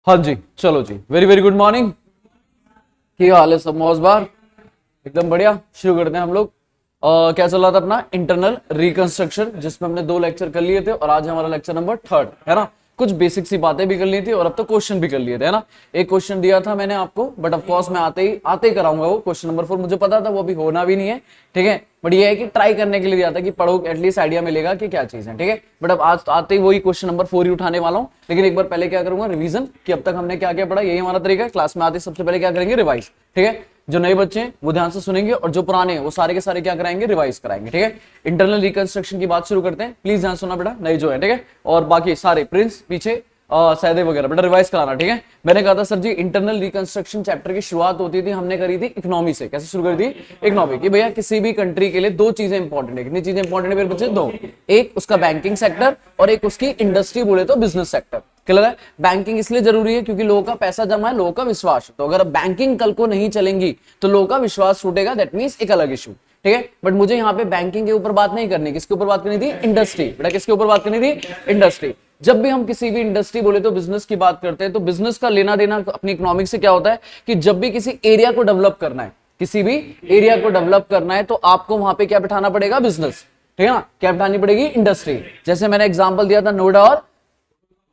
हाँ जी, चलो जी, very very good morning. क्या हाल है सब मौज बार? एकदम बढ़िया। शुरू करते हैं हम लोग। क्या चल रहा था अपना इंटरनल रिकंस्ट्रक्शन, जिसमें हमने 2 लेक्चर कर लिए थे और आज हमारा लेक्चर नंबर 3 है ना। कुछ बेसिक सी बातें भी कर ली थी और अब तो क्वेश्चन भी कर लिए थे, है ना। एक क्वेश्चन दिया था मैंने आपको, बट ऑफ कोर्स मैं आते ही कराऊंगा वो क्वेश्चन नंबर 4। मुझे पता था वो अभी होना भी नहीं है, ठीक है, बट ये है कि ट्राई करने के लिए दिया था कि पढ़ो, एटलीस्ट आइडिया मिलेगा कि क्या चीज है, ठीक है। बट अब आज तो आते ही वही क्वेश्चन नंबर 4 ही उठाने वाला हूं। लेकिन एक बार पहले क्या करूंगा, रिवीजन, कि अब तक हमने क्या क्या पढ़ा। यही हमारा तरीका है, क्लास में आते सबसे पहले क्या करेंगे, रिवाइज, ठीक है। जो नए बच्चे हैं वो ध्यान से सुनेंगे और जो पुराने हैं वो सारे के सारे क्या कराएंगे, रिवाइज कराएंगे, ठीक है। इंटरनल रिकंस्ट्रक्शन की बात शुरू करते हैं, प्लीज ध्यान सुनना बेटा, नए जो है, ठीक है। और बाकी सारे प्रिंस पीछे सहदेव वगैरह बेटा रिवाइज कराना, ठीक है। मैंने कहा था सर जी इंटरनल रिकंस्ट्रक्शन चैप्टर की शुरुआत होती थी, हमने करी थी इकोनॉमी से। कैसे शुरू करी थी? इकोनॉमी की। भैया किसी भी कंट्री के लिए 2 चीजें इंपॉर्टेंट है। कितनी चीजें इंपॉर्टेंट है मेरे बच्चे? 2। एक उसका बैंकिंग सेक्टर और एक उसकी इंडस्ट्री, बोले तो बिजनेस सेक्टर। क्लियर है? बैंकिंग इसलिए जरूरी है क्योंकि लोगों का पैसा जमा है, लोगों का विश्वास। तो अगर बैंकिंग कल को नहीं चलेंगी तो लोगों का विश्वास टूटेगा, दैट मींस एक अलग इशू, ठीक है। बट मुझे यहाँ पे बैंकिंग के ऊपर बात नहीं करनी, किसके ऊपर बात करनी थी? इंडस्ट्री। बेटा किसके ऊपर बात करनी थी? इंडस्ट्री। जब भी हम किसी भी इंडस्ट्री बोले तो बिजनेस की बात करते हैं, तो बिजनेस का लेना देना अपनी इकोनॉमिक्स से क्या होता है कि जब भी किसी एरिया को डेवलप करना है, किसी भी एरिया को डेवलप करना है, तो आपको वहां पे क्या बिठाना पड़ेगा? बिजनेस, ठीक है ना। क्या बिठानी पड़ेगी? इंडस्ट्री। जैसे मैंने एग्जांपल दिया था नोएडा और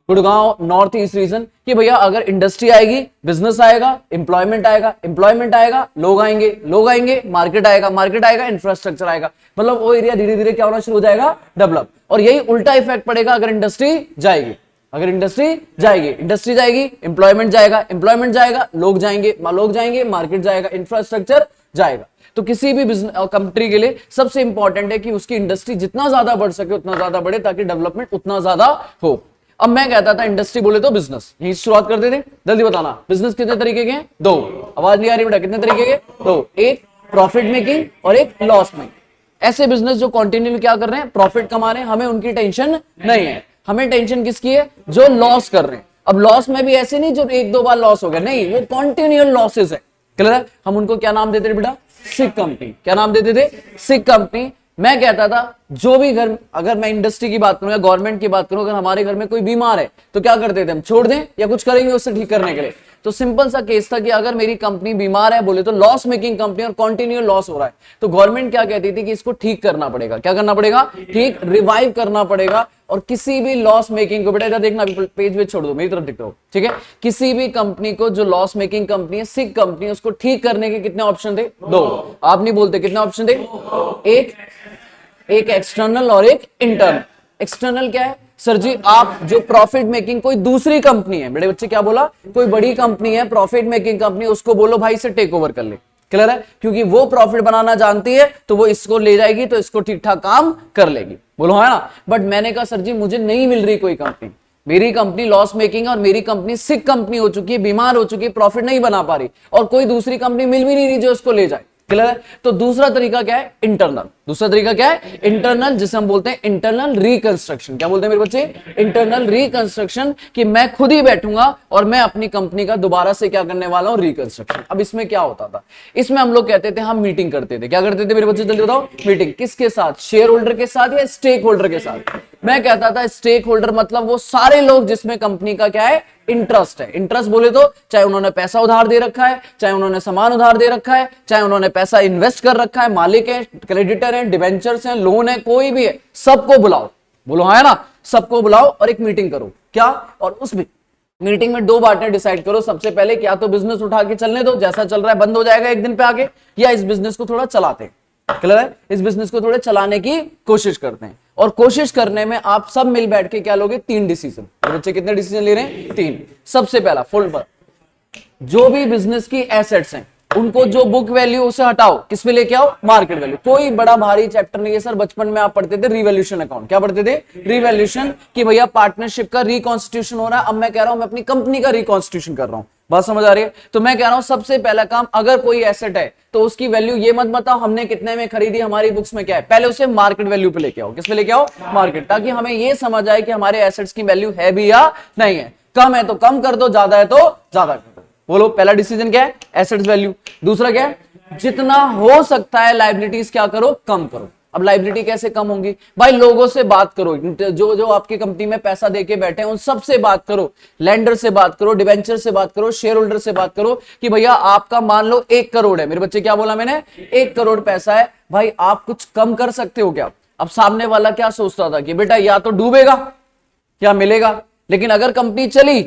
गुड़गांव, नॉर्थ ईस्ट रीजन, कि भैया अगर इंडस्ट्री आएगी, बिजनेस आएगा, एम्प्लॉयमेंट आएगा, एम्प्लॉयमेंट आएगा, लोग आएंगे, लोग आएंगे, मार्केट आएगा, मार्केट आएगा, इंफ्रास्ट्रक्चर आएगा। मतलब वो एरिया धीरे धीरे क्या होना शुरू हो जाएगा? डेवलप। और यही उल्टा इफेक्ट पड़ेगा अगर इंडस्ट्री जाएगी। अगर इंडस्ट्री जाएगी, एम्प्लॉयमेंट जाएगा, एम्प्लॉयमेंट जाएगा, लोग जाएंगे, मार्केट जाएगा, इंफ्रास्ट्रक्चर जाएगा। तो किसी भी बिजनेस कंट्री के लिए सबसे इंपॉर्टेंट है कि उसकी इंडस्ट्री जितना ज्यादा बढ़ सके उतना ज्यादा बढ़े, ताकि डेवलपमेंट उतना ज्यादा हो। अब मैं कहता था इंडस्ट्री बोले तो बिजनेस, यही शुरुआत करते थे। जल्दी बताना, बिजनेस कितने तरीके के हैं? 2। आवाज नहीं आ रही बेटा? कितने तरीके के? 2। एक प्रॉफिट मेकिंग और एक लॉस मेकिंग। ऐसे बिजनेस जो कंटिन्यू क्या कर रहे हैं? प्रॉफिट कमा रहे हैं, हमें उनकी टेंशन नहीं है। हमें टेंशन किसकी है? जो लॉस कर रहे हैं। अब लॉस में भी ऐसे नहीं जो 1-2 बार लॉस हो गया, नहीं, वो कॉन्टिन्यूअल लॉसेस है। क्लियर है? हम उनको क्या नाम देते थे बेटा? सिक कंपनी। क्या नाम देते थे? सिक कंपनी। मैं कहता था जो भी घर, अगर मैं इंडस्ट्री की बात करूं या गवर्नमेंट की बात करूं, अगर हमारे घर में कोई बीमार है तो क्या करते थे हम? छोड़ दें या कुछ करेंगे उससे ठीक करने के लिए? तो सिंपल सा केस था कि अगर मेरी कंपनी बीमार है, बोले तो लॉस मेकिंग कंपनी और कंटिन्यूअस लॉस हो रहा है, तो गवर्नमेंट क्या कहती थी कि इसको ठीक करना पड़ेगा। क्या करना पड़ेगा? ठीक, रिवाइव करना पड़ेगा। और किसी भी लॉस मेकिंग को, बेटा देखना, पेज पे छोड़ दो, मेरी तरफ दिखता हो, ठीक है। किसी भी कंपनी को जो लॉस मेकिंग कंपनी है, सिक कंपनी है, उसको ठीक करने के कितने ऑप्शन थे? 2। आप नहीं बोलते कितने ऑप्शन थे? एक एक्सटर्नल और एक इंटरनल। एक्सटर्नल क्या है सर जी? आप जो प्रॉफिट मेकिंग कोई दूसरी कंपनी है, बड़े बच्चे क्या बोला? कोई बड़ी कंपनी है, प्रॉफिट मेकिंग कंपनी, उसको बोलो भाई से टेक ओवर कर ले। क्लियर है? क्योंकि वो प्रॉफिट बनाना जानती है, तो वो इसको ले जाएगी, तो इसको ठीक ठाक काम कर लेगी। बोलो है ना। बट मैंने कहा सर जी मुझे नहीं मिल रही कोई कंपनी, मेरी कंपनी लॉस मेकिंग और मेरी कंपनी सिक कंपनी हो चुकी है, बीमार हो चुकी है, प्रॉफिट नहीं बना पा रही, और कोई दूसरी कंपनी मिल भी नहीं रही जो इसको ले जाए। क्लियर है? तो दूसरा तरीका क्या है? इंटरनल। दूसरा तरीका क्या है? इंटरनल, जिसे हम बोलते हैं इंटरनल रिकंस्ट्रक्शन। क्या बोलते हैं मेरे बच्चे? इंटरनल रिकंस्ट्रक्शन, कि मैं खुद ही बैठूंगा और मैं अपनी कंपनी का दोबारा से क्या करने वाला हूं? रिकंस्ट्रक्शन। अब इसमें क्या होता था? इसमें हम लोग कहते थे, हम मीटिंग करते थे। क्या करते थे मेरे बच्चे? जल्दी बताओ। मीटिंग किसके साथ? शेयर होल्डर के साथ या स्टेक होल्डर के साथ? मैं कहता था स्टेक होल्डर मतलब वो सारे लोग जिसमें कंपनी का क्या है? इंटरेस्ट है। इंटरेस्ट बोले तो चाहे उन्होंने पैसा उधार दे रखा है, चाहे उन्होंने सामान उधार दे रखा है, चाहे उन्होंने पैसा इन्वेस्ट कर रखा है, मालिक है, क्रेडिटर है, डिबेंचर्स हैं, लोन है, कोई भी है, सबको बुलाओ। बोलो है ना। सबको बुलाओ और एक मीटिंग करो। क्या? और उस मीटिंग में 2 बातें डिसाइड करो। सबसे पहले क्या तो बिजनेस उठा के चलने दो, जैसा चल रहा है बंद हो जाएगा एक दिन पे आके, या इस बिजनेस को थोड़ा चलाते हैं। क्लियर है? इस बिजनेस को थोड़े चलाने की कोशिश करते हैं। और कोशिश करने में आप सब मिल बैठ के क्या लोगे? 3 डिसीजन। बच्चे कितने डिसीजन ले रहे हैं? 3। सबसे पहला, फोल्ड पर, जो भी बिजनेस की एसेट्स हैं उनको जो बुक वैल्यू उसे हटाओ, किस पे लेके आओ? Market value. कोई बड़ा भारी चैप्टर नहीं है सर। बचपन में आप पढ़ते थे रिवैल्यूएशन अकाउंट। क्या पढ़ते थे? रिवैल्यूएशन, कि भैया पार्टनरशिप का रिकॉन्स्टिट्यूशन हो रहा है। अब मैं कह रहा हूं मैं अपनी कंपनी का रिकॉन्स्टिट्यूशन कर रहा हूं। बात समझ आ रही है? तो मैं कह रहा हूं सबसे पहला काम, अगर कोई एसेट है तो उसकी वैल्यू ये मत बताओ हमने कितने में खरीदी, हमारी बुक्स में क्या है, पहले उसे मार्केट वैल्यू पे लेके आओ। किस पे लेके आओ? मार्केट। ताकि हमें ये समझ आए कि हमारे एसेट्स की वैल्यू है भी या नहीं है। कम है तो कम कर दो, ज्यादा है तो ज्यादा कर दो। बोलो पहला डिसीजन क्या है? Assets value. दूसरा क्या है? जितना हो सकता है लायबिलिटीज क्या करो? कम करो। अब लाइबिलिटी कैसे कम होगी भाई? लोगों से बात करो, जो जो आपकी कंपनी में पैसा देके बैठे हैं उन सब से बात करो, लेंडर से बात करो, डिवेंचर से बात करो, शेयर होल्डर से बात करो कि भैया आपका मान लो 1 करोड़ है। मेरे बच्चे क्या बोला मैंने? 1 करोड़ पैसा है भाई, आप कुछ कम कर सकते हो क्या? अब सामने वाला क्या सोचता था कि बेटा या तो डूबेगा या मिलेगा, लेकिन अगर कंपनी चली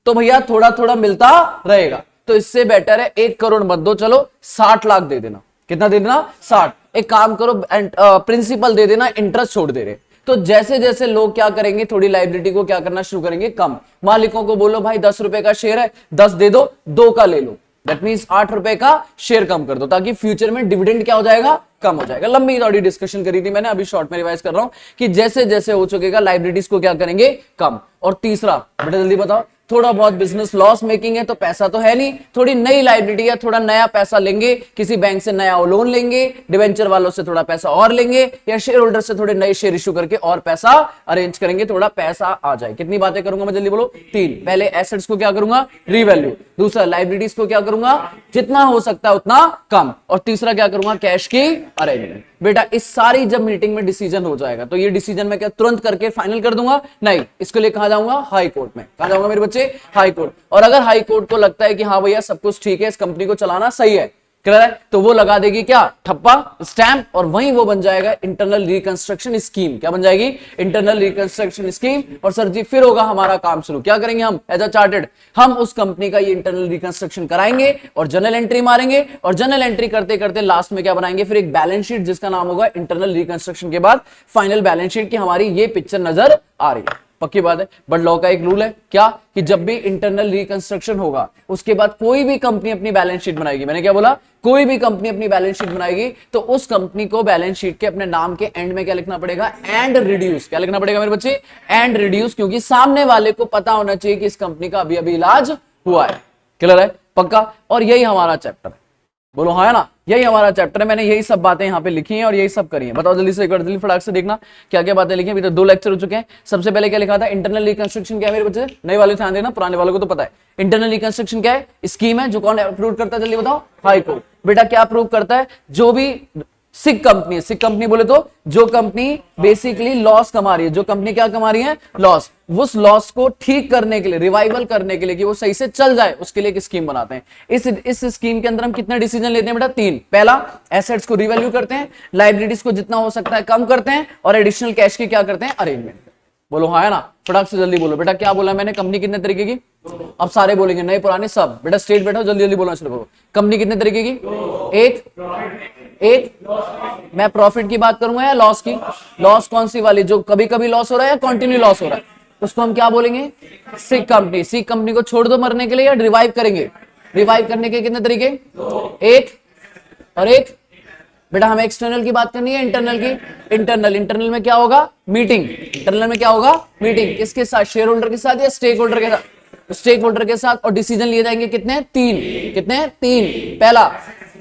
तो भैया थोड़ा थोड़ा मिलता रहेगा। तो इससे बेटर है 1 करोड़ मत दो, चलो 60 लाख दे देना। कितना दे देना? 60। एक काम करो, प्रिंसिपल दे देना, इंटरेस्ट छोड़ दे रहे। तो जैसे जैसे लोग क्या करेंगे, थोड़ी लाइबिलिटी को क्या करना शुरू करेंगे? कम। मालिकों को बोलो भाई 10 रुपए का शेयर है, 10 दे दो, 2 का ले लो। दैट मींस 8 रुपए का शेयर कम कर दो, ताकि फ्यूचर में डिविडेंड क्या हो जाएगा? कम हो जाएगा। लंबी थोड़ी डिस्कशन करी थी मैंने, अभी शॉर्ट में रिवाइज कर रहा हूं कि जैसे जैसे हो चुकेगा लाइबिलिटीज को क्या करेंगे? कम। और तीसरा बेटा जल्दी बताओ, थोड़ा बहुत बिजनेस लॉस मेकिंग है तो पैसा तो है नहीं, थोड़ी नई लाइबिलिटी है, थोड़ा नया पैसा लेंगे, किसी बैंक से नया लोन लेंगे, डिवेंचर वालों से थोड़ा पैसा और लेंगे, या शेयर होल्डर से थोड़े नए शेयर इश्यू करके और पैसा अरेंज करेंगे, थोड़ा पैसा आ जाए। कितनी बातें करूंगा मैं? जल्दी बोलो। 3। पहले एसेट्स को क्या करूंगा? रीवैल्यू। दूसरा लाइबिलिटीज को क्या करूंगा? जितना हो सकता है उतना कम। और तीसरा क्या करूंगा? कैश की अरेंजमेंट। बेटा इस सारी जब मीटिंग में डिसीजन हो जाएगा तो ये डिसीजन मैं क्या तुरंत करके फाइनल कर दूंगा? नहीं, इसके लिए कहां जाऊंगा? हाई कोर्ट में। कहां जाऊंगा मेरे बच्चे? High court. और अगर हाई कोर्ट को लगता है कि हाँ भैया सब कुछ ठीक है, इस कंपनी को चलाना सही है, क्लियर है, तो वो लगा देगी क्या? ठप्पा, स्टैंप, और वहीं वो बन जाएगा इंटरनल रिकंस्ट्रक्शन स्कीम। क्या बन जाएगी? Internal reconstruction scheme. और सर जी फिर होगा हमारा काम शुरू। क्या करेंगे हम एज अ चार्टेड? हम उस कंपनी का ये इंटरनल रिकंस्ट्रक्शन कराएंगे और जर्नल एंट्री मारेंगे, और जर्नल एंट्री करते करते लास्ट में क्या बनाएंगे? फिर एक बैलेंस शीट जिसका नाम होगा इंटरनल रिकंस्ट्रक्शन के बाद फाइनल बैलेंस शीट की हमारी ये पिक्चर नजर आ रही है। पक्की बात है। बट लॉ का एक रूल है क्या, कि जब भी इंटरनल रिकंस्ट्रक्शन होगा उसके बाद कोई भी कंपनी अपनी बैलेंस शीट बनाएगी, मैंने क्या बोला? कोई भी कंपनी अपनी बैलेंस शीट बनाएगी तो उस कंपनी को बैलेंस शीट के अपने नाम के एंड में क्या लिखना पड़ेगा? And reduce. क्या लिखना पड़ेगा मेरे बच्चे? And reduce. क्योंकि सामने वाले को पता होना चाहिए कि इस कंपनी का अभी अभी इलाज हुआ है। क्लियर है? पक्का। और यही हमारा चैप्टर है। बोलो हाँ है ना, यही हमारा चैप्टर है। मैंने यही सब बातें यहाँ पे लिखी हैं और यही सब करी हैं। बताओ जल्दी से, एक बार जल्दी फटाक से देखना क्या क्या बातें लिखी हैं। अभी तो 2 लेक्चर हो चुके हैं। सबसे पहले क्या लिखा था? इंटरनल रिकंस्ट्रक्शन क्या है मेरे बच्चे? नए वाले ध्यान देना, पुराने वालों को तो पता है। इंटरनल रिकंस्ट्रक्शन क्या है? स्कीम है जो कौन अप्रूव करता है? जल्दी बताओ। High court. बेटा क्या अप्रूव करता है? जो भी सिक कंपनी है, सिक कंपनी बोले तो जो कंपनी बेसिकली लॉस कमा रही है, जो कंपनी क्या कमा रही है? लॉस। उस लॉस को ठीक करने के लिए, रिवाइवल करने के लिए, कि वो सही से चल जाए, उसके लिए एक स्कीम बनाते हैं। इस स्कीम के अंदर हम कितने डिसीजन लेते हैं बेटा? 3। पहला, एसेट्स को रिवैल्यू करते हैं, लाइबिलिटीज को जितना हो सकता है कम करते हैं, और एडिशनल कैश की क्या करते हैं? अरेंजमेंट। बोलो हाँ है ना, फटाक से जल्दी बोलो। बेटा क्या बोला मैंने? कंपनी कितने तरीके की? अब सारे बोलेंगे, नए पुराने सब। बेटा स्ट्रेट बैठो, जल्दी जल्दी बोलना शुरू करो। कंपनी कितने तरीके की? एक मैं प्रॉफिट की बात करूंगा या लॉस की? लॉस कौन सी वाली? जो कभी कभी लॉस हो रहा है या कंटिन्यू लॉस हो रहा है, उसको हम क्या बोलेंगे? सिक कंपनी। सिक कंपनी को छोड़ दो मरने के लिए, या रिवाइव करेंगे? रिवाइव करने के कितने तरीके? एक और एक। बेटा हमें एक्सटर्नल की बात करनी है, इंटरनल की? इंटरनल में क्या होगा? मीटिंग। इंटरनल में क्या होगा? मीटिंग। किसके साथ? शेयर होल्डर के साथ या स्टेक होल्डर के साथ? स्टेक होल्डर के साथ। और डिसीजन लिए जाएंगे कितने? 3। कितने? 3। पहला,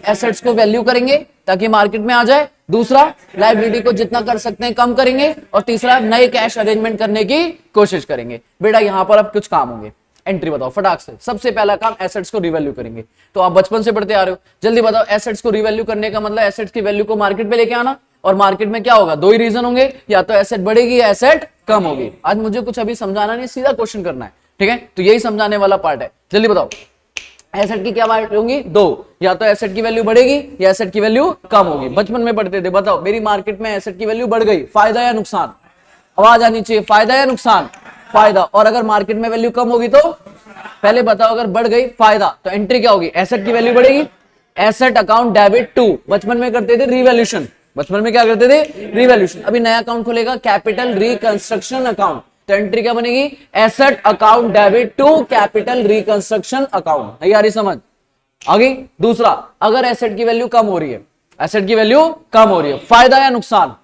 एसेट्स को वैल्यू करेंगे ताकि मार्केट में आ जाए। दूसरा, लाइबिलिटी को जितना कर सकते हैं कम करेंगे। और तीसरा, नए कैश अरेंजमेंट करने की कोशिश करेंगे। बेटा यहां पर अब कुछ काम होंगे। एंट्री बताओ फटाक से। सबसे पहला काम, एसेट्स को रिवैल्यू करेंगे। तो आप बचपन से पढ़ते आ रहे हो, जल्दी बताओ। एसेट्स को रिवैल्यू करने का मतलब एसेट्स की वैल्यू को मार्केट पे लेके आना। और मार्केट में क्या होगा? 2 ही रीजन होंगे, या तो एसेट बढ़ेगी या एसेट कम होगी। आज मुझे कुछ अभी समझाना नहीं, सीधा क्वेश्चन करना है, ठीक है? तो यही समझाने वाला पार्ट है। जल्दी बताओ, एसेट की क्या वैल्यू होंगी? 2। या तो एसेट की वैल्यू बढ़ेगी या एसेट की वैल्यू कम होगी। बचपन में पढ़ते थे। बताओ मेरी मार्केट में एसेट की वैल्यू बढ़ गई, फायदा या नुकसान? आवाज आनी चाहिए। फायदा या नुकसान? फायदा। और अगर मार्केट में वैल्यू कम होगी तो? पहले बताओ, अगर बढ़ गई फायदा तो एंट्री क्या होगी? एसेट की वैल्यू बढ़ेगी। एसेट अकाउंट डेबिट टू, बचपन में करते थे रिवैल्यूशन। बचपन में क्या करते थे? रिवैल्यूशन। अभी नया अकाउंट खुलेगा, कैपिटल रिकंस्ट्रक्शन अकाउंट। तो एंट्री क्या बनेगी? Asset account debit to capital reconstruction account. नहीं आ रही समझ? आगे दूसरा, अगर एसेट की वैल्यू कम हो रही है, एसेट की वैल्यू कम हो रही है, फायदा या नुकसान?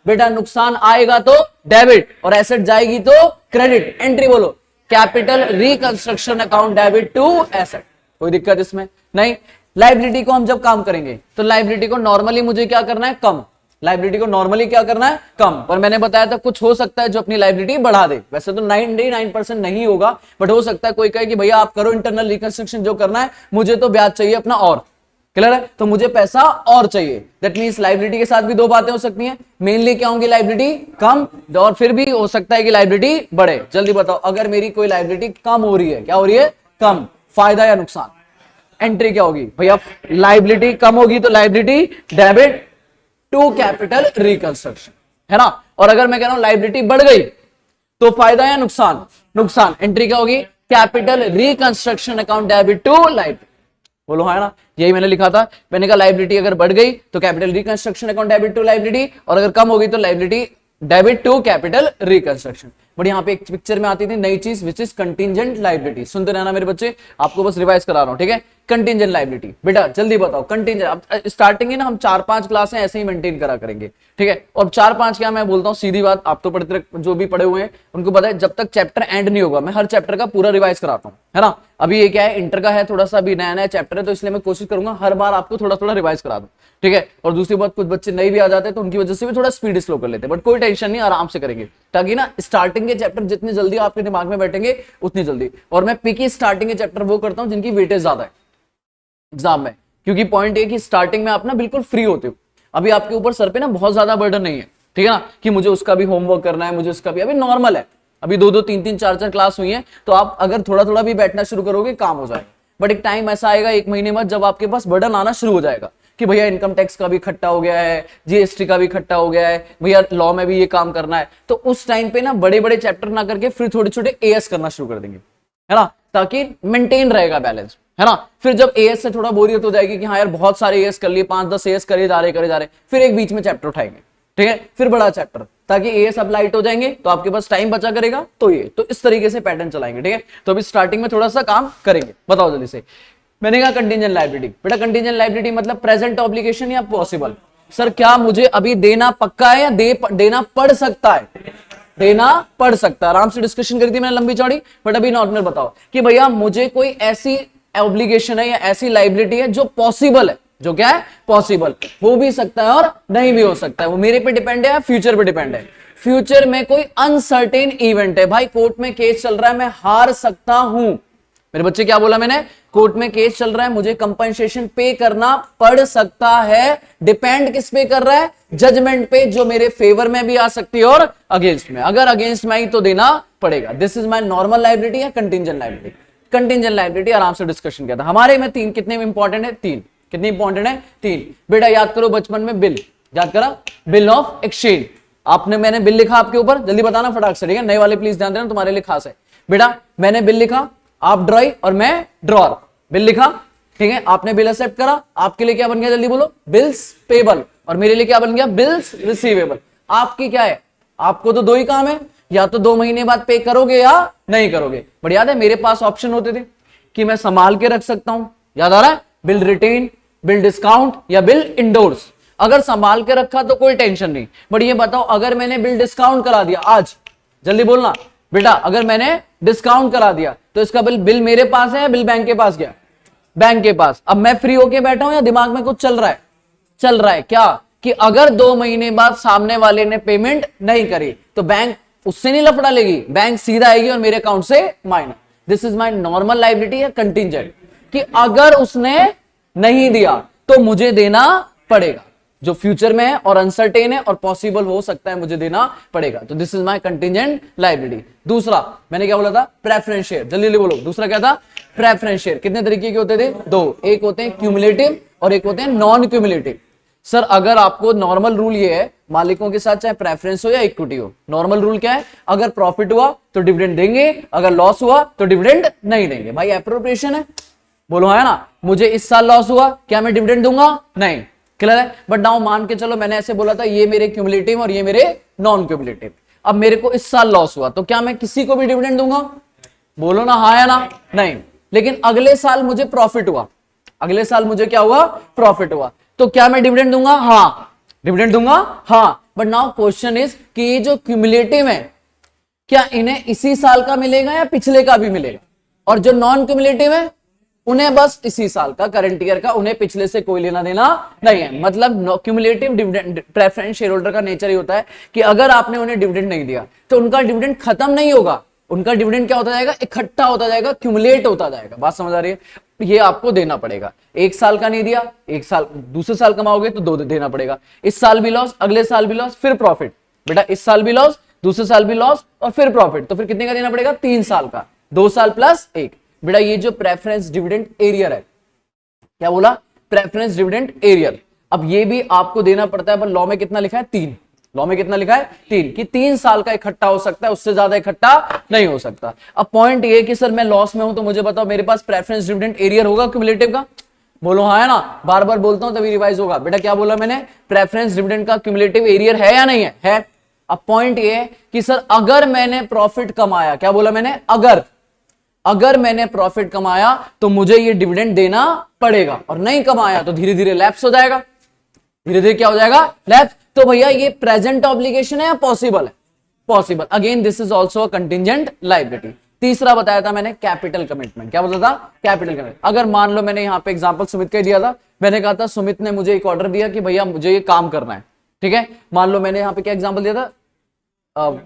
बेटा नुकसान आएगा तो डेबिट, और एसेट जाएगी तो क्रेडिट। एंट्री बोलो, capital reconstruction account debit to asset. कोई दिक्कत इसमें नहीं। लाइबिलिटी को हम जब काम करेंगे तो लाइबिलिटी को नॉर्मली मुझे क्या करना है? कम। लाइबिलिटी को नॉर्मली क्या करना है? कम। पर मैंने बताया था कुछ हो सकता है जो अपनी लाइबिलिटी बढ़ा दे। वैसे तो 99% नहीं होगा, बट हो सकता है कोई कहे कि भैया आप करो इंटरनल रिकंस्ट्रक्शन जो करना है, मुझे तो ब्याज चाहिए अपना। और क्लियर है? तो मुझे पैसा और चाहिए, दैट मींस लाइबिलिटी के साथ भी दो बातें हो सकती हैं। मेनली क्या होंगी, लाइबिलिटी कम, और फिर भी हो सकता है कि लाइबिलिटी बढ़े। जल्दी बताओ, अगर मेरी कोई लाइबिलिटी कम हो रही है, क्या हो रही है, कम, फायदा या नुकसान? एंट्री क्या होगी भैया, लाइबिलिटी कम होगी तो liability debit to capital reconstruction, है ना। और अगर मैं कह रहा हूं लाइबिलिटी बढ़ गई तो फायदा या नुकसान? नुकसान। एंट्री क्या होगी, capital reconstruction account debit to liability. बोलो है ना, यही मैंने लिखा था। मैंने कहा लाइबिलिटी अगर बढ़ गई तो capital reconstruction account debit to liability, और अगर कम होगी तो liability debit to capital reconstruction. But यहाँ पे एक पिक्चर में आती थी नई चीज, विच इज कंटिंजेंट लाइबिलिटी। सुनते रहना मेरे बच्चे, आपको बस रिवाइज करा रहा हूं, ठीक है। कंटिंजेंट लाइबिलिटी, बेटा जल्दी बताओ कंटिंजेंट। अब स्टार्टिंग है ना, हम 4-5 क्लासें ऐसे ही मेंटेन करा करेंगे, ठीक है। और 4-5 क्या, मैं बोलता हूँ सीधी बात, आप तो पढ़ते, जो भी पढ़े हुए हैं उनको पता है, जब तक चैप्टर एंड नहीं होगा मैं हर चैप्टर का पूरा रिवाइज कराता हूँ, है ना। अभी ये क्या है, इंटर का है, थोड़ा सा अभी नया नया चैप्टर है, तो इसलिए मैं कोशिश करूंगा हर बार आपको थोड़ा थोड़ा रिवाइज करा दूं, ठीक है। और दूसरी बात, कुछ बच्चे नए भी आ जाते हैं तो उनकी वजह से भी थोड़ा स्पीड स्लो कर लेते हैं, बट कोई टेंशन नहीं, आराम से करेंगे, ताकि ना स्टार्टिंग के चैप्टर जितने जल्दी आपके दिमाग में बैठेंगे उतनी जल्दी। और मैं पिकी स्टार्टिंग के चैप्टर वो करता हूं जिनकी वेटेज ज्यादा है एग्जाम में, क्योंकि पॉइंट ये कि स्टार्टिंग में आप ना बिल्कुल फ्री होते हो, अभी आपके ऊपर सर पे ना बहुत ज्यादा बर्डन नहीं है, ठीक है ना, कि मुझे उसका भी होमवर्क करना है, मुझे उसका भी, अभी नॉर्मल है, अभी 2-2, 3-3, 4-4 क्लास हुई है, तो आप अगर थोड़ा थोड़ा भी बैठना शुरू करोगे काम हो जाएगा। बट एक टाइम ऐसा आएगा 1 महीने बाद जब आपके पास बर्डन आना शुरू हो जाएगा कि भैया इनकम टैक्स का भी खट्टा हो गया है, जीएसटी का भी खट्टा हो गया है, भैया लॉ में भी ये काम करना है, तो उस टाइम पे ना बड़े बड़े चैप्टर ना करके फिर छोटे छोटे एएस करना शुरू कर देंगे, है ना, ताकि मेंटेन रहेगा बैलेंस, है ना। फिर जब एएस से थोड़ा बोरियत हो जाएगी कि हाँ यार बहुत सारे एएस कर लिए, 5-10 एएस करे जा रहे, फिर एक बीच में चैप्टर उठाएंगे, ठीक है, फिर बड़ा चैप्टर, ताकि एएस अब लाइट हो जाएंगे तो आपके पास टाइम बचा करेगा, तो ये तो इस तरीके से पैटर्न चलाएंगे, ठीक है। तो अभी स्टार्टिंग में थोड़ा सा काम करेंगे, बताओ जल्दी से। मैंने कहा कंटीजेंट लायबिलिटी, बेटा कंटीजेंट लायबिलिटी मतलब प्रेजेंट ऑब्लिगेशन या पॉसिबल। सर क्या मुझे अभी देना पक्का है या देना पड़ सकता है? देना पड़ सकता है, आराम से डिस्कशन करी थी मैंने लंबी चौड़ी, बट अभी नॉर्मल बताओ कि भैया मुझे कोई ऐसी ऑब्लिगेशन है या ऐसी लाइबिलिटी है जो पॉसिबल है, जो क्या है, पॉसिबल, हो भी सकता है और नहीं भी हो सकता है, वो मेरे पे डिपेंड है या फ्यूचर पे डिपेंड है। फ्यूचर में कोई अनसर्टेन इवेंट है, भाई कोर्ट में केस चल रहा है, मैं हार सकता हूं, मेरे बच्चे क्या बोला मैंने, कोर्ट में केस चल रहा है, मुझे कंपनसेशन पे करना पड़ सकता है, डिपेंड किस पे कर रहा है, जजमेंट पे, जो मेरे फेवर में भी आ सकती है और अगेंस्ट में, अगर अगेंस्ट में आई तो देना पड़ेगा। This is my normal liability या कंटीजेंट लायबिलिटी। कंटीजेंट लायबिलिटी आराम से डिस्कशन किया था हमारे में, 3 कितने इंपॉर्टेंट है, 3, कितनी इंपॉर्टेंट है, 3। बेटा याद करो बचपन में बिल, याद करा, बिल ऑफ एक्सचेंज, आपने, मैंने बिल लिखा आपके ऊपर, जल्दी बताना फटाक से, ठीक है, नए वाले प्लीज ध्यान देना, तुम्हारे लिए खास है। बेटा मैंने बिल लिखा, आप ड्रॉई और मैं ड्रॉर, बिल लिखा, ठीक है, आपने बिल एक्सेप्ट करा, आपके लिए क्या बन गया, जल्दी बोलो, बिल्स पेबल, और मेरे लिए क्या बन गया, बिल्स रिसीवेबल। आपकी क्या है, आपको तो 2 ही काम है, या तो 2 महीने बाद पे करोगे या नहीं करोगे। बट याद है मेरे पास ऑप्शन होते थे कि मैं संभाल के रख सकता हूं, याद आ रहा है, बिल रिटेन, बिल डिस्काउंट या बिल इंडोर्स। अगर संभाल के रखा तो कोई टेंशन नहीं, बट ये बताओ अगर मैंने बिल डिस्काउंट करा दिया आज, जल्दी बोलना बेटा, अगर मैंने डिस्काउंट करा दिया तो इसका बिल मेरे पास है या बिल बैंक के पास गया, बैंक के पास। अब मैं फ्री होके बैठा हूं या दिमाग में कुछ चल रहा है, चल रहा है क्या, कि अगर 2 महीने बाद सामने वाले ने पेमेंट नहीं करी तो बैंक उससे नहीं लफड़ा लेगी, बैंक सीधा आएगी और मेरे अकाउंट से minus. This is my normal liability या कंटीजेंट, कि अगर उसने नहीं दिया तो मुझे देना पड़ेगा, जो फ्यूचर में है और अनसर्टेन है और पॉसिबल हो सकता है मुझे देना पड़ेगा, तो this is my contingent liability. दूसरा मैंने क्या बोला था, प्रेफरेंस शेयर, जल्दी जल्दी बोलो, दूसरा क्या था, प्रेफरेंस शेयर। कितने तरीके के होते थे, 2, एक होते हैं क्यूमुलेटिव और एक होते हैं नॉन क्यूमुलेटिव। सर अगर आपको नॉर्मल रूल ये है, मालिकों के साथ चाहे प्रेफरेंस हो या इक्विटी हो, नॉर्मल रूल क्या है, अगर प्रॉफिट हुआ तो डिविडेंड देंगे, अगर लॉस हुआ तो डिविडेंड नहीं देंगे। भाई एप्रोप्रिएशन है, बोलो है ना, मुझे इस साल लॉस हुआ, क्या मैं डिविडेंड दूंगा, नहीं, क्लियर है। बट नाउ मान के चलो मैंने ऐसे बोला था ये मेरे क्यूमुलेटिव और ये मेरे नॉन क्यूमुलेटिव, अब मेरे को इस साल लॉस हुआ तो क्या मैं किसी को भी डिविडेंड दूंगा, बोलो ना हाँ या ना, नहीं। लेकिन अगले साल मुझे प्रॉफिट हुआ, अगले साल मुझे क्या हुआ, प्रॉफिट हुआ, तो क्या मैं डिविडेंड दूंगा, हाँ, डिविडेंड दूंगा, हाँ। बट नाउ क्वेश्चन इज कि ये जो क्यूमुलेटिव है क्या इन्हें इसी साल का मिलेगा या पिछले का भी मिलेगा, और जो नॉन क्यूमुलेटिव है उन्हें बस इसी साल का, करंट ईयर का, उन्हें पिछले से कोई लेना देना नहीं है। मतलब cumulative dividend, preference share holder का नेचर ही होता है कि अगर आपने उन्हें डिविडेंड नहीं दिया तो उनका डिविडेंड खत्म नहीं होगा, उनका डिविडेंड क्या होता जाएगा, इकट्ठा होता जाएगा, क्यूमुलेट होता जाएगा। बात समझ आ रही है? ये आपको देना पड़ेगा। एक साल का नहीं दिया, एक साल दूसरे साल कमाओगे तो 2 देना पड़ेगा। इस साल भी लॉस, अगले साल भी लॉस, फिर प्रॉफिट। बेटा इस साल भी लॉस, दूसरे साल भी लॉस और फिर प्रॉफिट, तो फिर कितने का देना पड़ेगा? 3 साल का, 2 साल प्लस 1। बेटा ये जो प्रेफरेंस डिविडेंड एरियर है, क्या बोला? Preference dividend arrear. अब ये भी आपको देना पड़ता है, पर लॉ में कितना लिखा है? 3। लॉ में कितना लिखा है? 3, कि 3 साल का इकट्ठा हो सकता है, उससे ज्यादा इकट्ठा नहीं हो सकता। अब पॉइंट ये कि सर मैं लॉस में हूं तो मुझे बताओ मेरे पास प्रेफरेंस डिविडेंड एरियर होगा क्यूमुलेटिव का? बोलो हाँ है ना, बार बार बोलता हूं तभी रिवाइज होगा। बेटा क्या बोला मैंने? प्रेफरेंस डिविडेंड का क्यूमुलेटिव एरियर है या नहीं है? है। अब पॉइंट ये है कि सर अगर मैंने प्रॉफिट कमाया, क्या बोला मैंने? अगर मैंने प्रॉफिट कमाया तो मुझे ये डिविडेंड देना पड़ेगा, और नहीं कमाया तो धीरे धीरे लैप्स हो जाएगा। धीरे धीरे क्या हो जाएगा? लैप्स। तो भैया ये प्रेजेंट ऑब्लिगेशन है या पॉसिबल है? Possible. Again this is also a contingent liability. तीसरा बताया था मैंने कैपिटल कमिटमेंट। क्या बोला था? Capital commitment. अगर मान लो मैंने यहाँ पे एग्जांपल सुमित का दिया था, मैंने कहा था सुमित ने मुझे एक ऑर्डर दिया कि भैया मुझे ये काम करना है, ठीक है। मान लो मैंने यहाँ पे क्या एग्जांपल दिया था?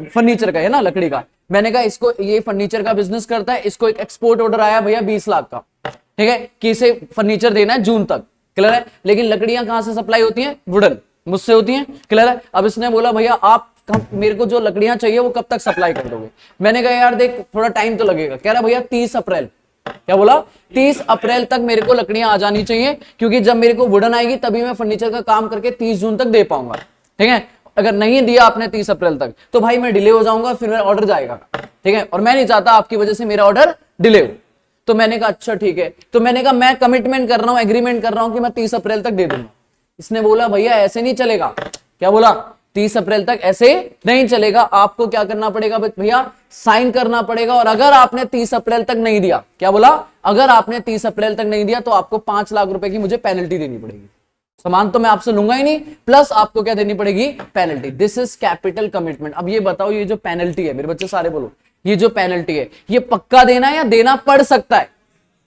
फर्नीचर का है ना, लकड़ी का। मैंने कहा इसको, ये फर्नीचर का बिजनेस करता है, इसको एक एक्सपोर्ट ऑर्डर आया भैया 20 लाख का, ठीक है, कि इसे फर्नीचर देना है जून तक। क्लियर है? लेकिन लकड़ियां कहां से सप्लाई होती हैं? वुडन, मुझसे होती हैं। क्लियर है? अब इसने बोला भैया आप मेरे को जो लकड़ियां चाहिए वो कब तक सप्लाई कर दोगे? मैंने कहा यार देख थोड़ा टाइम तो लगेगा। कह रहा भैया 30 अप्रैल। क्या बोला? 30 अप्रैल तक मेरे को लकड़ियां आ जानी चाहिए, क्योंकि जब मेरे को वुडन आएगी तभी मैं फर्नीचर का काम करके 30 जून तक दे पाऊंगा। ठीक है? अगर नहीं दिया आपने 30 अप्रैल तक तो भाई मैं डिले हो जाऊंगा, फिर मेरा ऑर्डर जाएगा। ठीक है? और मैं नहीं चाहता आपकी वजह से मेरा ऑर्डर डिले हो। तो मैंने कहा अच्छा ठीक है। तो मैंने कहा मैं कमिटमेंट कर रहा हूं, एग्रीमेंट कर रहा हूं कि मैं 30 अप्रैल तक दे दूंगा। इसने बोला भैया ऐसे नहीं चलेगा। क्या बोला? 30 अप्रैल तक ऐसे नहीं चलेगा, आपको क्या करना पड़ेगा भैया? साइन करना पड़ेगा। और अगर आपने 30 अप्रैल तक नहीं दिया, क्या बोला? अगर आपने 30 अप्रैल तक नहीं दिया तो आपको 5 लाख रुपए की मुझे पेनल्टी देनी पड़ेगी। सामान तो मैं आपसे लूंगा ही नहीं, प्लस आपको क्या देनी पड़ेगी? Penalty. This is capital commitment. अब ये बताओ, ये जो पेनल्टी है, मेरे बच्चे सारे बोलो, ये जो पेनल्टी है ये पक्का देना है या देना पड़ सकता है?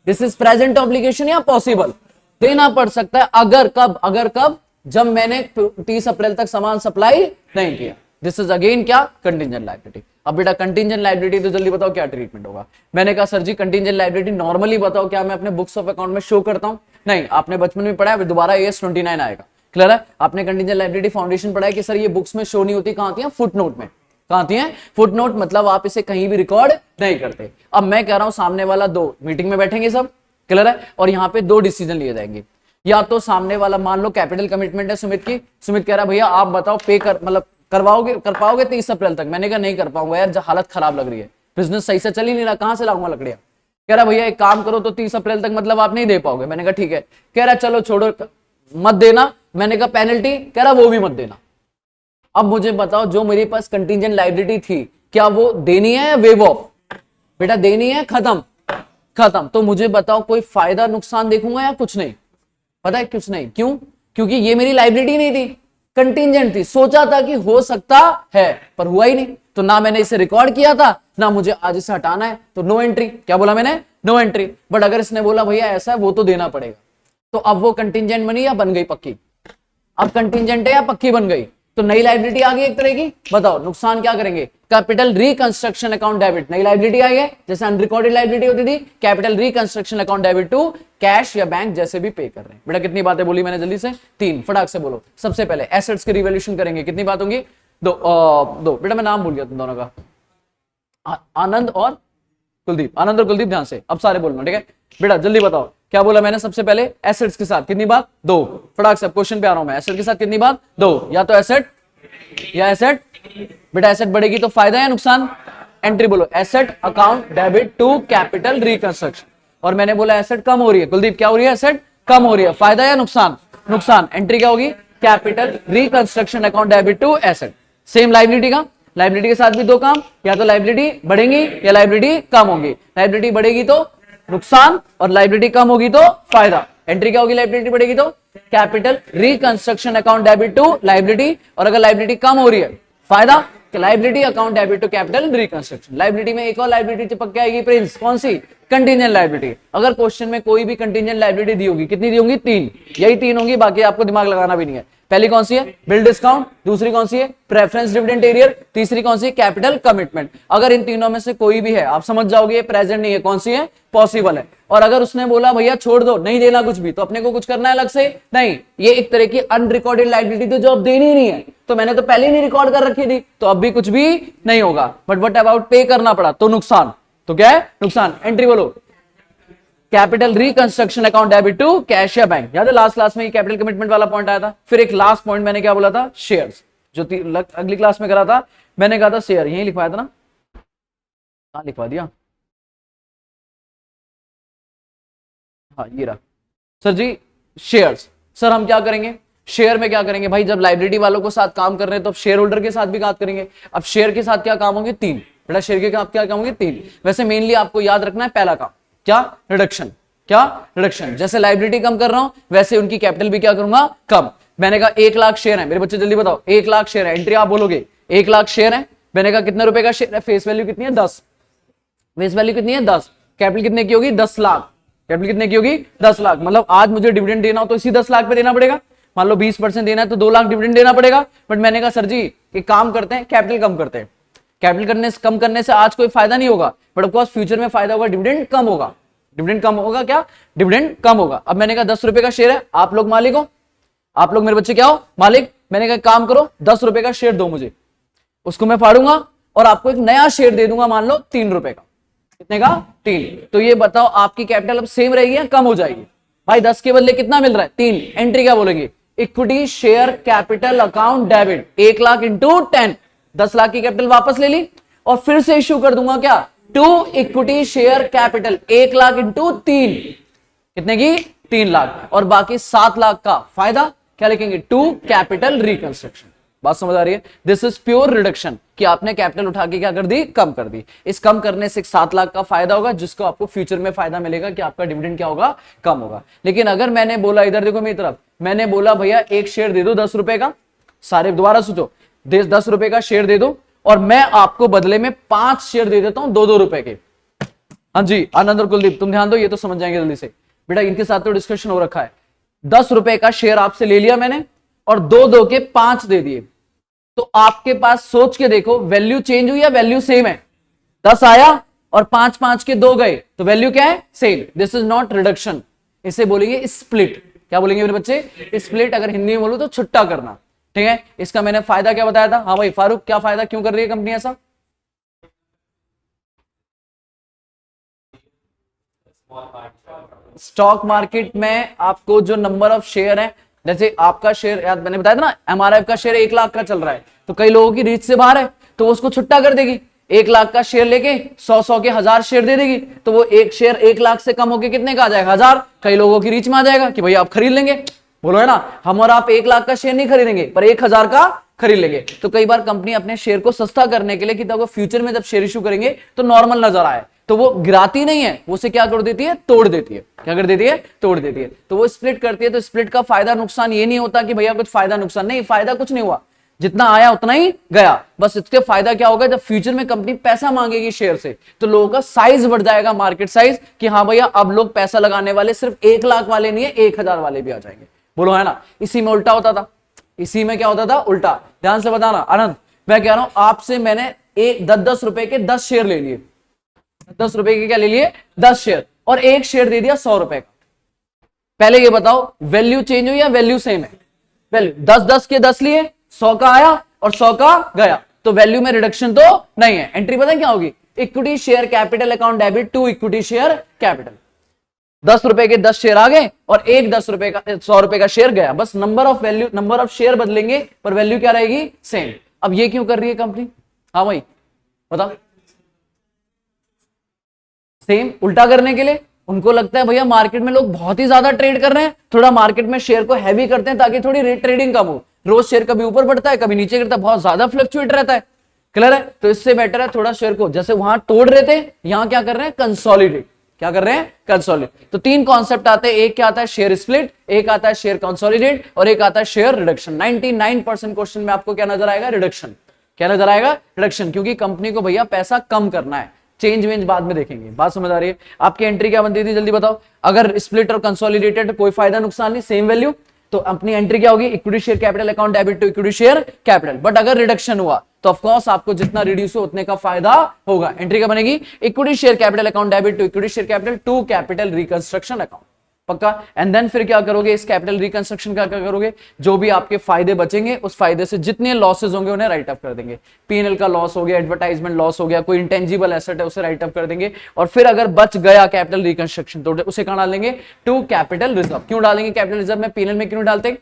दिस इज प्रेजेंट ऑब्लिगेशन या पॉसिबल? देना पड़ सकता है। अगर कब? अगर कब? जब मैंने 30 अप्रैल तक सामान सप्लाई नहीं किया। दिस इज अगेन क्या? Contingent liability. अब बेटा कंटिंजेंट लायबिलिटी तो जल्दी बताओ क्या ट्रीटमेंट होगा? मैंने कहा सर जी कंटिंजेंट लायबिलिटी नॉर्मली बताओ क्या मैं अपने बुक्स ऑफ अकाउंट में शो करता हूं? नहीं, आपने बचपन में पढ़ा है, दोबारा AS 29 आएगा। क्लियर है? आपने कंटिंजेंट लायबिलिटी फाउंडेशन पढ़ा है कि सर ये बुक्स में शो नहीं होती, कहां आती है? फुट नोट में। कहां आती है? Foot note. मतलब आप इसे कहीं भी रिकॉर्ड नहीं करते। अब मैं कह रहा हूं सामने वाला दो मीटिंग में बैठेंगे सब, क्लियर है, और यहां पे 2 डिसीजन लिए जाएंगे। या तो सामने वाला, मान लो कैपिटल कमिटमेंट है सुमित की, सुमित कह रहा भैया आप बताओ पे कर, मतलब कर पाओगे 30 अप्रैल तक? मैंने कहा नहीं कर पाऊंगा यार, हालत खराब लग रही है, बिजनेस सही से चल ही नहीं रहा, कहां से लाऊंगा लकड़ियां। कह रहा भैया एक काम करो तो 30 अप्रैल तक मतलब आप नहीं दे पाओगे। मैंने कहा ठीक है। कह रहा चलो छोड़ो मत देना। मैंने कहा पेनल्टी? कह रहा वो भी मत देना। अब मुझे बताओ जो मेरे पास कंटिंजेंट लायबिलिटी थी, क्या वो देनी है या वेव ऑफ? बेटा देनी है, खत्म। खत्म। तो मुझे बताओ कोई फायदा नुकसान देखूंगा या कुछ नहीं? पता है कुछ नहीं। क्यों? क्योंकि ये मेरी लायबिलिटी नहीं थी, कंटिंजेंट थी। सोचा था कि हो सकता है, पर हुआ ही नहीं। तो ना मैंने इसे रिकॉर्ड किया था, ना मुझे आज इसे हटाना है, तो नो एंट्री। क्या बोला मैंने? No entry. बट अगर इसने बोला भैया ऐसा है, वो तो देना पड़ेगा, तो अब वो कंटिंजेंट बनी या बन गई पक्की? अब कंटिंजेंट है या पक्की बन गई? तो नई लायबिलिटी आ गई एक तरह की। बताओ नुकसान क्या करेंगे? Capital reconstruction account debit. नई लायबिलिटी आई है, जैसे अनरिकॉर्डेड लायबिलिटी होती थी, capital reconstruction account debit to cash या बैंक, जैसे भी पे कर रहे हैं। बेटा कितनी बातें बोली मैंने? जल्दी से 3 फटाक से बोलो। सबसे पहले एसेट्स की रिवैल्यूएशन करेंगे। कितनी बात होंगी? दो। बेटा मैं नाम भूल गया तुम दोनों का, आनंद और कुलदीप। आनंद और कुलदीप ध्यान से, अब सारे बोलना, ठीक है बेटा? जल्दी बताओ क्या बोला मैंने? सबसे पहले एसेट्स के साथ कितनी बात? 2। फटाक से क्वेश्चन पे आ रहा हूं मैं। एसेट के साथ कितनी बात? 2। या तो एसेट या एसेट। बेटा एसेट बढ़ेगी तो फायदा या नुकसान? एंट्री बोलो। Asset account debit to capital reconstruction. और मैंने बोला एसेट कम हो रही है। कुलदीप क्या हो रही है? एसेट कम हो रही है। फायदा या नुकसान? नुकसान। एंट्री क्या होगी? Capital reconstruction account debit to asset. Same liability का, लायबिलिटी के साथ भी 2 काम, या तो लायबिलिटी बढ़ेगी या लायबिलिटी कम होगी। लायबिलिटी बढ़ेगी तो नुकसान और लायबिलिटी कम होगी तो फायदा। एंट्री क्या होगी? लायबिलिटी बढ़ेगी तो capital reconstruction account debit to liability, और अगर लायबिलिटी कम हो रही है फायदा, liability account debit to capital reconstruction. Liability में एक और लायबिलिटी चिपक के आएगी प्रिंस, कौन सी? Contingent liability. अगर क्वेश्चन में कोई भी कंटीजेंट लायबिलिटी दी होगी, कितनी दी होंगी? 3, यही 3 होंगी, बाकी आपको दिमाग लगाना भी नहीं है। पहली कौन सी है? Bill discount. दूसरी कौन सी है? Preference dividend arrear. तीसरी कौन सी है? Capital commitment. अगर इन तीनों में से कोई भी है, आप समझ जाओगे ये प्रेजेंट नहीं है, कौन सी है? पॉसिबल है। और अगर उसने बोला भैया छोड़ दो, नहीं देना कुछ भी, तो अपने को कुछ करना है अलग से? नहीं, ये एक तरह की अनरिकॉर्डेड लायबिलिटी थी जो अब देनी नहीं है, तो मैंने तो पहले ही नहीं रिकॉर्ड कर रखी थी, तो अब भी कुछ भी नहीं होगा। बट व्हाट अबाउट पे करना पड़ा, तो नुकसान। तो क्या है? नुकसान। एंट्री बोलो। Capital reconstruction account debit to cash या बैंक। याद है लास्ट क्लास में कैपिटल कमिटमेंट वाला पॉइंट आया था। फिर एक लास्ट पॉइंट मैंने क्या बोला था? शेयर्स, जो अगली क्लास में करा था। मैंने कहा था शेयर, यही लिखवाया था ना? कहां लिखवा दिया? हाँ ये रहा सर जी, शेयर्स। सर हम क्या करेंगे शेयर में? क्या करेंगे भाई, जब लाइबिलिटी वालों को साथ काम कर रहे हैं तो अब शेयर होल्डर के साथ भी बात करेंगे। अब शेयर के साथ क्या काम होंगे? 3। बेटा शेयर के साथ क्या काम होंगे? 3। वैसे मेनली आपको याद रखना है पहला काम क्या? रिडक्शन। क्या? रिडक्शन। जैसे लाइबिलिटी कम कर रहा हूं वैसे उनकी कैपिटल भी क्या करूंगा? कम। मैंने कहा 1 लाख शेयर है, मेरे बच्चे जल्दी बताओ, 1 लाख शेयर है। एंट्री आप बोलोगे 1 लाख शेयर है। मैंने कहा कितने रुपए का शेयर है? फेस वैल्यू कितनी है? 10। फेस वैल्यू कितनी है? 10। कैपिटल कितने की होगी? 10 लाख। कैपिटल कितने की होगी? 10 लाख। मतलब आज मुझे डिविडेंड देना हो तो इसी 10 लाख पे देना पड़ेगा। मान लो 20% देना है तो 2 लाख डिविडेंड देना पड़ेगा। बट मैंने कहा सर जी एक काम करते हैं, कैपिटल कम करते हैं। कैपिटल कम करने से आज कोई फायदा नहीं होगा, बट ऑफ कोर्स फ्यूचर में फायदा होगा, डिविडेंड कम होगा। डिविडेंड कम होगा। क्या? डिविडेंड कम होगा। अब मैंने कहा 10 रुपए का शेयर है, आप लोग मालिक हो, आप लोग मेरे बच्चे क्या हो? मालिक। मैंने कहा काम करो, 10 रुपए का शेयर दो मुझे, उसको मैं फाड़ूंगा और आपको एक नया शेयर दे दूंगा, मान लो 3 रुपए का। कितने का? 3। तो ये बताओ आपकी कैपिटल अब सेम रहेगी या कम हो जाएगी? भाई 10 के बदले कितना मिल रहा है? 3। एंट्री क्या बोलेंगे? Equity share capital account debit 1 lakh into 10। 10 lakh की कैपिटल वापस ले ली और फिर से इश्यू कर दूंगा क्या? To equity share capital 1 lakh into 3। कितने की? 3 लाख। और बाकी 7 लाख का फायदा क्या लिखेंगे? To capital reconstruction. बात समझ आ रही है? दिस इज प्योर रिडक्शन कि आपने कैपिटल उठा के क्या कर दी? कम कर दी। इस कम करने से 7 लाख का फायदा होगा, जिसको आपको फ्यूचर में फायदा मिलेगा कि आपका डिविडेंड क्या होगा? कम होगा। लेकिन अगर मैंने बोला, इधर देखो मेरी तरफ, मैंने बोला भैया एक शेयर दे दो 10 रुपए का, सारे दोबारा सोचो, 10 रुपए का शेयर दे दो और मैं आपको बदले में 5 शेयर दे देता हूं 2-2 रुपए के। हाँ जी आनंद और कुलदीप तुम ध्यान दो, ये तो समझ जाएंगे जल्दी से। बेटा इनके साथ तो डिस्कशन हो रखा है। 10 रुपए का शेयर आपसे ले लिया मैंने और 2-2 के 5 दे दिए, तो आपके पास सोच के देखो वैल्यू चेंज हुई या वैल्यू सेम है? 10 आया और 5-5 के 2 गए, तो वैल्यू क्या है? Same. This is not reduction, इसे बोलेंगे स्प्लिट। क्या बोलेंगे मेरे बच्चे? स्प्लिट। अगर हिंदी में बोलूं तो छुट्टा करना। ठीक है, इसका मैंने फायदा क्या बताया था? हाँ भाई फारूक, क्या फायदा, क्यों कर रही है कंपनी ऐसा? स्टॉक मार्केट में आपको जो नंबर ऑफ शेयर है, जैसे आपका शेयर, याद मैंने बताया था ना, एमआरएफ का शेयर 1 लाख का चल रहा है, तो कई लोगों की रीच से बाहर है तो उसको छुट्टा कर देगी। 1 लाख का शेयर लेके 100 के 1000 शेयर दे देगी, तो वो एक शेयर 1 लाख से कम होके कितने का आ जाएगा? 1000। कई लोगों की रीच में आ जाएगा कि भाई आप खरीद लेंगे, बोलो है ना, हम और आप 1 लाख का शेयर नहीं खरीदेंगे पर 1000 का खरीद लेंगे। तो कई बार कंपनी अपने शेयर को सस्ता करने के लिए कि वो फ्यूचर में जब शेयर इशू करेंगे तो नॉर्मल नजर आए, तो वो गिराती नहीं है, वो से क्या कर देती है? तोड़ देती है। क्या कर देती है? तोड़ देती है। तो वो स्प्लिट करती है। तो स्प्लिट का फायदा नुकसान ये नहीं होता कि भैया कुछ फायदा नुकसान, नहीं, फायदा कुछ नहीं हुआ, जितना आया उतना ही गया। बस इसके फायदा क्या होगा? जब फ्यूचर में कंपनी पैसा मांगेगी शेयर से, तो लोगों का साइज बढ़ जाएगा, मार्केट साइज, कि हाँ भैया अब लोग पैसा लगाने वाले सिर्फ 1 लाख वाले नहीं है, 1000 वाले भी आ जाएंगे। बोलो है ना? इसी में उल्टा होता था। इसी में क्या होता था? उल्टा। ध्यान से बताना आनंद, मैं कह रहा हूं आपसे मैंने 10-10 रुपए के 10 शेयर ले लिए, 10 रुपए के क्या ले लिए? 10 शेयर, और एक शेयर दे दिया 100 रुपए का। पहले ये बताओ वैल्यू चेंज हुई या वैल्यू सेम है? वैल्यू 10-10 के 10 लिए, 100 का आया और 100 का गया, तो वैल्यू में रिडक्शन तो नहीं है। एंट्री पता है क्या होगी? Equity share capital account debit to equity share capital. 10 रुपए के 10 शेयर आ गए और एक 10 रुपए का 100 रुपए का शेयर गया, बस number of value, number of share बदलेंगे पर वैल्यू क्या रहेगी? सेम। अब ये क्यों कर रही है कंपनी? हाँ भाई बताओ। सेम, उल्टा करने के लिए। उनको लगता है भैया मार्केट में लोग बहुत ही ज्यादा ट्रेड कर रहे हैं, थोड़ा मार्केट में शेयर को हैवी करते हैं ताकि थोड़ी रेट ट्रेडिंग कम हो। रोज शेयर कभी ऊपर बढ़ता है कभी नीचे गिरता है, बहुत ज्यादा फ्लक्चुएट रहता है। क्लियर है? तो इससे बेटर है थोड़ा शेयर को, जैसे वहां तोड़ रहे थे, यहां क्या कर रहे हैं? कंसोलिडेट। क्या कर रहे हैं? कंसोलिडेट। तो 3 कॉन्सेप्ट आते हैं, एक क्या आता है? शेयर स्प्लिट, एक आता है शेयर कंसोलिडेट, और एक आता है शेयर रिडक्शन। 99% क्वेश्चन में आपको क्या नजर आएगा? रिडक्शन। क्या नजर आएगा? रिडक्शन, क्योंकि कंपनी को भैया पैसा कम करना है। चेंज वेंज बाद में देखेंगे। बात समझ आ रही है? आपकी एंट्री क्या बनती थी जल्दी बताओ? अगर स्प्लिट और कंसोलिडेटेड कोई फायदा नुकसान नहीं, सेम वैल्यू, तो अपनी एंट्री क्या होगी? Equity share capital account debit to equity share capital. But अगर रिडक्शन हुआ तो ऑफ कोर्स आपको जितना रिड्यूस हो उतने का फायदा होगा। एंट्री क्या बनेगी? Equity share capital account debit to equity share capital to capital reconstruction account. पक्का? एंड देन फिर क्या करोगे? इस कैपिटल रिकंस्ट्रक्शन का क्या करोगे? जो भी आपके फायदे बचेंगे उस फायदे से जितने लॉसेज होंगे उन्हें राइट अप कर देंगे। पीएनएल का लॉस हो गया, एडवर्टाइजमेंट लॉस हो गया, कोई इंटेंजिबल एसेट है उसे राइट अप कर देंगे। और फिर अगर बच गया कैपिटल रिकंस्ट्रक्शन तो उसे कहां डालेंगे? To capital reserve. क्यों डालेंगे कैपिटल रिजर्व में? पीएनएल में क्यों डालते?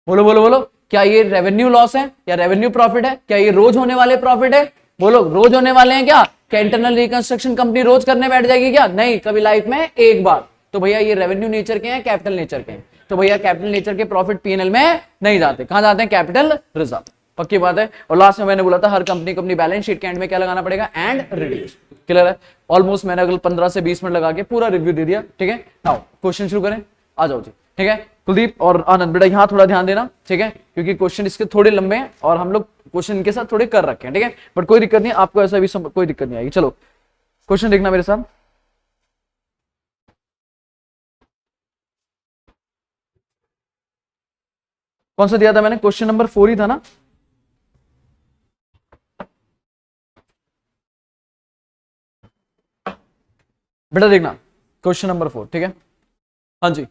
बोलो बोलो बोलो। क्या ये रेवेन्यू लॉस है या रेवेन्यू प्रॉफिट है? क्या ये रोज होने वाले प्रॉफिट है? बोलो, रोज होने वाले हैं क्या? क्या इंटरनल रिकंस्ट्रक्शन कंपनी रोज करने बैठ जाएगी क्या? नहीं, कभी लाइफ में एक बार। तो भैया ये रेवेन्यू नेचर के हैं, कैपिटल नेचर के हैं। तो भैया कैपिटल नेचर के प्रॉफिट पीएनएल में नहीं जाते, कहां जाते हैं? Capital reserve. पक्की बात है। और लास्ट में मैंने बोला था हर कंपनी को अपनी बैलेंस शीट के एंड में क्या लगाना पड़ेगा? And reduce. क्लियर है? ऑलमोस्ट मैंने अगले 15 से 20 मिनट लगा के पूरा रिव्यू दे दिया। ठीक है, नाउ क्वेश्चन शुरू करें। आ जाओ जी। ठीक है, कुलदीप और आनंद बेटा यहाँ थोड़ा ध्यान देना। ठीक है, क्योंकि क्वेश्चन इसके थोड़े लंबे हैं और हम लोग क्वेश्चन इनके साथ थोड़े कर रखे हैं। ठीक है, बट कोई दिक्कत नहीं, आपको ऐसा भी कोई दिक्कत नहीं आएगी। चलो क्वेश्चन देखना मेरे साथ। कौन सा दिया था मैंने? क्वेश्चन नंबर 4 ही था ना? बेटा देखना क्वेश्चन नंबर 4। ठीक है, हाँ जी।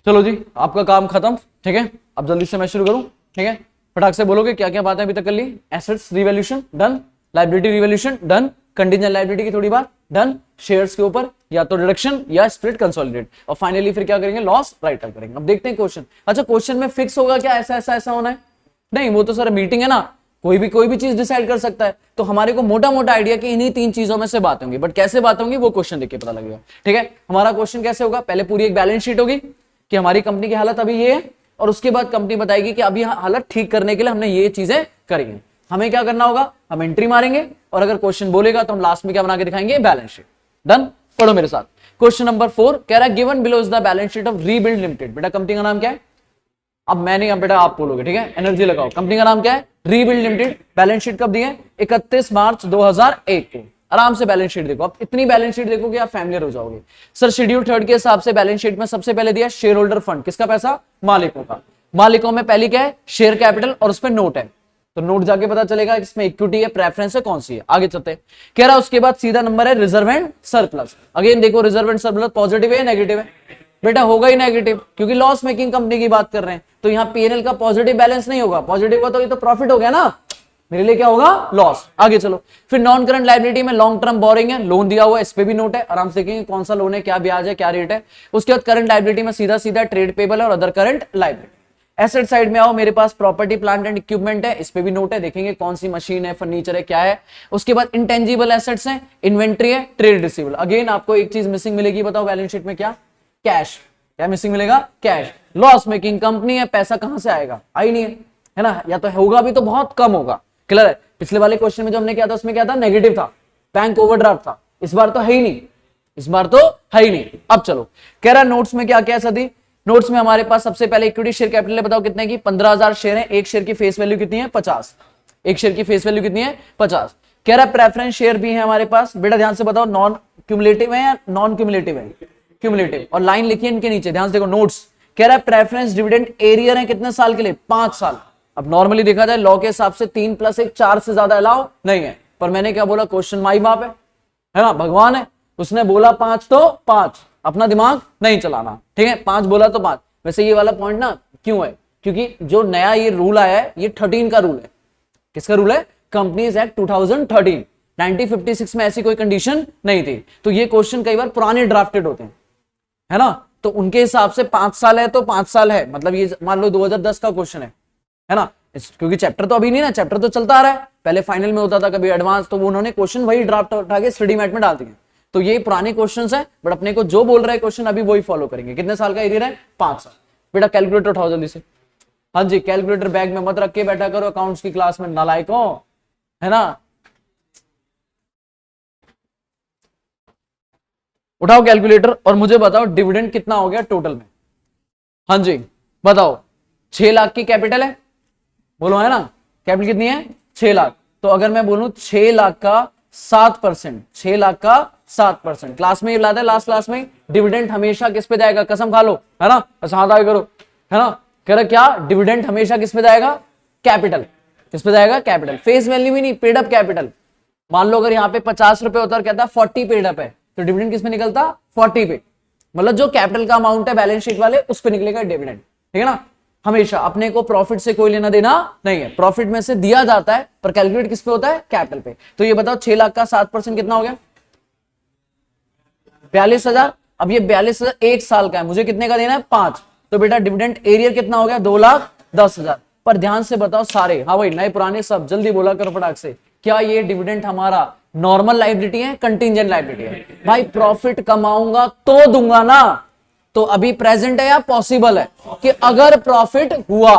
चलो जी, आपका काम खत्म। ठीक है, अब जल्दी से मैं शुरू करूं। ठीक है, फटाक से बोलोगे क्या क्या बातें अभी तक कर ली? Assets revaluation done, liability revaluation done, contingent liability की थोड़ी बात डन, शेयर्स के ऊपर या तो रिडक्शन या स्प्लिट कंसोलिडेट, और फाइनली फिर क्या करेंगे? लॉस राइट अप करेंगे। अब देखते हैं क्वेश्चन। अच्छा, क्वेश्चन में फिक्स होगा क्या ऐसा ऐसा ऐसा होना है? नहीं, वो तो सर मीटिंग है ना, कोई भी चीज डिसाइड कर सकता है। तो हमारे को मोटा मोटा आइडिया कि इन्हीं 3 चीजों में से बात होंगी, बट कैसे बात होंगी वो क्वेश्चन देख के पता लगेगा। ठीक है, हमारा क्वेश्चन कैसे होगा? पहले पूरी एक बैलेंस शीट होगी कि हमारी कंपनी की हालत अभी ये है, और उसके बाद कंपनी बताएगी कि अभी हालत ठीक करने के लिए हमने ये चीजें करेंगे। हमें क्या करना होगा? हम एंट्री मारेंगे, और अगर क्वेश्चन बोलेगा तो हम लास्ट में क्या बना के दिखाएंगे? Balance sheet. डन? पढ़ो मेरे साथ। क्वेश्चन नंबर 4 कह रहा है given below is the balance sheet of rebuild limited. बेटा कंपनी का नाम क्या है? अब मैं नहीं, अब बेटा आप बोलोगे। ठीक है, एनर्जी लगाओ। कंपनी का नाम क्या है? Rebuild limited. बैलेंस शीट कब दी है? 31 मार्च 2001 को। आराम से बैलेंस शीट देखो। अब इतनी बैलेंस शीट देखोगे आप फैमिलियर हो जाओगे। सर शेड्यूल 3 के हिसाब से बैलेंस शीट में सबसे पहले दिया शेयर होल्डर फंड। किसका पैसा? मालिकों का। मालिकों में पहली क्या है? शेयर कैपिटल, और उस पर नोट है। तो नोट जाके पता चलेगा इसमें इक्विटी है, प्रेफरेंस है, कौन सी है। आगे चलते हैं। कह रहा है उसके बाद सीधा नंबर है रिजर्व एंड सरप्लस। अगेन देखो, रिजर्व एंड सरप्लस पॉजिटिव है नेगेटिव है? बेटा होगा ही नेगेटिव, क्योंकि लॉस मेकिंग कंपनी की बात कर रहे हैं। तो यहाँ पीएनएल का पॉजिटिव बैलेंस नहीं होगा। पॉजिटिव हुआ तो ये तो प्रॉफिट हो गया ना, मेरे लिए क्या होगा? लॉस। आगे चलो। फिर नॉन करंट लायबिलिटी में लॉन्ग टर्म बोरिंग है, लोन दिया हुआ है, इस पे भी नोट है। आराम से देखेंगे कौन सा लोन है, क्या ब्याज है, क्या रेट है। उसके बाद करंट लायबिलिटी में सीधा सीधा ट्रेड पेबल है और other current liability. Asset side में आओ, मेरे पास प्रॉपर्टी प्लांट एंड इक्विपमेंट है, इस पे भी नोट है। देखेंगे कौन सी मशीन है, फर्नीचर है, क्या है। उसके बाद इंटेंजिबल एसेट्स हैं, इन्वेंट्री है, ट्रेड रिसीवेबल। अगेन आपको एक चीज मिसिंग मिलेगी, बताओ बैलेंस शीट में क्या? कैश। क्या मिसिंग मिलेगा? कैश। लॉस मेकिंग कंपनी है, पैसा कहां से आएगा? आई नहीं है ना, या तो होगा भी तो बहुत कम होगा। क्लियर है? पिछले वाले क्वेश्चन में जो हमने किया था उसमें क्या था? नेगेटिव था, बैंक ओवरड्राफ्ट था। इस बार तो है ही नहीं, इस बार तो है ही नहीं। अब चलो, कह रहा नोट्स में क्या क्या सदी? नोट्स में हमारे पास सबसे पहले इक्विटी शेयर कैपिटल है, बताओ कितने की? 15,000 शेयर है। एक शेयर की फेस वैल्यू कितनी है? 50। एक शेयर की फेस वैल्यू कितनी है? 50। कह रहा प्रेफरेंस शेयर भी है हमारे पास। बेटा ध्यान से बताओ, नॉन क्यूमुलेटिव है या नॉन क्यूमुलेटिव है? क्यूमुलेटिव। और लाइन लिखी है इनके नीचे, ध्यान से देखो नोट्स। कह रहा है प्रेफरेंस डिविडेंड एरियर है कितने साल के लिए? 5 साल। अब नॉर्मली देखा जाए लॉ के हिसाब से 3 + 1 4 से ज्यादा अलाउ नहीं है, पर मैंने क्या बोला? क्वेश्चन माई बाप है ना, भगवान है, उसने बोला 5 तो 5, अपना दिमाग नहीं चलाना। ठीक है, 5 बोला तो 5। वैसे ये वाला पॉइंट ना क्यों है? क्योंकि जो नया ये रूल आया है ये 13 का रूल है। किसका रूल है? Companies act 2013। 1956 में ऐसी कोई कंडीशन नहीं थी। तो ये क्वेश्चन कई बार पुराने ड्राफ्टेड होते हैं, है ना, तो उनके हिसाब से 5 साल है तो 5 साल है। मतलब ये मान लो 2010 का क्वेश्चन है ना, क्योंकि चैप्टर तो अभी नहीं ना, चैप्टर तो चलता आ रहा है। पहले फाइनल में होता था, कभी एडवांस, तो वो उन्होंने क्वेश्चन वही ड्राफ्ट उठा के स्टडी मैट में डाल दिए। तो ये पुराने क्वेश्चंस हैं, बट अपने को जो बोल रहा है क्वेश्चन अभी वही फॉलो करेंगे। कितने साल का एरियर है? 5 साल। बेटा कैलकुलेटर उठाओ जल्दी से। हाँ जी, कैलकुलेटर बैग में मत रख के बैठा करो अकाउंट्स की क्लास में, नालायकों, है ना। उठाओ कैलकुलेटर और मुझे बताओ डिविडेंड कितना हो गया टोटल में। हाँ जी बताओ। 6 लाख की कैपिटल है, बोलो, है ना। कैपिटल कितनी है? 6 लाख। तो अगर मैं बोलूं 6 लाख का 7%, 6 लाख का 7%। क्लास में ये लाता है, लास्ट क्लास में डिविडेंड हमेशा किस पे जाएगा, कसम खा लो, है ना, हाथ आगे करो, है ना, कह रहा क्या डिविडेंड हमेशा किस पे जाएगा, कैपिटल, किस पे जाएगा, कैपिटल, फेस वैल्यू भी नहीं, पेड अप कैपिटल। मान लो अगर यहाँ पे 50 रुपए होता और कहता 40 पेड अप है, तो डिविडेंड किस में निकलता, 40 पे, मतलब जो कैपिटल का अमाउंट है बैलेंस शीट वाले उस पे निकलेगा डिविडेंड, ठीक है ना। हमेशा अपने को प्रॉफिट से कोई लेना देना नहीं है, प्रॉफिट में से दिया जाता है पर कैलकुलेट किस पे होता है, कैपिटल पे। तो ये बताओ 6 लाख का 7% कितना हो गया, 42,000। अब ये 42,000 एक साल का है, मुझे कितने का देना है, 5, तो बेटा डिविडेंड एरियर कितना हो गया, 2,10,000। पर ध्यान से बताओ सारे, हाँ भाई नए पुराने सब, जल्दी बोला करो फटाक से, क्या ये डिविडेंड हमारा नॉर्मल लायबिलिटी है, कंटिंजेंट लायबिलिटी है? भाई प्रॉफिट कमाऊंगा तो दूंगा ना, तो अभी प्रेजेंट है या पॉसिबल है कि अगर प्रॉफिट हुआ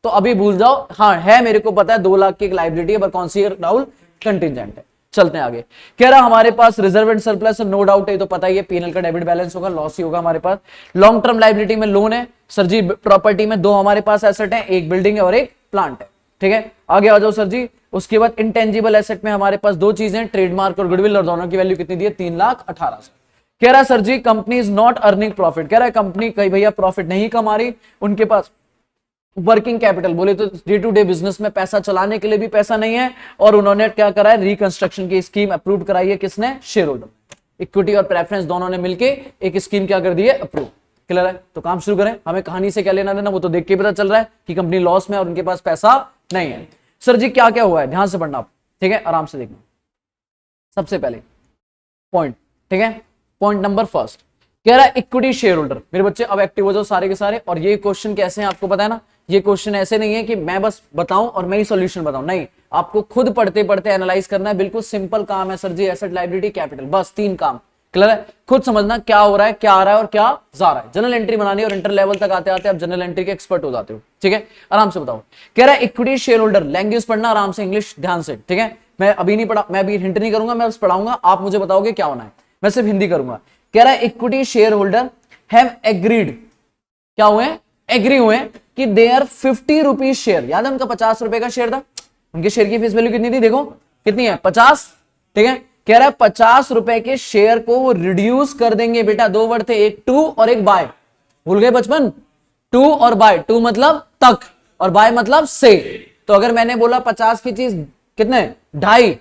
तो अभी भूल जाओ, हाँ है मेरे को पता है 2 लाख की एक लायबिलिटी है, पर कौन सी है राहुल, कंटिंजेंट है। चलते हैं आगे, कह रहा हमारे पास reserve and surplus, no doubt है, तो पता ही है पीएनएल का डेबिट बैलेंस होगा, लॉस ही होगा हमारे पास। लॉन्ग टर्म लायबिलिटी में लोन है सर जी, प्रॉपर्टी में 2 हमारे पास एसेट है, एक बिल्डिंग है और एक प्लांट है, ठीक है। आगे आ जाओ सर जी, उसके बाद इंटेंजिबल एसेट में हमारे पास 2 चीजें, ट्रेडमार्क और गुडविल, और दोनों की वैल्यू कितनी दी है, 3,18,000। कह रहा है सर जी company is not earning profit, कह रहा है कंपनी कहीं भैया प्रॉफिट नहीं कमा रही, उनके पास वर्किंग कैपिटल बोले तो डे टू डे बिजनेस में पैसा चलाने के लिए भी पैसा नहीं है, और उन्होंने क्या करा है, रिकंस्ट्रक्शन की स्कीम अप्रूव कराई है, किसने, शेयर होल्डर, इक्विटी और प्रेफरेंस दोनों ने मिलके एक स्कीम क्या कर दी है, अप्रूव। क्लियर है, तो काम शुरू करें, हमें कहानी से क्या लेना देना वो तो देख के पता चल रहा है कि कंपनी लॉस में और उनके पास पैसा नहीं है। सर जी क्या क्या हुआ है, ध्यान से पढ़ना आप, ठीक है, आराम से देखना। सबसे पहले पॉइंट, ठीक है, पॉइंट नंबर फर्स्ट कह रहा है इक्विटी शेयर होल्डर। मेरे बच्चे अब एक्टिव हो जाओ सारे के सारे, और ये क्वेश्चन कैसे हैं आपको पता है ना, ये क्वेश्चन ऐसे नहीं है कि मैं बस बताऊं और मैं ही सॉल्यूशन बताऊं, नहीं, आपको खुद पढ़ते पढ़ते एनालाइज करना है, बिल्कुल सिंपल काम है सर जी, एसेट लायबिलिटी कैपिटल, बस 3 काम। क्लियर है, खुद समझना क्या हो रहा है, क्या आ रहा है और क्या जा रहा है, जनरल एंट्री बनानी है, और इंटर लेवल तक आते आते आप जनरल एंट्री के एक्सपर्ट हो जाते हो, ठीक है, आराम से बताओ। कह रहा है इक्विटी शेयर होल्डर, लैंग्वेज पढ़ना आराम से, इंग्लिश ध्यान से, ठीक है, मैं अभी नहीं पढ़ा, मैं अभी हिंट नहीं करूंगा, मैं बस पढ़ाऊंगा, आप मुझे बताओगे क्या होना है, मैं सिर्फ हिंदी करूंगा। कह रहा है equity share holder have agreed, क्या हुए, एग्री हुए कि देयर 50 रुपीज शेयर, याद है उनका 50 रुपए का शेयर था, उनके शेयर की फेस वैल्यू कितनी थी, देखो कितनी है, 50, ठीक है। कह रहा है 50 रुपए के शेयर को वो रिड्यूस कर देंगे, बेटा 2 वर्ड थे, एक टू और एक बाय, भूल गए बचपन, टू और बाय, टू मतलब तक और बाय मतलब से, तो अगर मैंने बोला 50 की चीज कितने, 2.5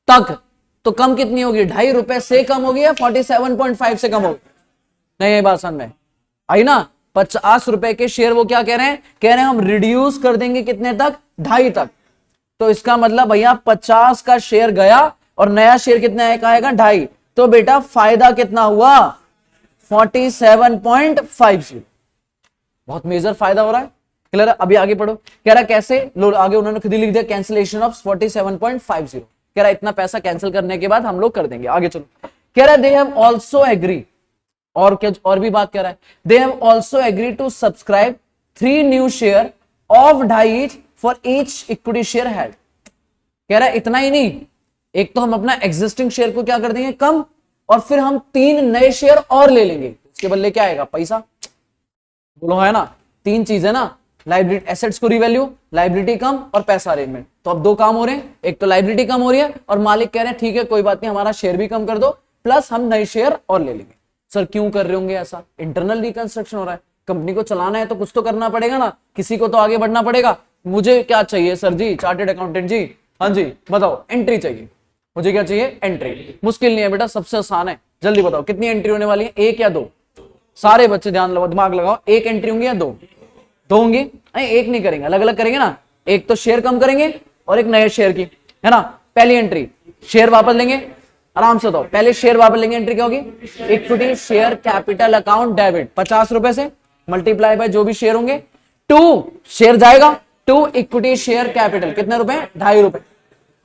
तक, तो कम कितनी होगी, 2.5 रुपए से कम होगी या 47.5 से कम होगी, नहीं ये बात समझ में आई ना। 50 रुपए के शेयर वो क्या कह रहे हैं, कह रहे हैं हम रिड्यूस कर देंगे कितने तक, 2.5 तक, तो इसका मतलब भैया 50 का शेयर गया और नया शेयर कितना आएगा, 2.5, तो बेटा फायदा कितना हुआ, 47.50, बहुत मेजर फायदा हो रहा है। क्लियर है, अभी आगे पढ़ो, कह रहा कैसे, लो आगे उन्होंने खुद ही लिख दिया कैंसिलेशन ऑफ 47.50, कह रहा इतना पैसा कैंसिल करने के बाद हम लोग कर देंगे, आगे चलो। कह रहा दे हैव आल्सो एग्री, और क्या और भी बात कर रहा है, they have also agree to subscribe 3 new share of 2.5 each for each equity share held. कह रहा है इतना ही नहीं, एक तो हम अपना एग्जिस्टिंग शेयर को क्या कर देंगे कम, और फिर हम 3 नए शेयर और ले लेंगे, इसके बदले क्या आएगा, पैसा, बोलो है ना, 3 चीज है ना, लाइबिलिटी एसेट्स को रिवैल्यू, लाइबिलिटी कम और पैसा अरेंजमेंट, तो अब 2 काम हो रहे हैं, एक तो लाइबिलिटी कम हो रही है और मालिक कह रहे हैं ठीक है कोई बात नहीं हमारा शेयर भी कम कर दो, प्लस हम नए शेयर और ले लेंगे। सर क्यों कर रहे होंगे ऐसा, इंटरनल रिकंस्ट्रक्शन हो रहा है, कंपनी को चलाना है तो कुछ तो करना पड़ेगा ना, किसी को तो आगे बढ़ना पड़ेगा। मुझे क्या चाहिए सर जी, चार्टेड अकाउंटेंट जी, हाँ जी बताओ, एंट्री चाहिए, मुझे क्या चाहिए, एंट्री। मुश्किल नहीं है बेटा, सबसे आसान है, जल्दी बताओ कितनी एंट्री होने वाली है, 1 या 2, सारे बच्चे ध्यान लगाओ, दिमाग लगाओ, 1 एंट्री होंगी या 2 होंगी, एक नहीं करेंगे, अलग अलग करेंगे ना, एक तो शेयर कम करेंगे और एक नए शेयर की, है ना। पहली एंट्री शेयर वापस लेंगे, आराम से बताओ, पहले शेयर वापस लेंगे, एंट्री क्या होगी, equity share capital account debit, 50 रुपए से मल्टीप्लाई बाय जो भी शेयर होंगे, 2 शेयर जाएगा, 2 इक्विटी शेयर कैपिटल कितने रुपए, 2.5 रुपए,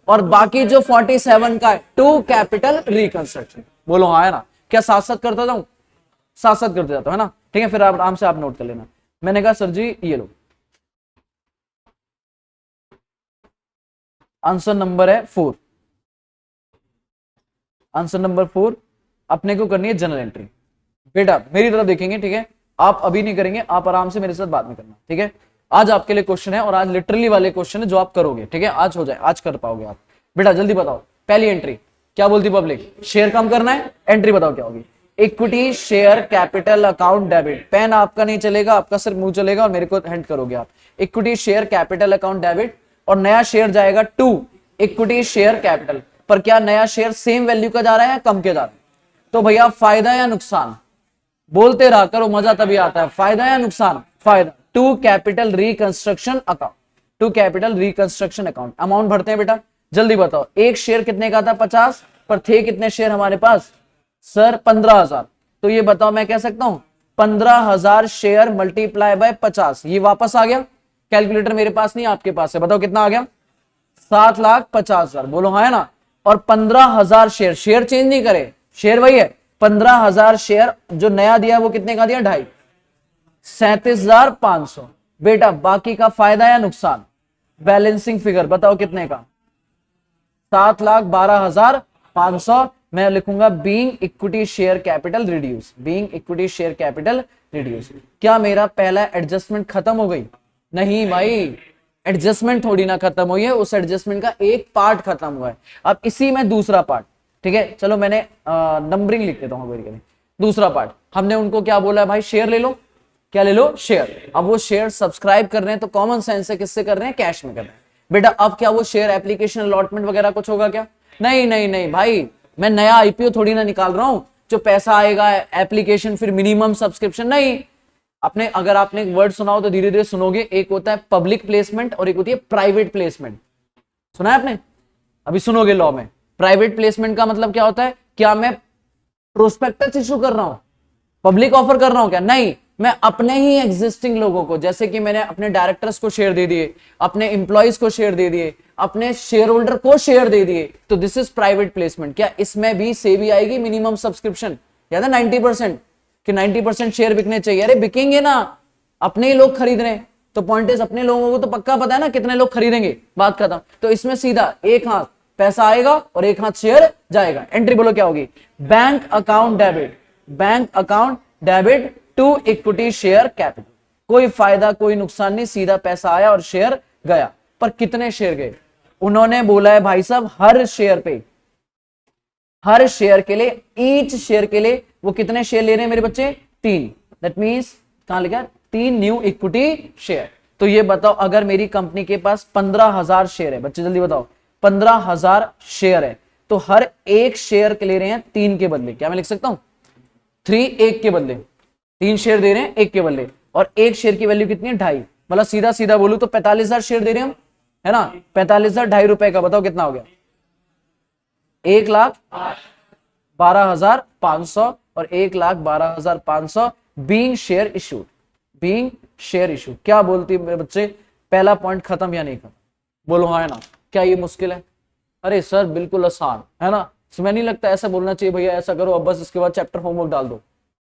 और बाकी जो 47 का है 2 कैपिटल रिकंस्ट्रक्शन, बोलो हाँ है ना, क्या साथ साथ करता जाऊं, साथ साथ करते जाता है ना, ठीक है, फिर आप आराम से आप नोट कर लेना। मैंने कहा सर जी ये लो आंसर नंबर है 4, आंसर नंबर 4 अपने को करनी है जनरल एंट्री, बेटा मेरी तरफ देखेंगे, ठीक है, आप अभी नहीं करेंगे, आप आराम से मेरे साथ बात में करना, ठीक है। आज आपके लिए क्वेश्चन है और आज लिटरली वाले क्वेश्चन है जो आप करोगे, ठीक है, आज हो जाए, आज कर पाओगे आप, बेटा जल्दी बताओ पहली एंट्री क्या बोलती पब्लिक, शेयर कम करना है, एंट्री बताओ क्या होगी, equity share capital account debit. Pen आपका नहीं चलेगा, आपका सिर्फ मुंह चलेगा और मेरे को हैंड करोगे आप। Equity share capital account debit, और नया शेयर जाएगा टू इक्विटी शेयर कैपिटल। पर क्या नया शेयर सेम वैल्यू का जा रहा है या कम के जा रहा है? तो भैया फायदा या नुकसान, बोलते रहा करो, मजा तभी आता है। फायदा या नुकसान? फायदा। To capital reconstruction account, to capital reconstruction account. Amount भरते हैं बेटा, जल्दी बताओ। एक शेयर कितने का था? 50, पर थे कितने शेयर हमारे पास सर? 15,000। तो ये बताओ मैं कह सकता हूं 15,000 शेयर मल्टीप्लाई बाय 50, ये वापस आ गया। कैलकुलेटर मेरे पास नहीं, आपके पास है, बताओ कितना आ गया? 7,50,000। बोलो हाँ है ना। और 15,000 शेयर, शेयर चेंज नहीं करे, शेयर वही है। 15,000 शेयर जो नया दिया वो कितने का दिया? 2.5, 37,500। बेटा बाकी का फायदा या नुकसान? बैलेंसिंग फिगर बताओ कितने का? 7,12,500। मैं लिखूंगा being equity share capital reduce, being equity share capital reduce. क्या मेरा पहला एडजस्टमेंट खत्म हो गई? नहीं भाई, एडजस्टमेंट थोड़ी ना खत्म हुई है, उस एडजस्टमेंट का एक पार्ट खत्म हुआ है। अब इसी में दूसरा पार्ट, ठीक है चलो मैंने नंबरिंग लिख देता हूं। दूसरा पार्ट हमने उनको क्या बोला है भाई? शेयर ले लो। क्या ले लो? शेयर। अब वो शेयर सब्सक्राइब कर रहे हैं तो कॉमन सेंस है किससे कर रहे हैं? कैश में कर रहे हैं। बेटा अब क्या वो शेयर एप्लीकेशन अलॉटमेंट वगैरह कुछ होगा क्या? नहीं नहीं नहीं भाई, मैं नया आईपीओ थोड़ी ना निकाल रहा हूं जो पैसा आएगा एप्लीकेशन फिर मिनिमम सब्सक्रिप्शन, नहीं। आपने अगर आपने एक वर्ड सुना हो तो धीरे धीरे सुनोगे, एक होता है पब्लिक प्लेसमेंट और एक होती है प्राइवेट प्लेसमेंट। सुना है आपने? अभी सुनोगे लॉ में। प्राइवेट प्लेसमेंट का मतलब क्या होता है? क्या मैं प्रोस्पेक्टस इशू कर रहा हूं, पब्लिक ऑफर कर रहा हूं क्या? नहीं, मैं अपने ही एग्जिस्टिंग लोगों को, जैसे कि मैंने अपने डायरेक्टर्स को शेयर दे दिए, अपने एम्प्लॉइज को शेयर दे दिए, अपने शेयर होल्डर को शेयर दे दिए, तो दिस इज प्राइवेट प्लेसमेंट। क्या इसमें भी सेबी आएगी मिनिमम सब्सक्रिप्शन? याद है 90% कि 90% शेयर बिकने चाहिए। अरे बिकेंगे ना, अपने ही लोग खरीद रहे हैं तो पॉइंट इज अपने लोगों को तो पक्का पता है ना कितने लोग खरीदेंगे, बात खत्म। तो इसमें सीधा एक हाथ पैसा आएगा और एक हाथ शेयर जाएगा। एंट्री बोलो क्या होगी? Bank account debit, bank account debit to equity share capital. कोई फायदा कोई नुकसान नहीं, सीधा पैसा आया और शेयर गया। पर कितने शेयर गए? उन्होंने बोला है भाई साहब हर शेयर पे, हर शेयर के लिए, ईच शेयर के लिए वो कितने शेयर ले रहे हैं मेरे बच्चे? 3। दैट मींस कहां लिखा? 3 न्यू इक्विटी शेयर। तो ये बताओ अगर मेरी कंपनी के पास 15,000 शेयर है, बच्चे जल्दी बताओ, 15,000 शेयर है तो हर एक शेयर के ले रहे हैं 3 के बदले। क्या मैं लिख सकता हूं 3 1 के बदले? 3 शेयर दे रहे हैं 1 के बदले, और एक शेयर की वैल्यू कितनी है? 2.5। मतलब सीधा सीधा बोलूं तो 45,000 शेयर दे रहे हैं हम, है ना? 45,000 2.5 रुपए का, बताओ कितना हो गया? 1,12,500 और 1,12,500 being share issued, being share issue. क्या बोलती है मेरे बच्चे? पहला पॉइंट खत्म या नहीं खत्म? बोलो हाँ है ना। क्या ये मुश्किल है? अरे सर बिल्कुल आसान है ना। तुम्हें नहीं लगता ऐसा बोलना चाहिए भैया ऐसा करो अब बस इसके बाद चैप्टर होमवर्क डाल दो,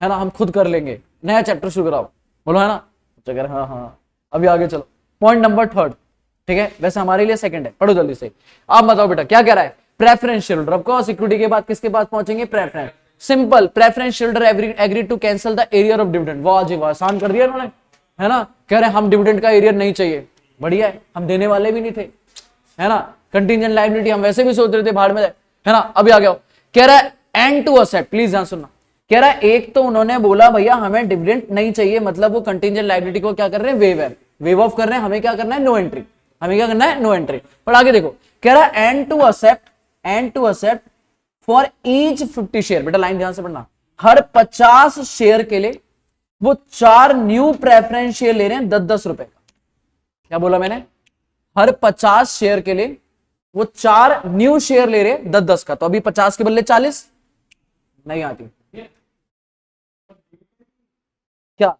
है ना, हम खुद कर लेंगे, नया चैप्टर शुरू कराओ, बोलो है ना। अगर हाँ हाँ अभी आगे चलो। पॉइंट नंबर 3, ठीक है, वैसे हमारे लिए सेकंड है, पढ़ो जल्दी से। आप बताओ बेटा क्या कह रहा है? Preference share holder, of course equity के बाद किसके पास पहुंचेंगे? Preference. Simple, preference share holder agree to cancel the arrear of dividend. वाह जी वाह, आसान कर दिया उन्होंने, है ना। कह रहे हैं हम डिविडेंड का एरियर नहीं चाहिए, बढ़िया है, हम देने वाले भी नहीं थे, है ना। कंटीजेंट लायबिलिटी हम वैसे भी सोच रहे थे भाड़ में, है ना। अभी आ गया, कह रहा है एंड टू असेट, प्लीज ध्यान सुनना। कह रहा है एक तो उन्होंने बोला भैया हमें डिविडेंड नहीं चाहिए, मतलब वो कंटीजेंट लायबिलिटी को क्या कर रहे हैं? वेव ऑफ कर रहे हैं। हमें क्या करना है? No entry. हमें क्या करना है? No entry. पर आगे देखो, कह रहा है and to accept for each 50 share. बेटा लाइन ध्यान से पढ़ना, हर 50 शेयर के लिए वो 4 न्यू प्रेफरेंस शेयर ले रहे हैं 10-10 रुपए का। क्या बोला मैंने? हर 50 शेयर के लिए वो 4 न्यू शेयर ले रहे हैं 10-10 का। तो अभी 50 के बदले 40 नहीं आती क्या?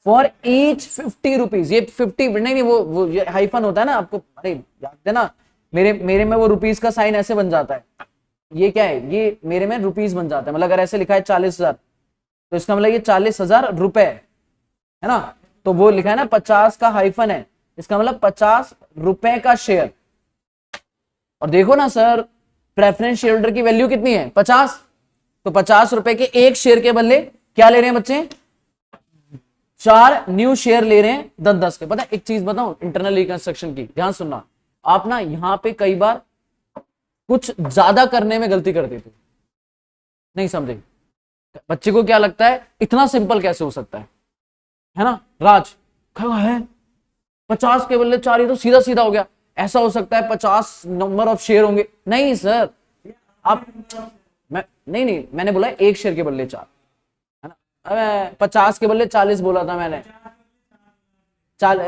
For each 50 rupees. ये 50 नहीं वो ये हाइफन होता है ना, आपको अरे याद है ना, मेरे में वो रुपीज का साइन ऐसे बन जाता है। ये क्या है? ये मेरे में रुपीज बन जाता है। मतलब अगर ऐसे लिखा है 40,000 तो इसका मतलब ये 40,000 रुपए है ना। तो वो लिखा है ना 50 का हाइफन है, इसका मतलब 50 रुपए का शेयर। और देखो ना सर, प्रेफरेंस शेयर होल्डर की वैल्यू कितनी है? 50। तो 50 रुपए के एक शेयर के बदले क्या ले रहे हैं बच्चे? 4 न्यू शेयर ले रहे हैं 10-10 के। पता है एक चीज बताऊं इंटरनल रिकंस्ट्रक्शन की, ध्यान सुनना। आप ना यहां पे कई बार कुछ ज्यादा करने में गलती कर दी थी, नहीं समझे? बच्चे को क्या लगता है इतना सिंपल कैसे हो सकता है ना? राज क्या है 50 के बदले 4, ये तो सीधा सीधा हो गया। ऐसा हो सकता है 50 नंबर ऑफ शेयर होंगे? नहीं सर, आप नहीं मैंने बोला एक शेयर के बदले 4, है ना? अबे 50 के बदले 40 बोला था मैंने। चल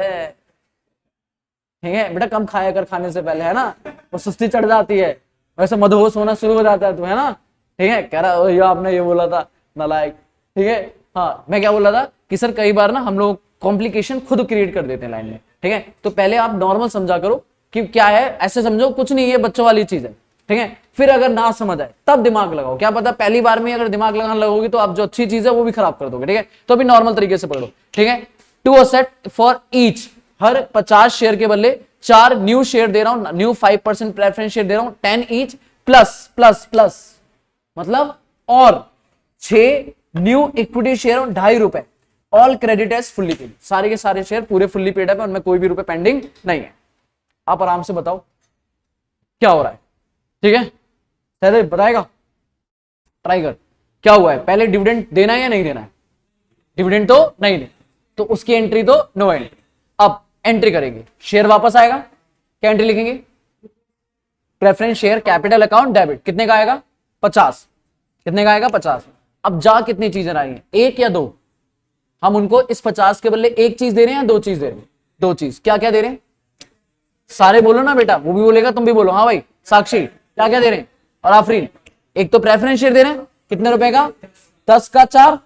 ठीक है बेटा, कम खाया कर खाने से पहले, है ना? वो सुस्ती चढ़ जाती है, वैसे मदहोश होना शुरू हो जाता है, तू है ना? ठीक है, कह रहा ये आपने ये बोला था नालायक। ठीक है, हाँ मैं क्या बोला था कि सर कई बार ना हम लोग कॉम्प्लिकेशन खुद क्रिएट कर देते हैं लाइन में। ठीक है, तो पहले आप नॉर्मल समझा करो कि क्या है, ऐसे समझो कुछ नहीं, ये बच्चों वाली चीज है। ठीक है, फिर अगर ना समझ आए तब दिमाग लगाओ, क्या पता पहली बार में अगर दिमाग लगाने लगोगी तो आप जो अच्छी चीज है वो भी खराब कर दोगे। ठीक है, तो अभी नॉर्मल तरीके से पढ़ो। ठीक है, टू असेट फॉर ईच, हर 50 शेयर के बदले 4 न्यू शेयर दे रहा हूं, न्यू 5% प्रेफरेंस शेयर दे रहा हूं, 10 ईच प्लस प्लस प्लस मतलब और 6 न्यू इक्विटी शेयर और 2.5 रुपए, all credit as fully paid, सारे के सारे शेयर पूरे फुल्ली पेड है, उनमें कोई भी रुपए पेंडिंग नहीं है। आप आराम से बताओ क्या हो रहा है। ठीक है, पहले बताएगा, ट्राई कर क्या हुआ है। पहले डिविडेंड देना है या नहीं देना है? डिविडेंड तो नहीं दे, तो उसकी एंट्री तो नो एंट्री। अब एंट्री करेंगे, शेयर वापस आएगा, क्या एंट्री लिखेंगे? Preference share capital account debit, कितने का आएगा? 50। कितने का आएगा? 50। अब जा कितनी चीजें आई हैं, एक या दो? हम उनको इस 50 के बदले एक चीज दे रहे हैं या दो चीज दे रहे हैं? दो चीज। क्या क्या दे रहे हैं? सारे बोलो ना बेटा, वो भी बोलेगा तुम भी बोलो। हाँ भाई साक्षी, क्या क्या दे रहे हैं? और आफरीन, एक तो प्रेफरेंस शेयर दे रहे हैं, कितने रुपए का? 10 का 4।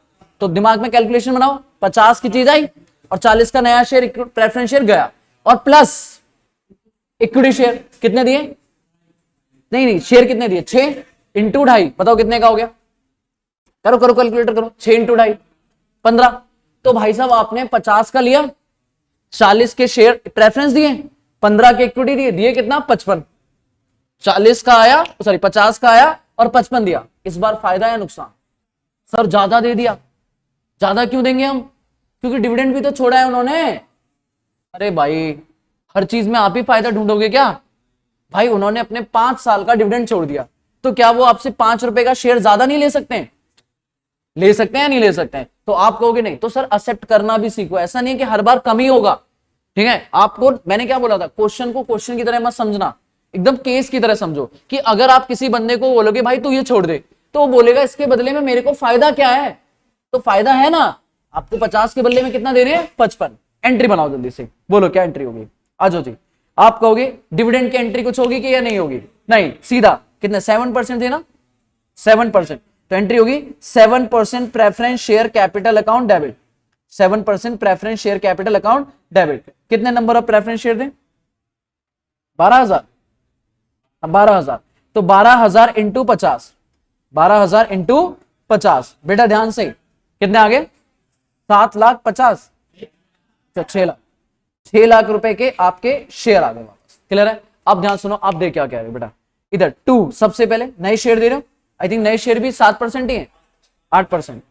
तो दिमाग में कैलकुलेशन बनाओ, 50 की चीज आई और 40 का नया शेयर प्रेफरेंस शेयर गया, और प्लस इक्विटी शेयर कितने दिए? नहीं शेयर कितने दिए? 6 इंटू 2.5, बताओ कितने का हो गया? करो करो कैलकुलेटर करो, 6 इंटू 2.5 15। तो भाई साहब आपने 50 का लिया, 40 के शेयर प्रेफरेंस दिए, 15 के इक्विटी दिए, दिए कितना? 55। 40 का आया, सॉरी 50 का आया और 55 दिया। इस बार फायदा या नुकसान? सर ज्यादा दे दिया। ज्यादा क्यों देंगे हम? क्योंकि डिविडेंड भी तो छोड़ा है उन्होंने। अरे भाई हर चीज में आप ही फायदा ढूंढोगे क्या भाई? उन्होंने अपने 5 साल का डिविडेंड छोड़ दिया, तो क्या वो आपसे 5 रुपए का शेयर ज्यादा नहीं ले सकते हैं? ले सकते हैं या नहीं ले सकते हैं? तो आप कहोगे नहीं, तो सर एक्सेप्ट करना भी सीखो, ऐसा नहीं है कि हर बार कम ही होगा। ठीक है, आपको मैंने क्या बोला था, क्वेश्चन को क्वेश्चन की तरह मत समझना, एकदम केस की तरह समझो कि अगर आप किसी बंदे को बोलोगे भाई तू ये छोड़ दे, तो वो बोलेगा इसके बदले में मेरे को फायदा क्या है? तो फायदा है ना, आपको 50 के बदले में कितना दे रहे हैं? 55। एंट्री बनाओ जल्दी से, बोलो क्या एंट्री होगी? आ जाओ जी। आप कहोगे डिविडेंड की एंट्री कुछ होगी कि या नहीं होगी? नहीं, सीधा कितने? 7% देना, 7%, तो एंट्री होगी 7% preference share capital account debit. 7% preference share capital account debit. कितने नंबर ऑफ प्रेफरेंस शेयर दें? 12,000। अब 12,000, तो 12,000 इंटू 50, 12,000 इंटू 50, बेटा ध्यान से कितने आगे? 7,50,000, 6 लाख, 6 लाख रुपए के आपके शेयर आ गए वापस। क्लियर है? अब ध्यान सुनो, आप देख क्या कह रहे हो बेटा, इधर 2 सबसे पहले नए शेयर दे रहे हो, आई थिंक नए शेयर भी 7% ही है, 8%,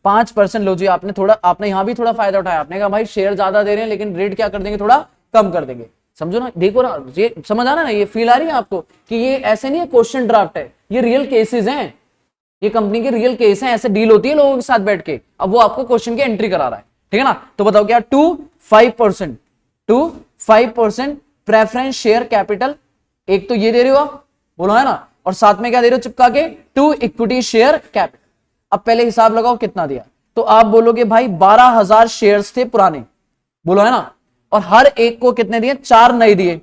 5% लो जी। आपने यहां भी थोड़ा फायदा उठाया, आपने कहा भाई शेयर ज्यादा दे रहे हैं लेकिन रेट क्या कर देंगे, थोड़ा कम कर देंगे। समझो ना, देखो ना, ये समझ आना ना, ये फील आ रही है आपको कि ये ऐसे नहीं है क्वेश्चन ड्राफ्ट है, ये रियल केसेस हैं, ये कंपनी के रियल केस हैं, ऐसे डील होती है लोगों के साथ बैठ के। अब वो आपको क्वेश्चन की एंट्री करा रहा है, ठीक है ना? तो बताओ क्या? 5% प्रेफरेंस शेयर कैपिटल, एक तो ये दे रहे हो आप, बोलो है ना, और साथ में क्या दे रहे हो चिपका के? 2 इक्विटी शेयर कैपिटल। अब पहले हिसाब लगाओ कितना दिया, तो आप बोलोगे भाई 12,000 शेयर्स थे पुराने, बोलो है ना, और हर एक को कितने दिए? 4 नए दिए,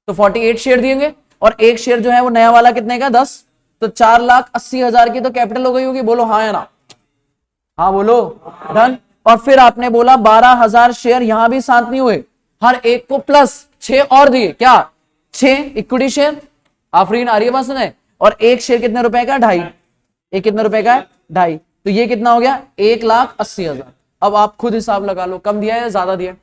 तो 48 शेयर दिएंगे, और एक शेयर जो है वो नया वाला कितने का? 10, तो 4,80,000 की तो कैपिटल हो गई होगी, बोलो हाँ या ना? हाँ बोलो, डन। और फिर आपने बोला 12,000 शेयर यहां भी शांत नहीं हुए, हर एक को प्लस 6 और दिए, क्या? 6 इक्विटी शेयर। आफरीन आ रही है बात सुने? और एक शेयर कितने रुपए का? 2.5। एक कितने रुपए का है? 2.5, तो ये कितना हो गया? 1,80,000। अब आप खुद हिसाब लगा लो, कम दिया है या ज्यादा दिया है?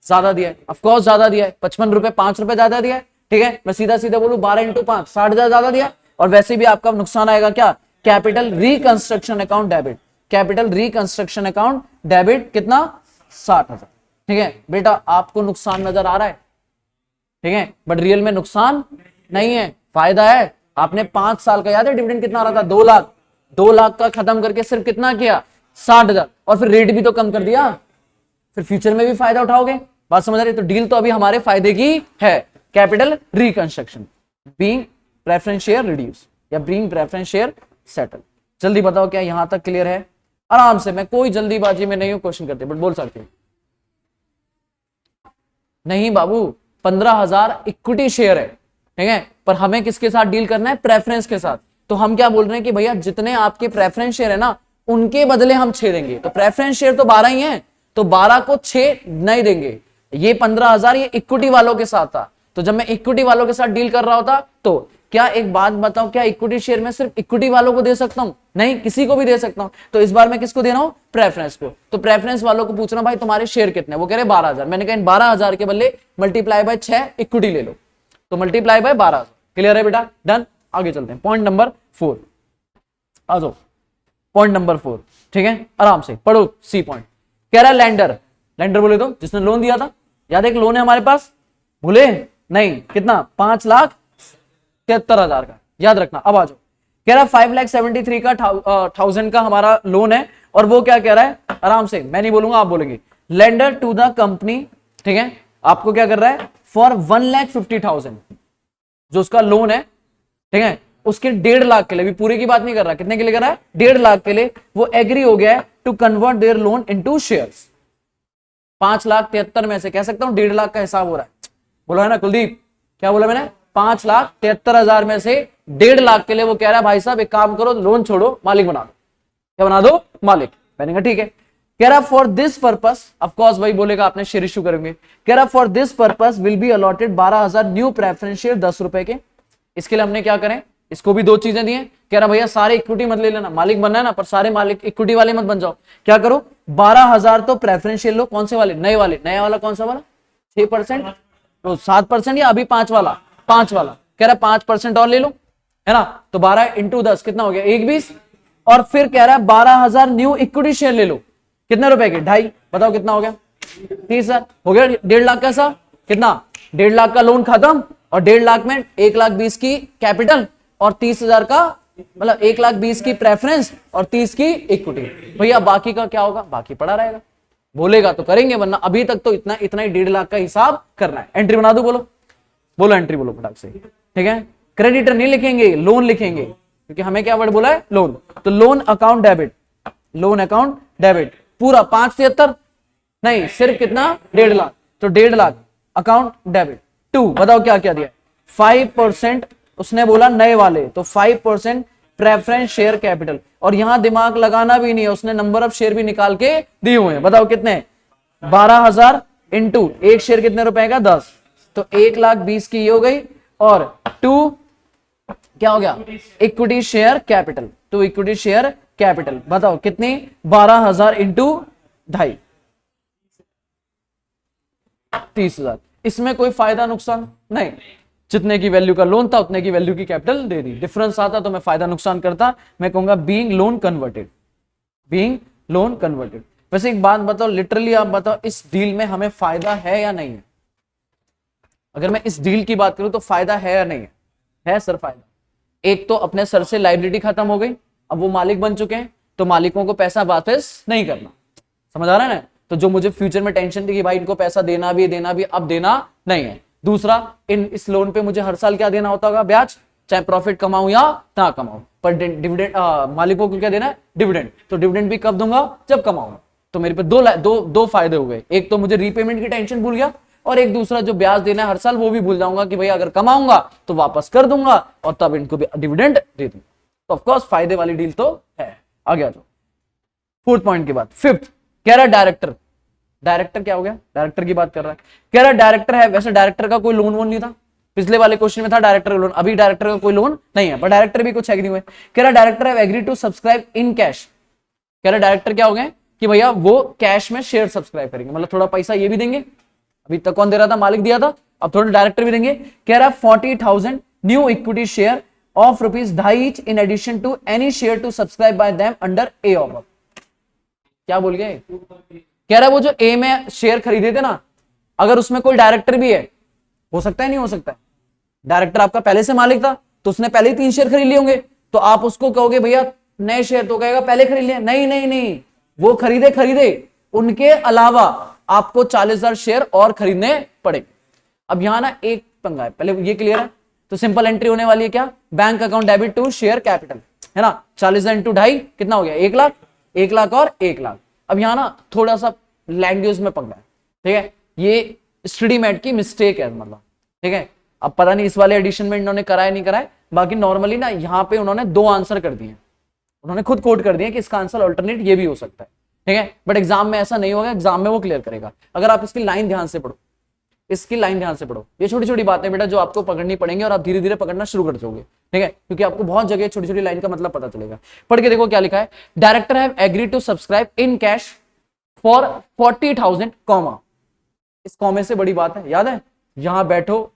ज्यादा दिया है, ऑफकोर्स ज्यादा दिया है, 55 रुपए, 5 रुपए ज्यादा दिया है। ठीक है, मैं सीधा सीधा बोलूं 12 इंटू 5, 60,000 ज्यादा दिया। और वैसे भी आपका नुकसान आएगा क्या? Capital reconstruction account debit, capital reconstruction account debit कितना? 60,000। ठीक है बेटा, आपको नुकसान नजर आ रहा है, ठीक है, बट रियल में नुकसान नहीं है, फायदा है। आपने 5 साल का याद है डिविडेंड कितना आ रहा था? 2 लाख। 2 लाख का खत्म करके सिर्फ कितना किया? 60,000, और फिर रेट भी तो कम कर दिया, फिर फ्यूचर में भी फायदा उठाओगे। बात समझ आ रही है? तो डील तो अभी हमारे फायदे की है। Capital reconstruction, being preference share reduce या बीइंग प्रेफरेंस शेयर सेटल। जल्दी बताओ क्या यहां तक क्लियर है? आराम से, मैं कोई जल्दीबाजी में नहीं हूं, क्वेश्चन करते बट बोल सकते हैं। नहीं बाबू, 15,000 इक्विटी शेयर है, ठीक है, पर हमें किसके साथ डील करना है? प्रेफरेंस के साथ। तो हम क्या बोल रहे हैं कि भैया जितने आपके प्रेफरेंस शेयर है ना, उनके बदले हम 6 देंगे। तो प्रेफरेंस शेयर तो 12 ही है, तो 12 को 6 नहीं देंगे। ये 15,000 ये इक्विटी वालों के साथ था। तो जब मैं इक्विटी वालों के साथ डील कर रहा होता, तो क्या एक बात बताओ, क्या इक्विटी शेयर में सिर्फ इक्विटी वालों को दे सकता हूं? नहीं, किसी को भी दे सकता हूं। तो इस बार मैं किसको दे रहा हूं? प्रेफरेंस को। तो प्रेफरेंस वालों को पूछना भाई तुम्हारे शेयर कितने? वो कह रहे 12,000। मैंने कहा इन 12,000 के बदले मल्टीप्लाई बाय 6 इक्विटी ले लो, तो मल्टीप्लाई बाय 12,000। क्लियर है बेटा? डन। आगे चलते हैं, पॉइंट नंबर 4 आ जाओ। पॉइंट नंबर 4, ठीक है, आराम से पढ़ो। सी पॉइंट कह रहा है लेंडर, लेंडर बोले तो जिसने लोन दिया था, याद है एक लोन है हमारे पास, भूले नहीं? कितना? 5,73,000 का, याद रखना। अब आ जाओ, कह रहा है 5,73 का 1000 का हमारा लोन है, और वो क्या कह रहा है? आराम से, मैं नहीं बोलूंगा आप बोलेंगे। लेंडर टू द कंपनी, ठीक है, आपको क्या कर रहा है? फॉर 1,50,000 जो उसका लोन है, ठीक है, उसके 1.5 लाख के लिए, भी पूरे की बात नहीं कर रहा, कितने के लिए कर रहा है? 1.5 लाख के लिए वो एग्री हो गया है to convert their loan into shares. 5,73,000 में से कह सकता हूं 1.5 लाख का हिसाब हो रहा है। बोला है ना कुलदीप? क्या बोला मैंने? 5,73,000 में से 1.5 लाख के लिए वो कह रहा है भाई साहब एक काम करो, लोन छोड़ो, मालिक बना दो। क्या बना दो? मालिक। मैंने कहा ठीक है। कह रहा for this purpose, of course वही बोलेगा, आपने शेयर इशू करेंगे। कह रहा for this purpose will be allotted 12,000 new preference share 10 रुपए के। इसके लिए हमने क्या करें? इसको भी 2 चीजें दी हैं। कह रहा भैया सारे इक्विटी मत ले लेना, मालिक बनना है ना, पर सारे मालिक इक्विटी वाले मत बन जाओ। क्या करो? 12,000 तो प्रेफरेंस शेयर लो। कौन से वाले? नए वाले। नया वाला कौन सा वाला? 6%, तो 7% या अभी 5 वाला? 5 वाला। कह रहा 5% और ले लो, है ना, तो 12 इंटू 10 कितना हो गया? 1,20। और फिर कह रहा है 12,000 न्यू इक्विटी शेयर ले लो। कितने रुपए के? 2.5। बताओ कितना हो गया? 30,000 हो गया। 1.5 लाख का सा कितना? 1.5 लाख का लोन खत्म, और 1.5 लाख में 1,20,000 की कैपिटल और 30,000 का, मतलब 1,20,000 की प्रेफरेंस और 30 की इक्विटी। भैया बाकी का क्या होगा? बाकी पड़ा रहेगा। बोलेगा तो करेंगे, वरना अभी तक तो इतना इतना ही 1.5 लाख का हिसाब करना है। एंट्री बना दो, बोलो बोलो एंट्री बोलो फटाक से, ठीक है। क्रेडिटर नहीं लिखेंगे, लोन लिखेंगे, क्योंकि हमें क्या वर्ड बोला है? लोन। तो loan account debit, loan account debit पूरा 5,73 नहीं, सिर्फ कितना? 1.5 लाख। तो 1.5 लाख अकाउंट डेबिट टू, बताओ क्या क्या दिया? 5%। उसने बोला नए वाले, तो 5% प्रेफरेंस शेयर कैपिटल। और यहां दिमाग लगाना भी नहीं है, उसने नंबर ऑफ शेयर भी निकाल के दिए हुए हैं। बताओ कितने? 12,000 इंटू एक शेयर कितने रुपए का? 10। तो 1,20,000 की ये हो गई, और 2 क्या हो गया? Equity share capital. तो इक्विटी शेयर कैपिटल बताओ कितनी? 12,000 इंटू 2.5, 30,000। इसमें कोई फायदा नुकसान नहीं, जितने की वैल्यू का लोन था उतने की वैल्यू की कैपिटल दे दी। डिफरेंस आता तो मैं फायदा नुकसान करता, मैं कहूंगा being loan converted, being loan converted. वैसे एक बात बताओ, लिटरली आप बताओ, इस डील में हमें फायदा है या नहीं है? अगर मैं इस डील की बात करूं तो फायदा है या नहीं है? है सर फायदा। एक तो अपने सर से लायबिलिटी खत्म हो गई, अब वो मालिक बन चुके हैं, तो मालिकों को पैसा वापस नहीं करना। समझ आ रहा है ना? तो जो मुझे फ्यूचर में टेंशन थी कि भाई इनको पैसा देना भी अब देना नहीं है। दूसरा, इस लोन पे मुझे हर साल क्या देना होता होगा? ब्याज, चाहे प्रॉफिट कमाऊं या ना कमाऊं। पर डिविडेंड मालिकों को क्या देना है? डिविडेंड। तो डिविडेंड भी कब दूंगा? जब कमाऊंगा। तो मेरे पे दो फायदे हो गए। एक तो मुझे रीपेमेंट की टेंशन भूल गया, और एक दूसरा जो ब्याज देना है हर साल वो भी भूल जाऊंगा कि भाई अगर कमाऊंगा तो वापस कर दूंगा, और तब इनको भी डिविडेंड दे दूंगा। तो ऑफकोर्स फायदे वाली डील तो है। आगे आ जाओ 4th पॉइंट के बाद 5th। कह रहा डायरेक्टर, डायरेक्टर क्या हो गया? डायरेक्टर की बात कर रहा है। कह रहा डायरेक्टर है, वैसे डायरेक्टर का कोई लोन वोन नहीं था, पिछले वाले क्वेश्चन में था डायरेक्टर का लोन, अभी डायरेक्टर का कोई लोन नहीं है, पर डायरेक्टर भी कुछ एग्री हुए। कह रहा director have agree to subscribe in cash. कह रहा डायरेक्टर क्या हो गए कि भैया वो कैश में शेयर सब्सक्राइब करेंगे, मतलब थोड़ा पैसा ये भी देंगे। अभी तक कौन दे रहा था? मालिक दिया था, अब थोड़ा डायरेक्टर भी देंगे। कह रहा 40,000 new equity share of ₹2.5 each in addition to any share to subscribe by them under a offer. क्या बोल गए? कह रहा वो जो ए में शेयर खरीदे थे ना, अगर उसमें कोई डायरेक्टर भी है, हो सकता है नहीं हो सकता है? डायरेक्टर आपका पहले से मालिक था तो उसने पहले ही 3 शेयर खरीद लिए होंगे, तो आप उसको कहोगे भैया नए शेयर, तो कहेगा पहले खरीद लिए। नहीं नहीं नहीं, वो खरीदे, उनके अलावा आपको 40,000 शेयर और खरीदने पड़ेंगे। अब यहां ना एक पंगा है, पहले ये क्लियर है। तो सिंपल एंट्री होने वाली है क्या, bank account debit to share capital, है ना। 40,000 इंटू 2.5 कितना हो गया, 1 लाख, 1 लाख और 1 लाख। अब यहां ना थोड़ा सा लैंग्वेज में पंगा है, ठीक है, ये स्टडी मैट की मिस्टेक है, मतलब ठीक है। अब पता नहीं इस वाले एडिशन में इन्होंने कराया नहीं कराया, बाकी नॉर्मली ना यहाँ पे उन्होंने 2 आंसर कर दिए, उन्होंने खुद कोट कर दिया कि इसका आंसर अल्टरनेट ये भी हो सकता है, ठीक है। बट एग्जाम में ऐसा नहीं होगा, एग्जाम में वो क्लियर करेगा। अगर आप इसकी लाइन ध्यान से पढ़ो, इसकी लाइन ध्यान से पढ़ो, ये छोटी छोटी बातें बेटा जो आपको पकड़नी पड़ेंगी और आप धीरे धीरे पकड़ना शुरू कर दोगे, ठीक है, क्योंकि आपको बहुत जगह छोटी छोटी लाइन का मतलब पता चलेगा। पढ़ के देखो क्या लिखा है, director have agreed to subscribe in cash for 40,000 comma. इस कॉमे से बड़ी बात है, याद है, यहां बैठो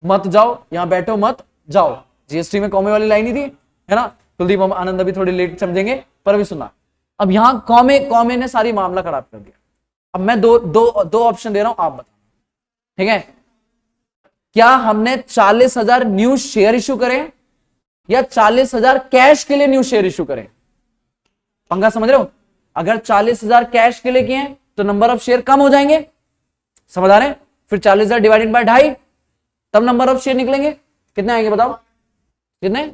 मत जाओ, यहां बैठो मत जाओ, जीएसटी में कॉमे वाली लाइन ही थी, है ना। कुलदीप हम आनंद अभी थोड़ी लेट समझेंगे पर अभी सुना। अब यहां कॉमे ने सारी मामला खराब कर दिया। अब मैं दो ऑप्शन दे रहा हूं, आप बताओ, ठीक है। क्या हमने 40,000 न्यू शेयर इशू करें या 40,000 कैश के लिए न्यू शेयर इशू करें? पंगा समझ रहे हो? अगर 40,000 कैश के लिए किए हैं तो नंबर ऑफ शेयर कम हो जाएंगे, समझ आ रहे हैं। फिर 40,000 डिवाइडेड बाय 2.5, तब नंबर ऑफ शेयर निकलेंगे, कितने आएंगे बताओ, कितने,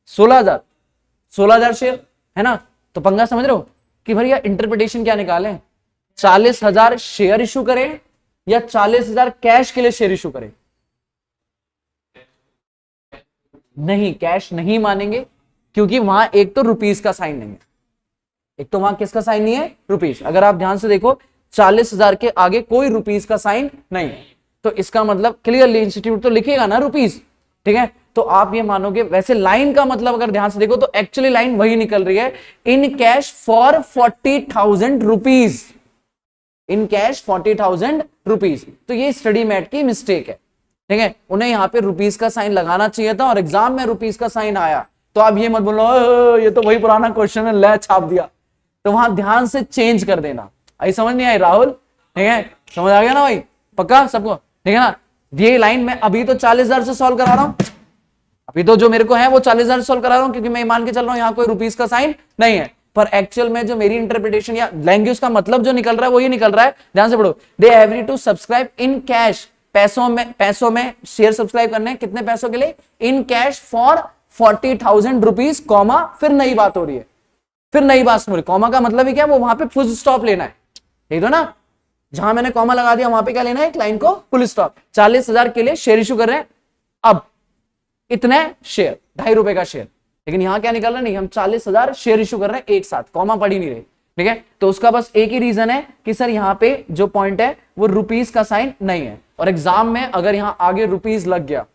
16,000 शेयर, है ना। तो पंगा समझ रहे हो कि भैया इंटरप्रिटेशन क्या निकालें, 40,000 शेयर इशू करें या 40,000 कैश के लिए शेयर इशू करें? नहीं, कैश नहीं मानेंगे, क्योंकि वहां एक तो रुपीस का साइन नहीं है, एक तो वहां किसका साइन नहीं है, रुपीस। अगर आप ध्यान से देखो 40,000 के आगे कोई रुपीस का साइन नहीं है, तो इसका मतलब क्लियरली इंस्टीट्यूट तो लिखेगा ना रुपीस, ठीक है। तो आप ये मानोगे, वैसे लाइन का मतलब अगर ध्यान से देखो तो एक्चुअली लाइन वही निकल रही है, इन cash for 40,000 rupees, in cash 40,000 rupees. तो ये स्टडी मैट की मिस्टेक है, ठीक है। उन्हें यहाँ पे रुपीस का साइन लगाना चाहिए था और एग्जाम में रुपीस का साइन आया, तो आप ये मत बोलो ये तो वही पुराना क्वेश्चन है, ले छाप दिया। तो वहां ध्यान से चेंज कर देना। आई समझ नहीं आई राहुल, ठीक है, समझ आ गया ना भाई, पक्का सबको, ठीक है ना। ये लाइन में अभी तो 40,000 से सॉल्व करा रहा हूं, अभी तो जो मेरे को है वो 40,000 सॉल्व करा रहा हूं, क्योंकि मैं मान के चल रहा हूं यहां कोई रुपीस का साइन नहीं है। पर एक्चुअल में जो मेरी इंटरप्रिटेशन या लैंग्वेज का मतलब जो निकल रहा है वो ये निकल रहा है, ध्यान से पढ़ो, they agree to subscribe in cash, पैसों में शेयर सब्सक्राइब करने, कितने पैसों के लिए, in cash for 40,000 rupees, comma, फिर नई बात हो रही है, फिर नई बात सुन रही। कॉमा का मतलब ही क्या है, वो वहां पे फुल स्टॉप लेना है, ठीक है ना। जहां मैंने कॉमा लगा दिया वहां पे क्या लेना है, एक लाइन को फुल स्टॉप। 40,000 के लिए शेयर इशू कर रहे हैं, अब इतने शेयर, ₹2.5 का शेयर, लेकिन यहां क्या निकल रहा है, नहीं, हम 40,000 शेयर इशू कर रहे हैं एक साथ, कॉमा पढ़ ही नहीं रहे, ठीक है। तो उसका बस एक ही रीजन है कि सर यहां पे जो पॉइंट है वो रुपीस का साइन नहीं है, और एग्जाम में अगर यहां आगे रुपीस लग गया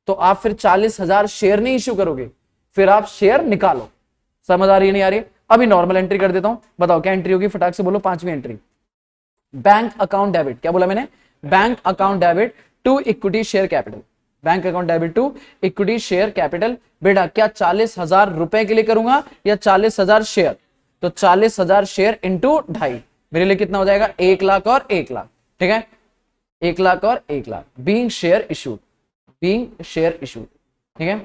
तो आप फिर 40,000 शेयर नहीं इशू करोगे, फिर आप शेयर निकालो। समझ आ रही है नहीं आ रही है? अभी नॉर्मल एंट्री कर देता हूं, बताओ क्या एंट्री होगी, फटाक से बोलो, 5वीं एंट्री, बैंक अकाउंट डेबिट, क्या बोला मैंने, bank account debit to equity share capital, bank account debit to equity share capital. बेटा क्या 40,000 रुपए के लिए करूंगा या 40,000 शेयर? तो 40,000 शेयर इंटू 2.5 मेरे लिए कितना हो जाएगा, 1 लाख और 1 लाख, ठीक है, 1 लाख और 1 lakh, being share issued, being share issued, ठीक है,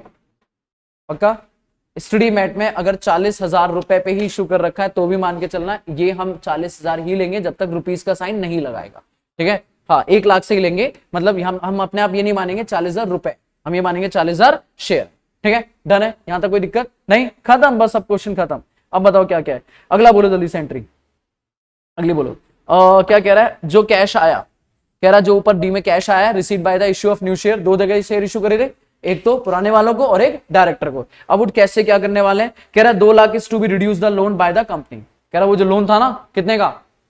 पक्का। स्टडी मैट में अगर 40,000 रुपए पे ही इशू कर रखा है तो भी मान के चलना ये हम 40,000 ही लेंगे जब तक रुपीस का साइन नहीं लगाएगा, ठीक है। हाँ, 1 लाख से ही लेंगे, मतलब हम अपने आप ये नहीं मानेंगे 40,000 रुपए, हम ये मानेंगे 40,000 शेयर, ठीक है, डन है, यहां तक कोई दिक्कत नहीं, खत्म, बस सब क्वेश्चन खत्म। अब बताओ क्या क्या है, अगला बोलो जल्दी से एंट्री, अगली बोलो। क्या कह रहा है, जो कैश आया, कह रहा है जो ऊपर डी में कैश आया, receive by the issue of new share, 2 जगह शेयर इशू करे थे, एक तो पुराने वालों को और एक डायरेक्टर को। अब उठ कैसे क्या करने वाले हैं, कह रहा है 2 lakh is to be reduce the loan by the company, कह रहा वो जो लोन था ना कितने का,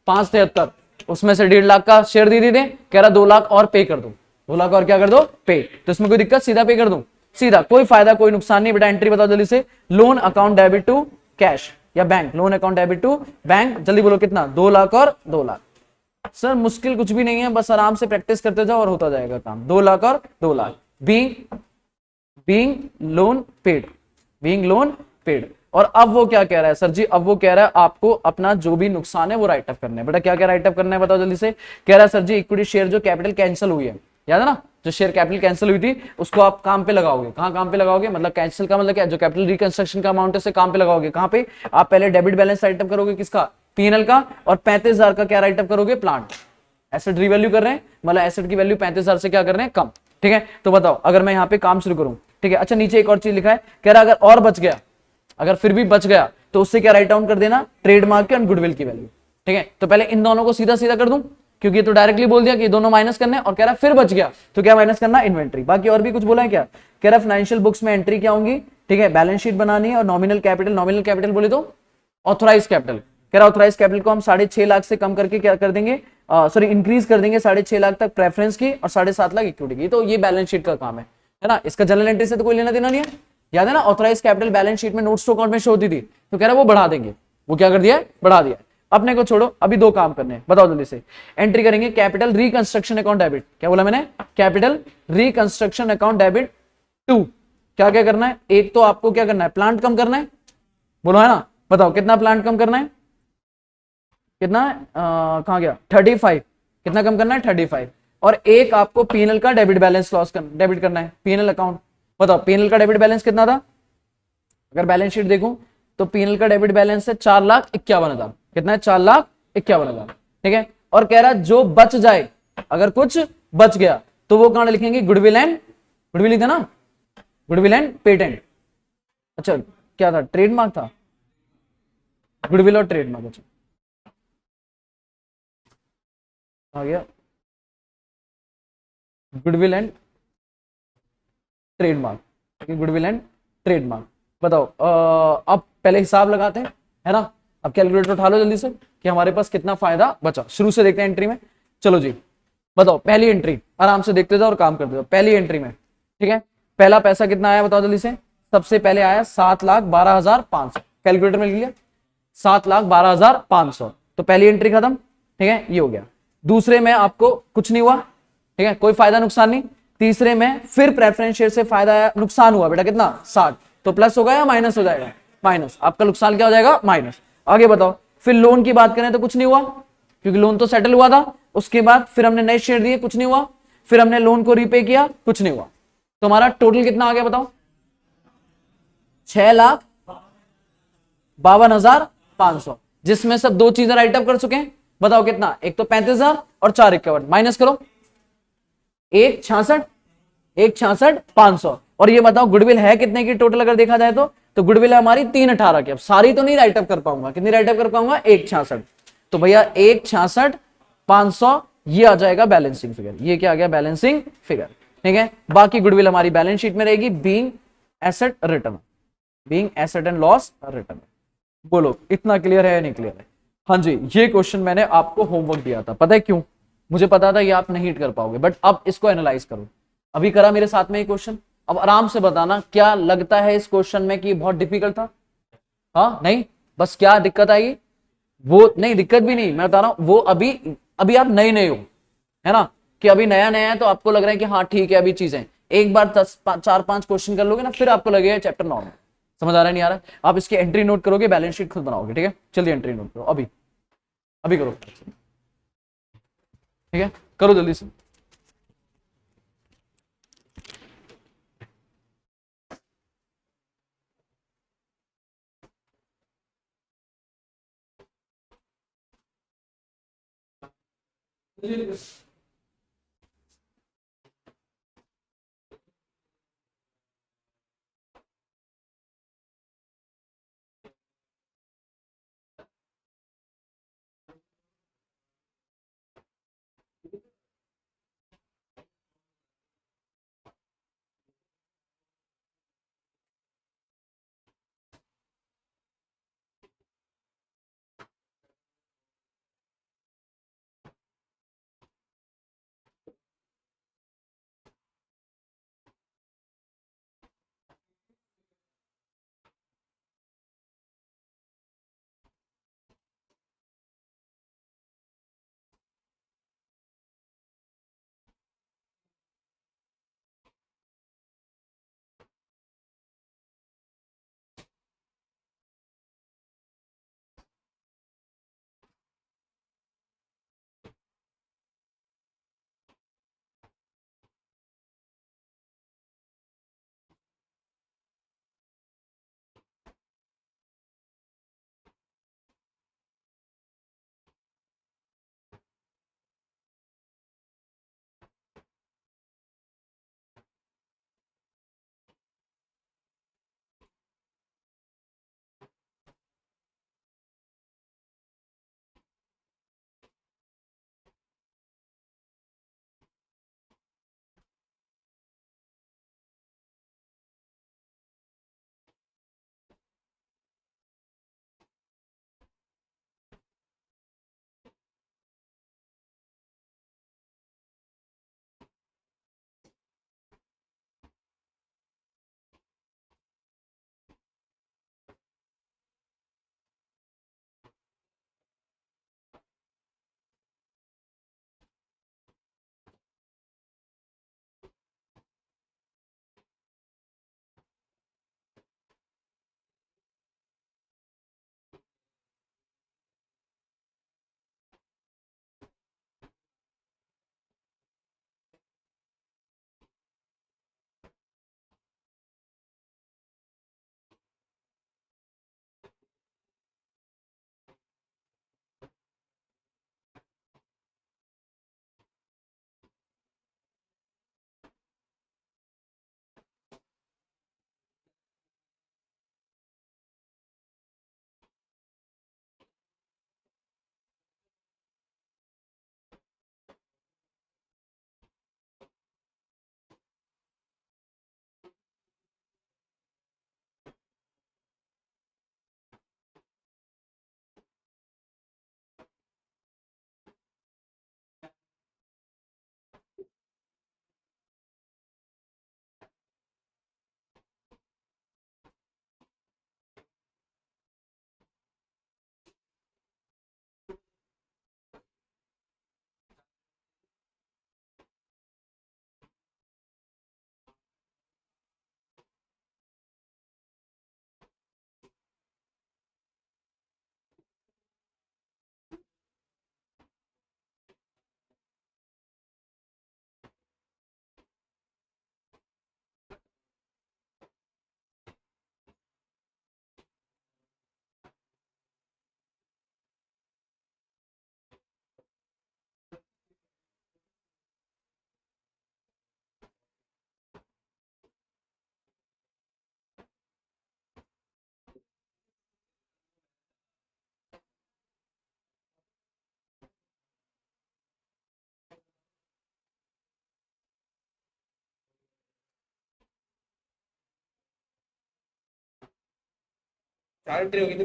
573, उसमें से 1.5 लाख का शेयर दे दी, कह रहा 2 लाख और पे कर दो, 2 लाख और क्या कर दो, पे। तो इसमें कोई दिक्कत, सीधा पे कर दो, सीधा, कोई फायदा कोई नुकसान नहीं। बेटा एंट्री बताओ जल्दी से, loan account debit to cash या bank, loan account debit to bank, जल्दी बोलो कितना, 2 लाख और 2 लाख। सर मुश्किल कुछ भी नहीं है, बस आराम से प्रैक्टिस करते जाओ और होता जाएगा काम। 2 लाख और 2 lakh, being loan paid, being loan paid. और अब वो क्या कह रहा है सर जी, अब वो कह रहा है आपको अपना जो भी नुकसान है वो राइट अप करना है। बेटा क्या क्या राइट अप करना है बताओ जल्दी से। कह रहा है सर जी इक्विटी शेयर जो कैपिटल कैंसिल हुई है, याद है ना, जो शेयर कैपिटल कैंसिल हुई थी उसको आप काम पे लगाओगे, कहाँ काम पे लगाओगे, मतलब कैंसिल का मतलब क्या, जो कैपिटल रिकंस्ट्रक्शन का अमाउंट है उसे काम पे लगाओगे, कहाँ पे, आप पहले डेबिट बैलेंस राइट अप करोगे किसका, पीएनएल का, और 35,000 का क्या राइट अप करोगे, प्लांट, एसेट रीवैल्यू कर रहे हैं, मतलब एसेट की वैल्यू 35,000 से क्या कर रहे हैं, कम, ठीक है। तो बताओ अगर मैं यहाँ पे काम शुरू करूं, ठीक है। अच्छा नीचे एक और चीज लिखा है, कह रहा अगर और बच गया, अगर फिर भी बच गया तो उससे क्या राइट डाउन कर देना, ट्रेडमार्क के और गुडविल की वैल्यू, ठीक है। तो पहले इन दोनों को सीधा सीधा कर दूं, क्योंकि तो डायरेक्टली बोल दिया कि दोनों माइनस करने, और कह रहा फिर बच गया तो क्या माइनस करना, इन्वेंट्री। बाकी और भी कुछ बोला है क्या, कह रहा फाइनेंशियल बुक्स में एंट्री क्या होंगी, ठीक है, बैलेंस शीट बनानी है, और नॉमिनल कैपिटल, नॉमिनल कैपिटल बोले तो ऑथोराइज कैपिटल, कह रहा ऑथोराइज कैपिटल को हम 6.5 लाख से कम करके क्या कर देंगे, सॉरी इंक्रीज कर देंगे 6.5 लाख तक प्रेफरेंस की, और 7.5 लाख इक्विटी की। तो ये बैलेंस शीट का काम है ना, इसका जनरल एंट्री से तो कोई लेना देना नहीं है, याद है ना, ऑथोराइज कैपिटल बैलेंस शीट में नोट्स टू अकाउंट में शो होती थी, तो कह रहा वो बढ़ा देंगे, वो क्या कर दिया है, बढ़ा दिया। अपने को छोड़ो, अभी दो काम करने हैं, बताओ जल्दी से। एंट्री करेंगे कैपिटल रिकंस्ट्रक्शन अकाउंट डेबिट, क्या बोला मैंने, कैपिटल रिकंस्ट्रक्शन अकाउंट डेबिट 2, क्या क्या करना है, एक तो आपको क्या करना है, प्लांट कम करना है, बोलो है ना, बताओ कितना प्लांट कम करना है, कितना है, कहां गया, 35, कितना कम करना है, 35, और एक आपको पीएनएल का डेबिट बैलेंस लॉस डेबिट करना है, पीएनएल अकाउंट। बताओ पीएनएल का डेबिट बैलेंस कितना था, अगर बैलेंस शीट देखूं तो पीएनएल का डेबिट बैलेंस है 4,51,000, कितना है, 4,51,000, ठीक है। और कह रहा जो बच जाए, अगर कुछ बच गया तो वो कहां लिखेंगे, गुडविल एंड, गुडविल ही था ना, गुडविल एंड पेटेंट, अच्छा क्या था, ट्रेडमार्क था, गुडविल और ट्रेडमार्क, अच्छा आ गया, goodwill and trademark, goodwill and trademark. बताओ अब पहले हिसाब लगाते हैं, है ना, अब कैलकुलेटर उठा लो जल्दी से कि हमारे पास कितना फायदा बचा, शुरू से देखते हैं एंट्री में। चलो जी बताओ, पहली एंट्री आराम से देखते जाओ और काम करते जाओ, पहली एंट्री में, ठीक है, पहला पैसा कितना आया बताओ जल्दी से, सबसे पहले आया 7,12,500, कैलकुलेटर में लिख लिया, 7,12,500, तो पहली एंट्री खत्म, ठीक है, ये हो गया। दूसरे में आपको कुछ नहीं हुआ, ठीक है, कोई फायदा नुकसान नहीं। तीसरे में फिर प्रेफरेंस शेयर से फायदा आया, नुकसान हुआ बेटा कितना, 60, तो प्लस होगा या माइनस हो जाएगा, माइनस, आपका नुकसान क्या हो जाएगा, माइनस। आगे बताओ, फिर लोन की बात करें तो कुछ नहीं हुआ, क्योंकि लोन तो सेटल हुआ था। उसके बाद फिर हमने नए शेयर दिए, कुछ नहीं हुआ, फिर हमने लोन को रीपे किया, कुछ नहीं हुआ, तो हमारा टोटल कितना आ गया बताओ, 6,52,500, जिसमें सब दो चीजें राइट अप कर चुके हैं। बताओ कितना, एक तो 35,000 और 4,51, माइनस करो, 1,66, 1,66,500, और ये बताओ गुडविल है कितने की टोटल अगर देखा जाए तो गुडविल है हमारी 3,18 की। अब सारी तो नहीं राइट अप कर पाऊंगा, कितनी राइट अप कर पाऊंगा, 1,66, तो भैया 1,66,500 ये आ जाएगा बैलेंसिंग फिगर, ये क्या आ गया, बैलेंसिंग फिगर, ठीक है। बाकी गुडविल हमारी बैलेंस शीट में रहेगी, being asset return, being asset and loss return. बोलो इतना क्लियर है या नहीं क्लियर है, हाँ जी। ये क्वेश्चन मैंने आपको होमवर्क दिया था, पता है क्यों, मुझे पता था ये आप नहीं हिट कर पाओगे, बट अब इसको एनालाइज करो, अभी करा मेरे साथ में ये क्वेश्चन, अब आराम से बताना क्या लगता है इस क्वेश्चन में कि बहुत डिफिकल्ट था, हाँ नहीं, बस क्या दिक्कत आई, वो नहीं, दिक्कत भी नहीं, मैं बता रहा हूं, वो अभी अभी आप नए नए हो, है ना, कि अभी नया नया है तो आपको लग रहा है कि हाँ ठीक है, अभी चीजें एक बार 4-5 क्वेश्चन कर लोगे ना, फिर आपको लगेगा चैप्टर नॉर्मल, समझ आ रहा है नहीं आ रहा है, आप इसकी एंट्री नोट करोगे, बैलेंस शीट खुद बनाओगे, ठीक है। चलिए एंट्री नोट करो, अभी अभी करो, ठीक है, करो जल्दी से। चार एंट्री होगी थी।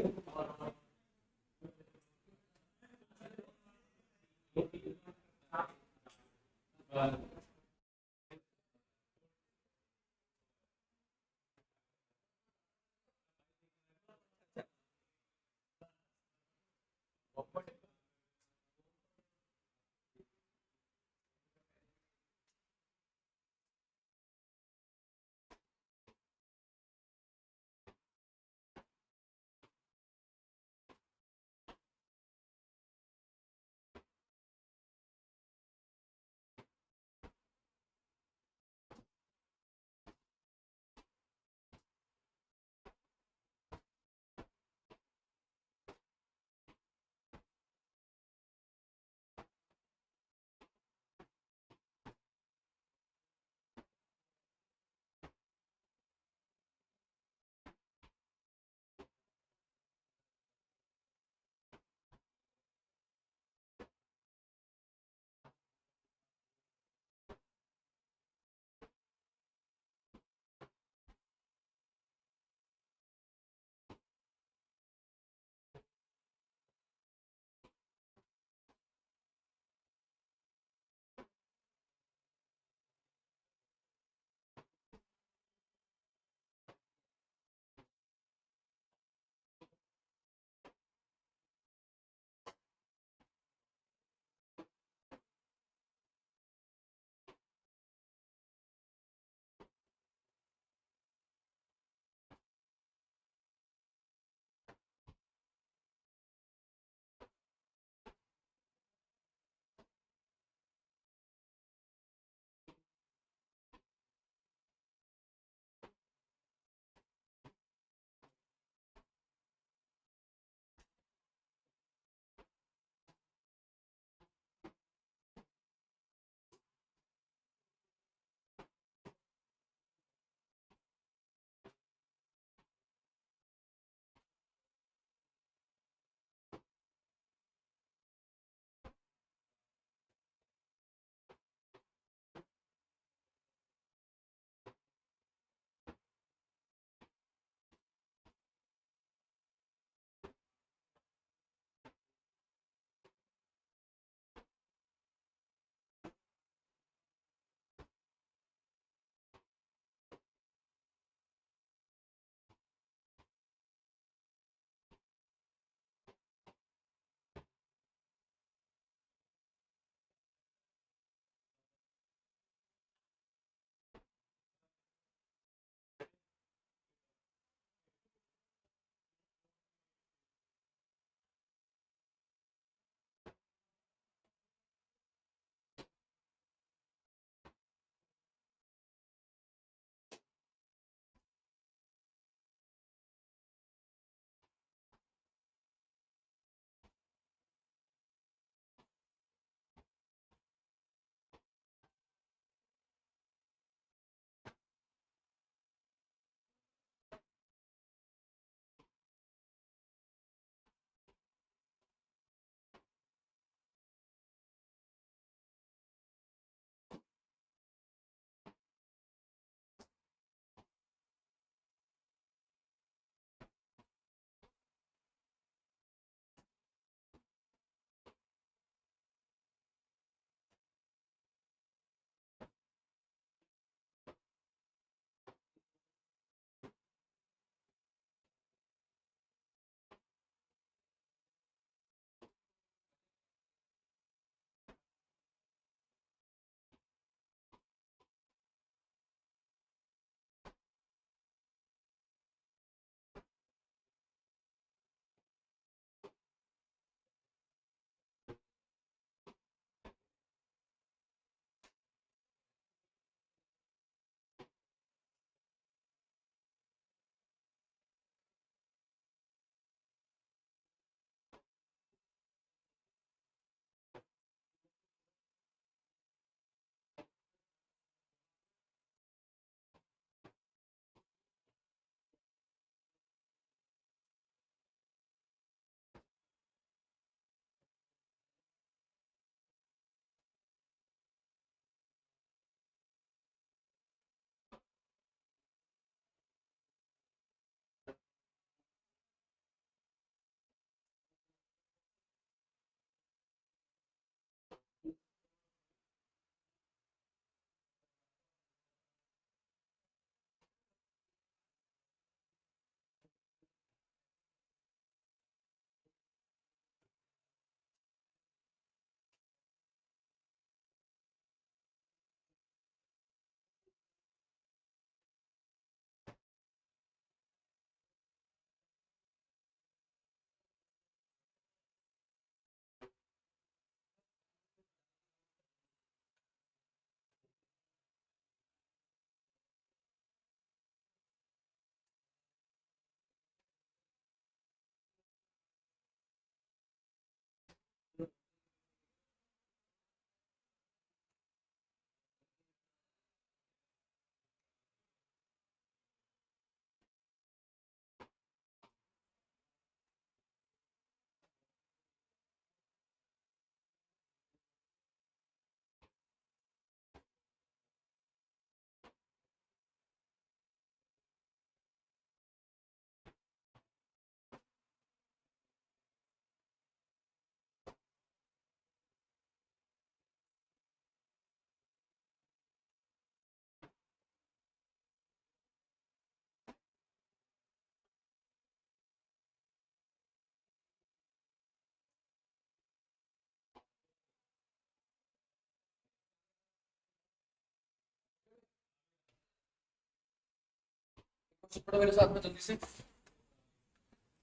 पढ़ो मेरे साथ में जल्दी से,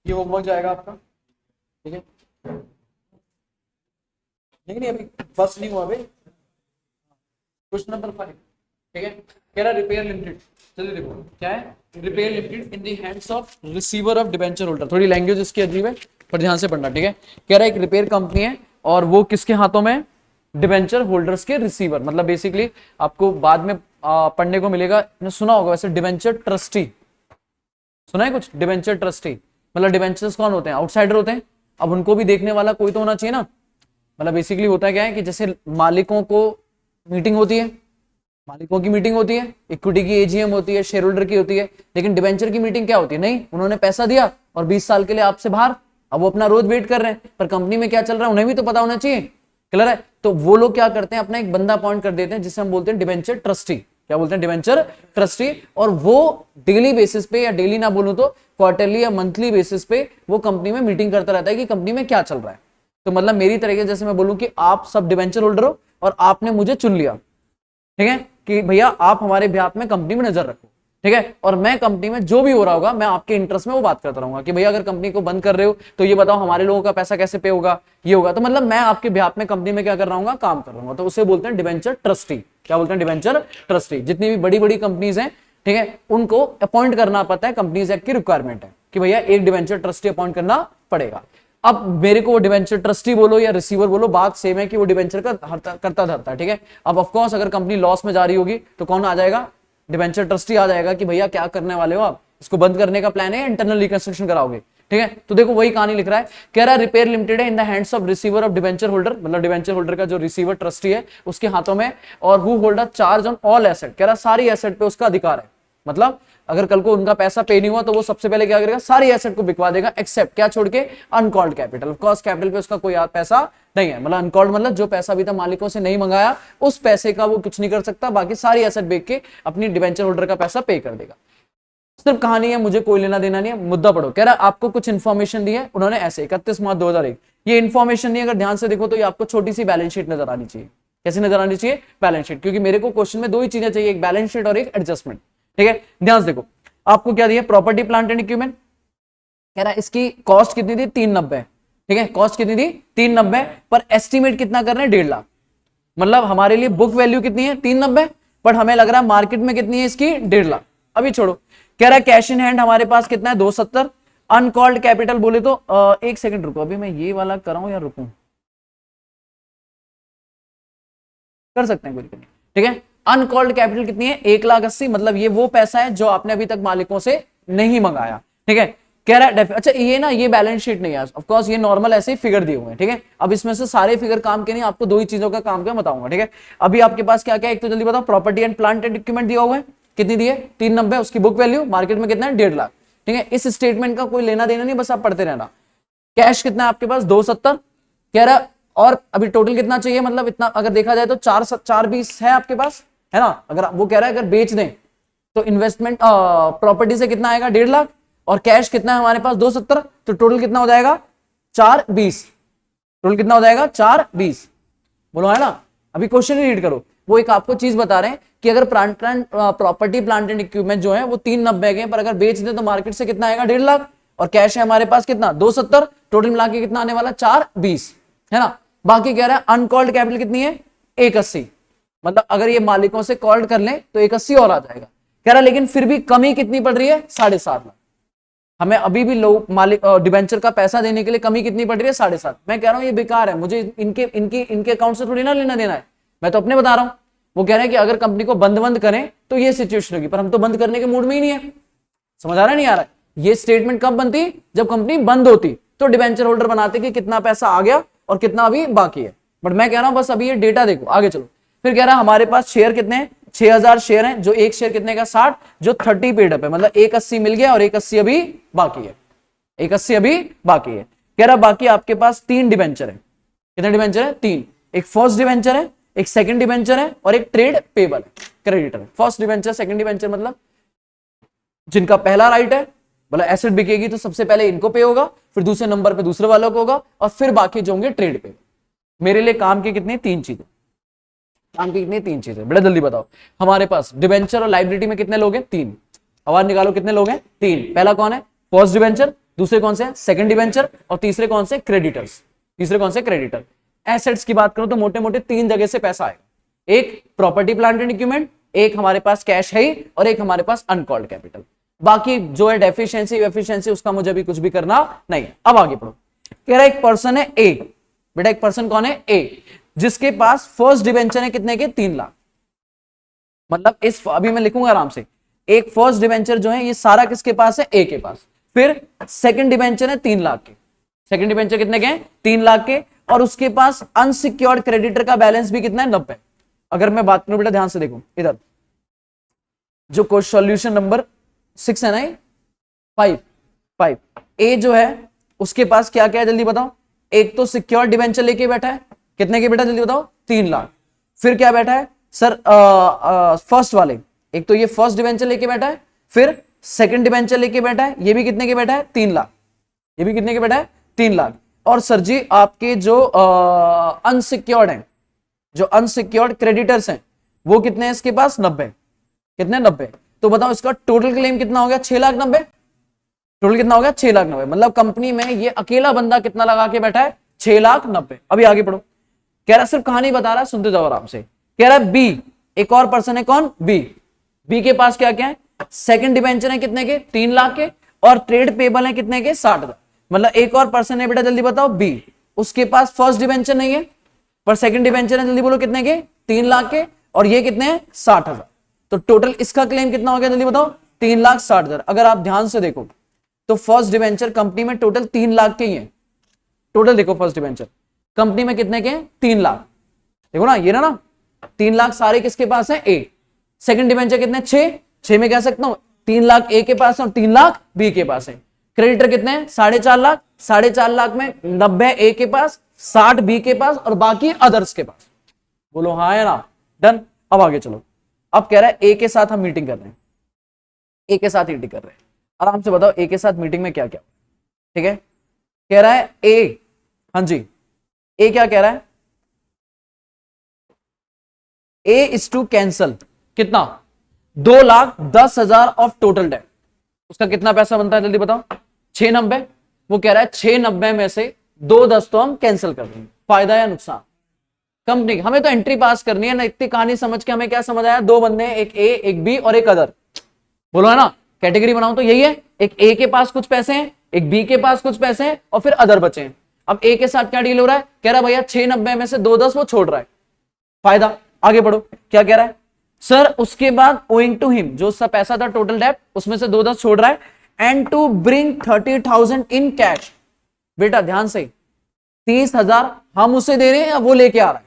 ये होमवर्क जाएगा आपका, ठीक है। नहीं अभी बस नहीं हुआ अभी। क्वेश्चन नंबर 5, ठीक है। कह रहा रिपेयर लिमिटेड, चलिए देखो क्या है, repair limited in the hands of receiver of debenture holder. थोड़ी लैंग्वेज इसकी अजीब है पर ध्यान से पढ़ना, ठीक है। कह रहा है एक रिपेयर कंपनी है और वो किसके हाथों में, डिबेंचर होल्डर्स के रिसीवर, मतलब बेसिकली आपको बाद में पढ़ने को मिलेगा, सुना होगा वैसे डिबेंचर ट्रस्टी, सुना है कुछ, डिबेंचर ट्रस्टी मतलब डिबेंचर्स कौन होते हैं, आउटसाइडर होते हैं। अब उनको भी देखने वाला कोई तो होना चाहिए ना, मतलब बेसिकली होता क्या है कि जैसे मालिकों को मीटिंग होती है, मालिकों की मीटिंग होती है, इक्विटी की एजीएम होती है, शेयर होल्डर की होती है, लेकिन डिबेंचर की मीटिंग क्या होती है, नहीं उन्होंने पैसा दिया और 20 साल के लिए आपसे बाहर, अब वो अपना रोज वेट कर रहे हैं, पर कंपनी में क्या चल रहा है उन्हें भी तो पता होना चाहिए, क्लियर है। तो वो लोग क्या करते हैं, अपना एक बंदा अपॉइंट कर देते हैं जिसे हम बोलते हैं डिबेंचर ट्रस्टी, क्या बोलते हैं, डिबेंचर ट्रस्टी। और वो डेली बेसिस पे, या डेली ना बोलूं तो क्वार्टरली या मंथली बेसिस पे वो कंपनी में मीटिंग करता रहता है कि कंपनी में क्या चल रहा है। तो मतलब मेरी तरीके जैसे मैं बोलूं कि आप सब डिबेंचर होल्डर हो और आपने मुझे चुन लिया, ठीक है, कि भैया आप हमारे बिहाफ में कंपनी में नजर रखो, ठीक है, और मैं कंपनी में जो भी हो रहा होगा मैं आपके इंटरेस्ट में वो बात करता रहूंगा कि भैया अगर कंपनी को बंद कर रहे हो तो ये बताओ हमारे लोगों का पैसा कैसे पे होगा, ये होगा। तो मतलब मैं आपके बिहाफ में कंपनी में क्या कर रहा हूँ, काम कर रहा हूँ, तो उसे बोलते हैं डिबेंचर ट्रस्टी। क्या बोलते हैं, डिबेंचर ट्रस्टी। जितनी भी बड़ी बड़ी कंपनीज हैं, ठीक है, उनको अपॉइंट करना पड़ता है, कंपनीज एक्ट की रिक्वायरमेंट है कि भैया एक डिबेंचर ट्रस्टी अपॉइंट करना पड़ेगा। अब मेरे को वो डिबेंचर ट्रस्टी बोलो या रिसीवर बोलो, बात सेम है कि वो डिबेंचर का करता धरता है, ठीक है। अब ऑफ कोर्स अगर कंपनी लॉस में जा रही होगी तो कौन आ जाएगा, डिबेंचर ट्रस्टी आ जाएगा कि भैया क्या करने वाले हो आप, इसको बंद करने का प्लान है, इंटरनल रिकंस्ट्रक्शन कराओगे, ठीक है। तो देखो वही कहानी लिख रहा है, कह रहा है रिपेयर लिमिटेड है in the hands of receiver of debenture holder, मतलब डिबेंचर होल्डर का जो रिसीवर ट्रस्टी है उसके हाथों में, और who holder charge on all asset, कह रहा सारी एसेट पे उसका अधिकार है। मतलब अगर कल को उनका पैसा पे नहीं हुआ तो वो सबसे पहले क्या करेगा, सारी एसेट को बिकवा देगा, एक्सेप्ट क्या छोड़ के, uncalled capital. Of course capital पे उसका कोई पैसा नहीं है, मतलब अनकॉल्ड मतलब जो पैसा अभी तक मालिकों से नहीं मंगाया उस पैसे का वो कुछ नहीं कर सकता, बाकी सारी एसेट बेच के अपनी डिबेंचर होल्डर का पैसा पे कर देगा। सिर्फ कहानी है, मुझे कोई लेना देना नहीं है, मुद्दा पढ़ो। कह रहा आपको कुछ इन्फॉर्मेशन दी है उन्होंने ऐसे 31 मार्च 2001, ये इन्फॉर्मेशन नहीं, अगर ध्यान से देखो तो ये आपको छोटी सी बैलेंस शीट नजर आनी चाहिए। कैसी नजर आनी चाहिए, बैलेंस शीट, क्योंकि मेरे को क्वेश्चन में दो ही चीजें चाहिए, एक बैलेंस शीट और एक एडजस्टमेंट, ठीक है। ध्यान से देखो आपको क्या दिया, प्रॉपर्टी प्लांट एंड इक्विपमेंट, कह रहा है इसकी कॉस्ट कितनी थी, 390, ठीक है, कॉस्ट कितनी थी 390, पर एस्टिमेट कितना कर रहे हैं, 1.5 लाख। मतलब हमारे लिए बुक वैल्यू कितनी है 390, बट हमें लग रहा है मार्केट में कितनी है इसकी 1.5 लाख। अभी छोड़ो, कह रहा है कैश इन हैंड हमारे पास कितना है 270, अनकॉल्ड कैपिटल बोले तो एक सेकंड रुको, अभी मैं ये वाला कराऊं या रुकूं, कर सकते हैं कोई, ठीक है। अनकॉल्ड कैपिटल कितनी है 1,80,000, मतलब ये वो पैसा है जो आपने अभी तक मालिकों से नहीं मंगाया, ठीक है। कह रहा है अच्छा ये ना, ये बैलेंस शीट नहीं है, ऑफ कोर्स ये नॉर्मल ऐसे ही फिगर दिए हुए हैं, ठीक है। अब इसमें से सारे फिगर काम के नहीं, आपको दो ही चीजों का काम क्या बताऊंगा, ठीक है। अभी आपके पास क्या क्या, एक तो जल्दी बताओ, property and plant and equipment दिया हुआ है, कितनी दी है 390, उसकी बुक वैल्यू मार्केट में कितना है 1.5 लाख, ठीक है। इस स्टेटमेंट का कोई लेना देना नहीं, बस आप पढ़ते रहना। कैश कितना है आपके पास 270, कह रहा और अभी टोटल कितना चाहिए, मतलब इतना अगर देखा जाए तो 420 है आपके पास, है ना। अगर वो कह रहा है अगर बेच दें तो इन्वेस्टमेंट प्रॉपर्टी से कितना आएगा 1.5 लाख, और कैश कितना है हमारे पास 270, तो टोटल कितना हो जाएगा 420, टोटल कितना हो जाएगा 420, बोलो है ना। अभी क्वेश्चन ही रीड करो, वो एक आपको चीज बता रहे हैं कि अगर प्रॉपर्टी प्लांट एंड इक्विपमेंट जो है वो 390 के, पर अगर बेच दें तो मार्केट से कितना आएगा 1.5 लाख, और कैश है हमारे पास कितना 270, टोटल मिला के कितना आने वाला 420, है ना। बाकी कह रहा है अनकॉल्ड कैपिटल कितनी है 180, मतलब अगर ये मालिकों से कॉल्ड कर लें तो 180 और आ जाएगा। कह रहा लेकिन फिर भी कमी कितनी पड़ रही है 7.5 लाख, हमें अभी भी लोग मालिक डिबेंचर का पैसा देने के लिए कमी कितनी पड़ रही है 7.5। मैं कह रहा हूं ये बेकार है, मुझे इनके अकाउंट से थोड़ी ना लेना देना है, मैं तो अपने बता रहा हूं। वो कह रहे हैं कि अगर कंपनी को बंद करें तो ये सिचुएशन होगी, पर हम तो बंद करने के मूड में ही नहीं है, समझ आ रहा है नहीं आ रहा है। ये स्टेटमेंट कब बनती, जब कंपनी बंद होती तो डिबेंचर होल्डर बनाते कि कितना पैसा आ गया और कितना अभी बाकी है, बट मैं कह रहा हूं बस अभी ये डेटा देखो, आगे चलो। फिर कह रहा है हमारे पास शेयर कितने हैं 6,000 शेयर हैं, जो एक शेयर कितने का 60, जो 30 पेड अप है, मतलब 180 मिल गया और 180 अभी बाकी है, 180 अभी बाकी है। कह रहा बाकी आपके पास 3 डिबेंचर है, कितने डिबेंचर है 3, एक फर्स्ट डिबेंचर है, एक सेकंड डिबेंचर है और एक ट्रेड पेबल है, creditor. First debenture second debenture मतलब जिनका पहला राइट है, मतलब एसेट बिकेगी तो सबसे पहले इनको पे होगा, फिर दूसरे नंबर पे दूसरे वालों को होगा, और फिर बाकी जो होंगे ट्रेड पे। मेरे लिए काम की कितनी 3 चीजें, काम की कितनी 3 चीजें, बड़ा जल्दी बताओ। हमारे पास डिबेंचर और लाइबिलिटी में कितने लोग हैं 3, आवाज निकालो, कितने लोग हैं? 3। पहला कौन है? फर्स्ट डिवेंचर, दूसरे कौन से हैं? सेकंड डिवेंचर, और तीसरे कौन से? क्रेडिटर्स। तीसरे कौन से? क्रेडिटर। एसेट्स की बात करो तो मोटे मोटे 3 जगह से पैसा आएगा, एक प्रॉपर्टी प्लांट एंड इक्विपमेंट, एक हमारे पास कैश है ही, और एक हमारे पास अनकॉल्ड कैपिटल। बाकी जो है डेफिशिएंसी एफिशिएंसी उसका मुझे भी कुछ भी करना नहीं है। अब आगे बढ़ो, कह रहा है एक पर्सन है ए, बेटा एक पर्सन कौन है? ए, जिसके पास फर्स्ट डिवेंचर है कितने के? 3 लाख। मतलब इस अभी मैं लिखूंगा आराम से, एक फर्स्ट डिवेंचर जो है ये सारा किसके पास है? ए के पास। फिर सेकंड डिवेंचर है 3 लाख के, सेकंड डिवेंचर कितने के? 3 लाख के, और उसके पास अनसिक्योर्ड क्रेडिटर का बैलेंस भी कितना है? 90। अगर मैं बात करूं बेटा ध्यान से देखो, इधर जो क्वेश्चन सॉल्यूशन नंबर 6 है ना, 5 ए जो है उसके पास क्या क्या है जल्दी बताओ? एक तो सिक्योर डिवेंचर लेके बैठा है, कितने के बेटा जल्दी बताओ? 3 लाख। फिर क्या बैठा है सर? फर्स्ट वाले, एक तो ये फर्स्ट डिवेंचर लेके बैठा है, फिर सेकंड डिवेंचर लेके बैठा है, ये भी कितने के बैठा है? 3 लाख। ये भी कितने के बैठा है? 3 लाख। और सर जी आपके जो अनसिक्योर्ड हैं, जो अनसिक्योर्ड क्रेडिटर्स हैं, वो कितने हैं इसके पास? 90। कितने? 90। तो बताओ इसका टोटल क्लेम कितना हो गया? 6,90,000। टोटल कितना हो गया? 6,90,000। मतलब कंपनी में ये अकेला बंदा कितना लगा के बैठा है? 6,90,000। अभी आगे पढ़ो, कह रहा सिर्फ कहानी बता रहा है, सुनते जाओ आराम से। कह रहा है बी, एक और पर्सन है कौन? बी। बी के पास क्या क्या है? सेकंड डिवेंचर है कितने के? 3 लाख के, और ट्रेड पेबल है कितने के? 60,000। मतलब एक और पर्सन है बेटा जल्दी बताओ बी, उसके पास फर्स्ट डिवेंचर नहीं है पर सेकंड डिवेंचर है, जल्दी बोलो कितने के? 3 लाख के, और ये कितने हैं? 60,000। तो टोटल इसका क्लेम कितना हो गया जल्दी बताओ? 3,60,000। अगर आप ध्यान से देखो तो फर्स्ट डिवेंचर कंपनी में टोटल 3 लाख के ही है। टोटल देखो फर्स्ट डिवेंचर कंपनी में कितने के हैं? 3 लाख। देखो ना, ये ना 3 लाख सारे किसके पास है? ए। सेकंड डिवेंचर कितने? 6 में कह सकता हूं 3 लाख ए के पास है और 3 लाख बी के पास है। क्रेडिटर कितने हैं? 4.5 लाख। 4.5 लाख में 90 ए के पास, 60 बी के पास, और बाकी अदर्स के पास। बोलो हाँ है ना? डन। अब आगे चलो, अब कह रहा है ए के साथ हम मीटिंग कर रहे हैं, ए के साथ मीटिंग कर रहे हैं। आराम से बताओ ए के साथ मीटिंग में क्या क्या? ठीक है, कह रहा है ए, हाँ जी, ए क्या कह रहा है? ए इज टू कैंसल कितना? 2,10,000 ऑफ टोटल डेट। उसका कितना पैसा बनता है जल्दी बताओ? 690। वो कह रहा है 690 में से 210 तो हम कैंसिल कर देंगे। फायदा या नुकसान? कंपनी, हमें तो एंट्री पास करनी है ना, इतनी कहानी समझ के हमें क्या समझ आया? 2 बंदे, एक ए, एक बी और एक अदर। बोलो है ना? कैटेगरी बनाओ तो यही है, एक ए के पास कुछ पैसे हैं, एक बी के पास कुछ पैसे हैं, और फिर अदर बचे हैं। अब ए के साथ क्या डील हो रहा है? कह रहा है भैया 690 में से 210 वो छोड़ रहा है। फायदा। आगे बढ़ो, क्या कह रहा है? सर उसके बाद ओइंग टू हिम, जो उसका पैसा था टोटल डेट, उसमें से 210 छोड़ रहा है, and to bring 30,000 in cash. बेटा ध्यान से, 30,000 हम उसे दे रहे हैं या वो लेके आ रहा है?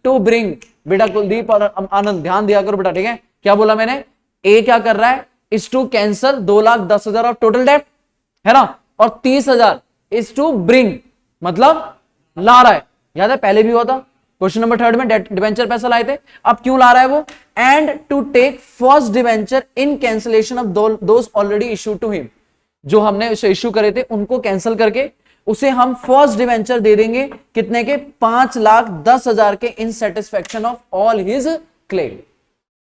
To bring. बेटा कुलदीप और आनंद ध्यान दिया करो बेटा, ठीक है? क्या बोला मैंने? ए क्या कर रहा है? Is to cancel 2,10,000 of total debt, है ना, और 30,000 इज टू ब्रिंग, मतलब ला रहा है। याद है पहले भी हुआ था क्वेश्चन नंबर 3 में, डिवेंचर पैसा लाए थे, अब क्यों ला रहा है वो? And to take first debenture in cancellation of those already issue to him. जो हमने उसे इश्यू करे थे उनको कैंसिल करके उसे हम फर्स्ट डिवेंचर दे देंगे कितने के? 5,10,000 के, in satisfaction of all his claim.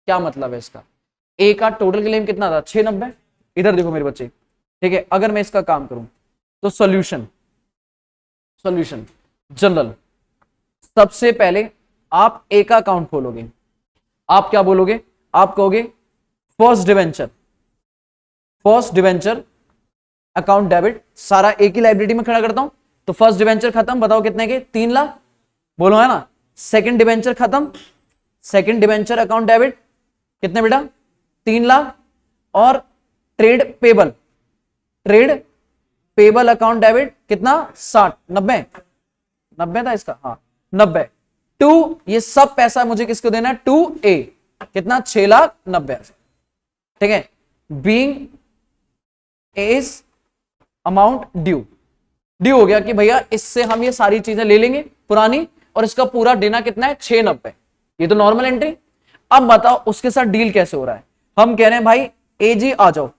क्या मतलब है इसका? ए का टोटल क्लेम कितना था? 690। इधर देखो मेरे बच्चे, ठीक है? अगर मैं इसका काम करूं तो सॉल्यूशन जनरल, सबसे पहले आप ए का अकाउंट खोलोगे। आप क्या बोलोगे? आप कहोगे फर्स्ट डिवेंचर अकाउंट डेबिट, सारा एक ही लाइब्रेरी में खड़ा करता हूं तो फर्स्ट डिवेंचर खत्म, बताओ कितने के? 3 लाख। बोलो है ना? सेकंड डिवेंचर खत्म, सेकंड डिवेंचर अकाउंट डेबिट कितने बेटा? 3 लाख। और ट्रेड पेबल अकाउंट डेबिट कितना? 60, 90 था इसका, हाँ 90। टू, ये सब पैसा मुझे किसको देना है? टू ए, कितना? 6,90,000, ठीक है? बीइंग इज अमाउंट ड्यू हो गया कि भैया इससे हम ये सारी चीजें ले लेंगे पुरानी, और इसका पूरा देना कितना है? 690। ये तो नॉर्मल एंट्री। अब बताओ उसके साथ डील कैसे हो रहा है? हम कह रहे हैं भाई ए जी आ जाओ,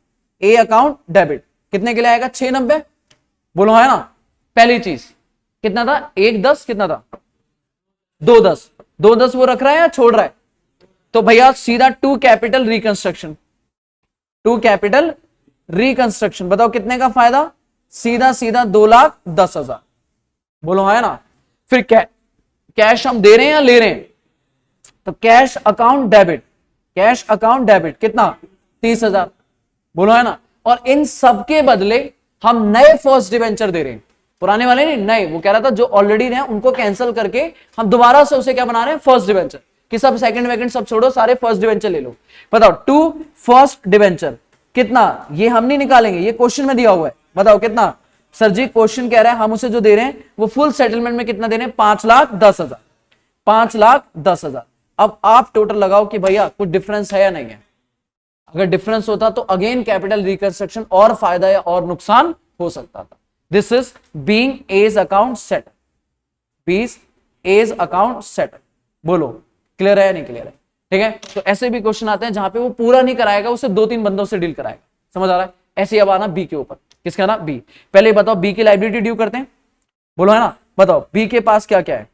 ए अकाउंट डेबिट कितने के लिए आएगा? 690। बोलो है ना? पहली चीज कितना था? 1,10 कितना था? 2,10। 2,10 वो रख रहा है या छोड़ रहा है? तो भैया सीधा to capital reconstruction, to capital reconstruction. बताओ कितने का फायदा? सीधा सीधा 2,10,000। बोलो है ना। फिर कैश हम दे रहे हैं या ले रहे हैं? तो cash account debit, cash account debit कितना? 30,000। बोलो है ना। और इन सब के बदले हम नए फर्स्ट डिवेंचर दे रहे हैं, पुराने वाले नहीं, नए। वो कह रहा था जो ऑलरेडी हैं उनको कैंसिल करके हम दोबारा से उसे क्या बना रहे हैं? First debenture. कि सब सेकंड वेकेंड सब छोड़ो, सारे फर्स्ट डिवेंचर ले लो। बताओ टू फर्स्ट डिवेंचर कितना? ये हम नहीं निकालेंगे, ये क्वेश्चन में दिया हुआ है। बताओ कितना? सर जी क्वेश्चन कह रहा है हम उसे जो दे रहे हैं वो फुल सेटलमेंट में कितना दे रहे हैं? 5,10,000। 5,10,000। अब आप टोटल लगाओ कि भैया कुछ डिफरेंस है या नहीं है। अगर डिफरेंस होता तो अगेन कैपिटल रिकंस्ट्रक्शन और फायदा या और नुकसान हो सकता था। This is being as account set, being as account set. बोलो क्लियर है या नहीं क्लियर है? ठीक है। तो ऐसे भी क्वेश्चन आते हैं जहां पे वो पूरा नहीं कराएगा, उसे 2-3 बंदों से डील कराएगा। समझ आ रहा है? ऐसे अब आना बी के ऊपर। किसका ना? बी। पहले बताओ बी की लायबिलिटी ड्यू करते हैं। बोलो है ना। बताओ बी के पास क्या क्या है?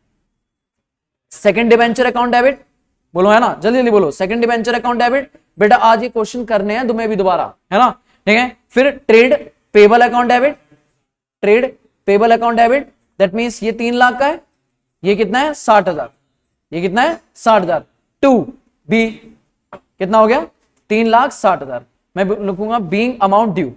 Second debenture account debit. बोलो है ना, जल्दी जल्दी बोलो। Second debenture account debit. बेटा आज ये क्वेश्चन करने हैं तुम्हें भी दोबारा, है ना। ठीक है। फिर trade payable account debit, trade payable account debit, that means ये 3 लाख का है, ये कितना है? 60,000। ये कितना है? 60,000। टू बी कितना हो गया? 3,60,000। मैं लिखूंगा being amount due,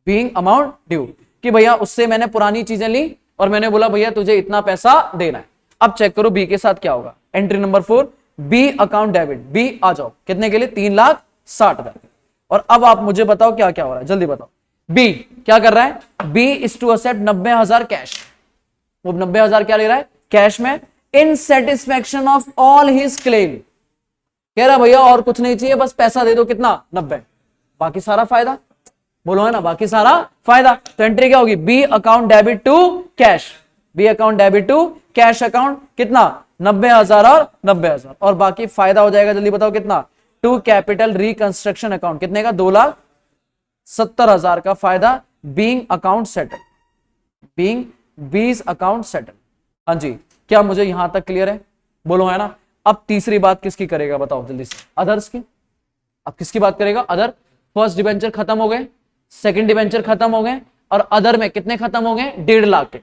being amount due, कि भैया उससे मैंने पुरानी चीजें ली और मैंने बोला भैया तुझे इतना पैसा देना है। अब चेक करो बी के साथ क्या होगा। Entry number 4 B account debit. B आ जाओ कितने के लिए? 3,60,000। और अब आप मुझे बताओ क्या क्या हो रहा है, जल्दी बताओ। बी क्या कर रहा है? B is to accept 90,000 cash. वो 90,000 क्या ले रहा है? कैश में। In satisfaction of all his claim. कह रहा भैया और कुछ नहीं चाहिए, बस पैसा दे दो। कितना? 90। बाकी सारा फायदा। बोलो है ना, बाकी सारा फायदा। तो एंट्री क्या होगी? B account debit to cash, B account debit to cash account. कितना? 90,000 और 90,000। और बाकी फायदा हो जाएगा, जल्दी बताओ कितना? To capital reconstruction account. कितने का? 2,70,000 का फायदा। Being account settle, being B's account settle. हाँ जी, क्या मुझे यहां तक क्लियर है? बोलो है ना। अब तीसरी बात किसकी करेगा बताओ जल्दी से? अदर्स की। अब किसकी बात करेगा? अदर। फर्स्ट डिवेंचर खत्म हो गए, सेकंड डिवेंचर खत्म हो गए, और अदर में कितने खत्म हो गए? 1.5 लाख के।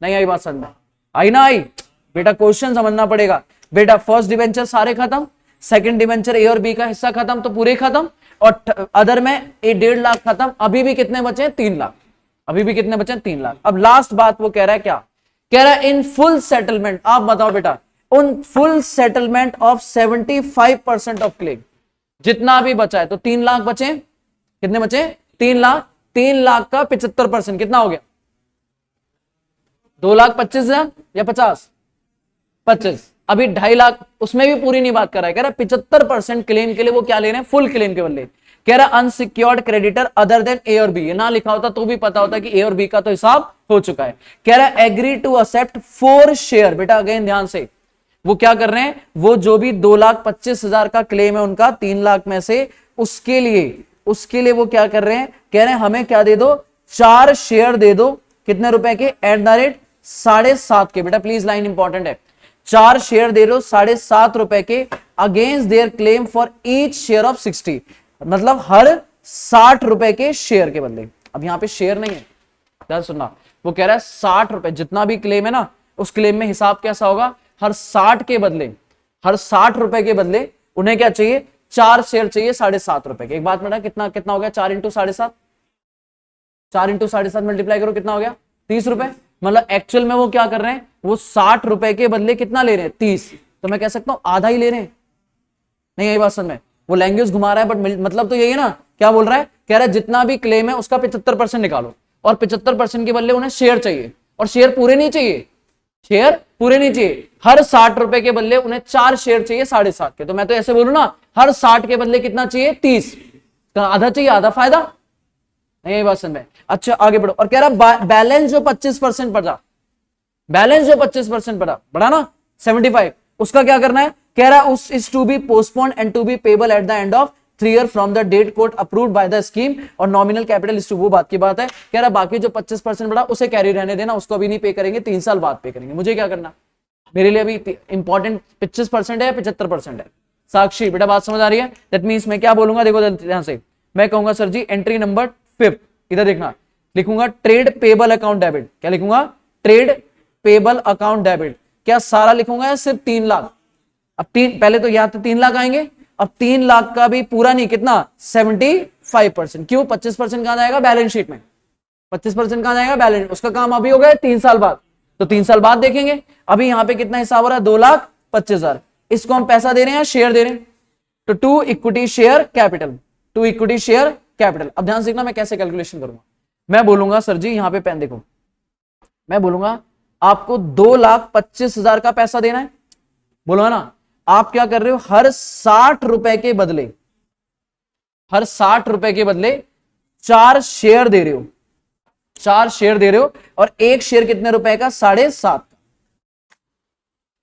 नहीं आई बात समझ में? आई ना आई? बेटा क्वेश्चन समझना पड़ेगा। बेटा फर्स्ट डिवेंचर सारे खत्म, सेकंड डिवेंचर ए और बी का हिस्सा खत्म तो पूरे खत्म, और अदर में 1.5 लाख खत्म। अभी भी कितने बचे हैं? 3 लाख। अभी भी कितने बचे हैं? 3 लाख। अब लास्ट बात वो कह रहा है क्या? कह रहा है इन फुल सेटलमेंट। आप बताओ बेटा, उन full settlement of 75% of claim, जितना भी बचा है, तो 3 लाख बचे। कितने बचे? 3 लाख। 3 लाख का 75% कितना हो गया? 2,25,000 या 50? 25। अभी 2.5 लाख उसमें भी पूरी नहीं बात कर रहा है। कह रहा है 75% क्लेम के लिए वो क्या ले रहे हैं? फुल क्लेम के बदले। कह रहा है अनसिक्योर्ड क्रेडिटर अदर देन ए और बी। ये ना लिखा होता तो भी पता होता कि ए और बी का तो हिसाब हो चुका है। कह रहा है एग्री टू एक्सेप्ट 4 शेयर। बेटा अगेन ध्यान से, वो क्या कर रहे हैं? वो जो भी 2,25,000 का क्लेम है उनका 3 लाख में से, उसके लिए वो क्या कर रहे हैं? कह रहे हैं हमें क्या दे दो? 4 शेयर दे दो। कितने रुपए के? @ 7.5 के। बेटा प्लीज लाइन इंपॉर्टेंट है। 4 शेयर दे दो 7.5 के against their claim for each share of 60। मतलब हर 60 रुपए के शेयर के बदले। अब यहां पे शेयर नहीं है, ध्यान सुनना। वो कह रहा है 60 रुपए जितना भी क्लेम है ना, उस क्लेम में हिसाब कैसा होगा? हर 60 के बदले, हर 60 रुपए के बदले उन्हें क्या चाहिए? 4 शेयर चाहिए 7.5 के। एक बात बेटा, कितना कितना हो गया? 4 × 7.5, 4 × 7.5 मल्टीप्लाई करो, कितना हो गया? 30 रुपए। मतलब एक्चुअल में वो क्या कर रहे हैं? वो 60 रुपए के बदले कितना ले रहे हैं? 30। तो मैं कह सकता हूं आधा ही ले रहे हैं। नहीं यही बात समझ में? वो लैंग्वेज घुमा रहा है, बट मतलब तो यही है ना। क्या बोल रहा है? कह रहा है जितना भी क्लेम है उसका 75% निकालो, और 75% के बदले उन्हें शेयर चाहिए, और शेयर पूरे नहीं चाहिए, शेयर पूरे नहीं चाहिए। हर 60 रुपए के बदले उन्हें 4 शेयर चाहिए 7.5 के। तो मैं तो ऐसे बोलूं ना, हर 60 के बदले कितना चाहिए? 30। तो आधा चाहिए, आधा फायदा। नहीं यही बात समझ में? अच्छा आगे बढ़ो। और कह रहा बैलेंस जो 25% बढ़ा, बैलेंस जो 25% बढ़ा ना 75, उसका क्या करना है? कह रहा है उस is to be postponed and to be payable at the end of 3 year from the date court approved by the scheme, और नॉमिनल कैपिटल इज टू, वो बात की बात है। कह रहा बाकी जो 25% बढ़ा उसे कैरी रहने देना, उसको अभी नहीं पे करेंगे, 3 साल बाद पे करेंगे। मुझे क्या करना? मेरे लिए अभी इंपॉर्टेंट 25% है या 75% है? साक्षी बेटा बात समझ आ रही है? दैट मींस मैं क्या बोलूंगा, देखो ध्यान से, मैं कहूंगा सर जी एंट्री नंबर 5, इधर देखना, लिखूंगा ट्रेड पेबल अकाउंट डेबिट। क्या लिखूंगा? Trade payable account debit. क्या सारा लिखूंगा या सिर्फ 3 लाख? अब पहले तो यहां तो 3 लाख आएंगे, अब 3 लाख का भी पूरा नहीं, कितना? 75%। क्यों? 25% कहां जाएगा? बैलेंस शीट में। 25% कहां जाएगा? बैलेंस। उसका काम अभी हो गया 3 साल बाद, तो 3 साल बाद देखेंगे। अभी यहां पे कितना हिसाब हो रहा है? 2,25,000। इसको हम पैसा दे रहे हैं, शेयर दे रहे हैं, तो to equity share capital, to equity share capital. अब ध्यान से देखना मैं कैसे कैलकुलेशन करूंगा। मैं बोलूंगा सर जी, यहां पे पेन देखो, मैं बोलूंगा आपको 2,25,000 का पैसा देना है, बोलो ना। आप क्या कर रहे हो? हर 60 रुपए के बदले, हर 60 रुपए के बदले 4 शेयर दे रहे हो, 4 शेयर दे रहे हो। और एक शेयर कितने रुपए का? 7.5 का।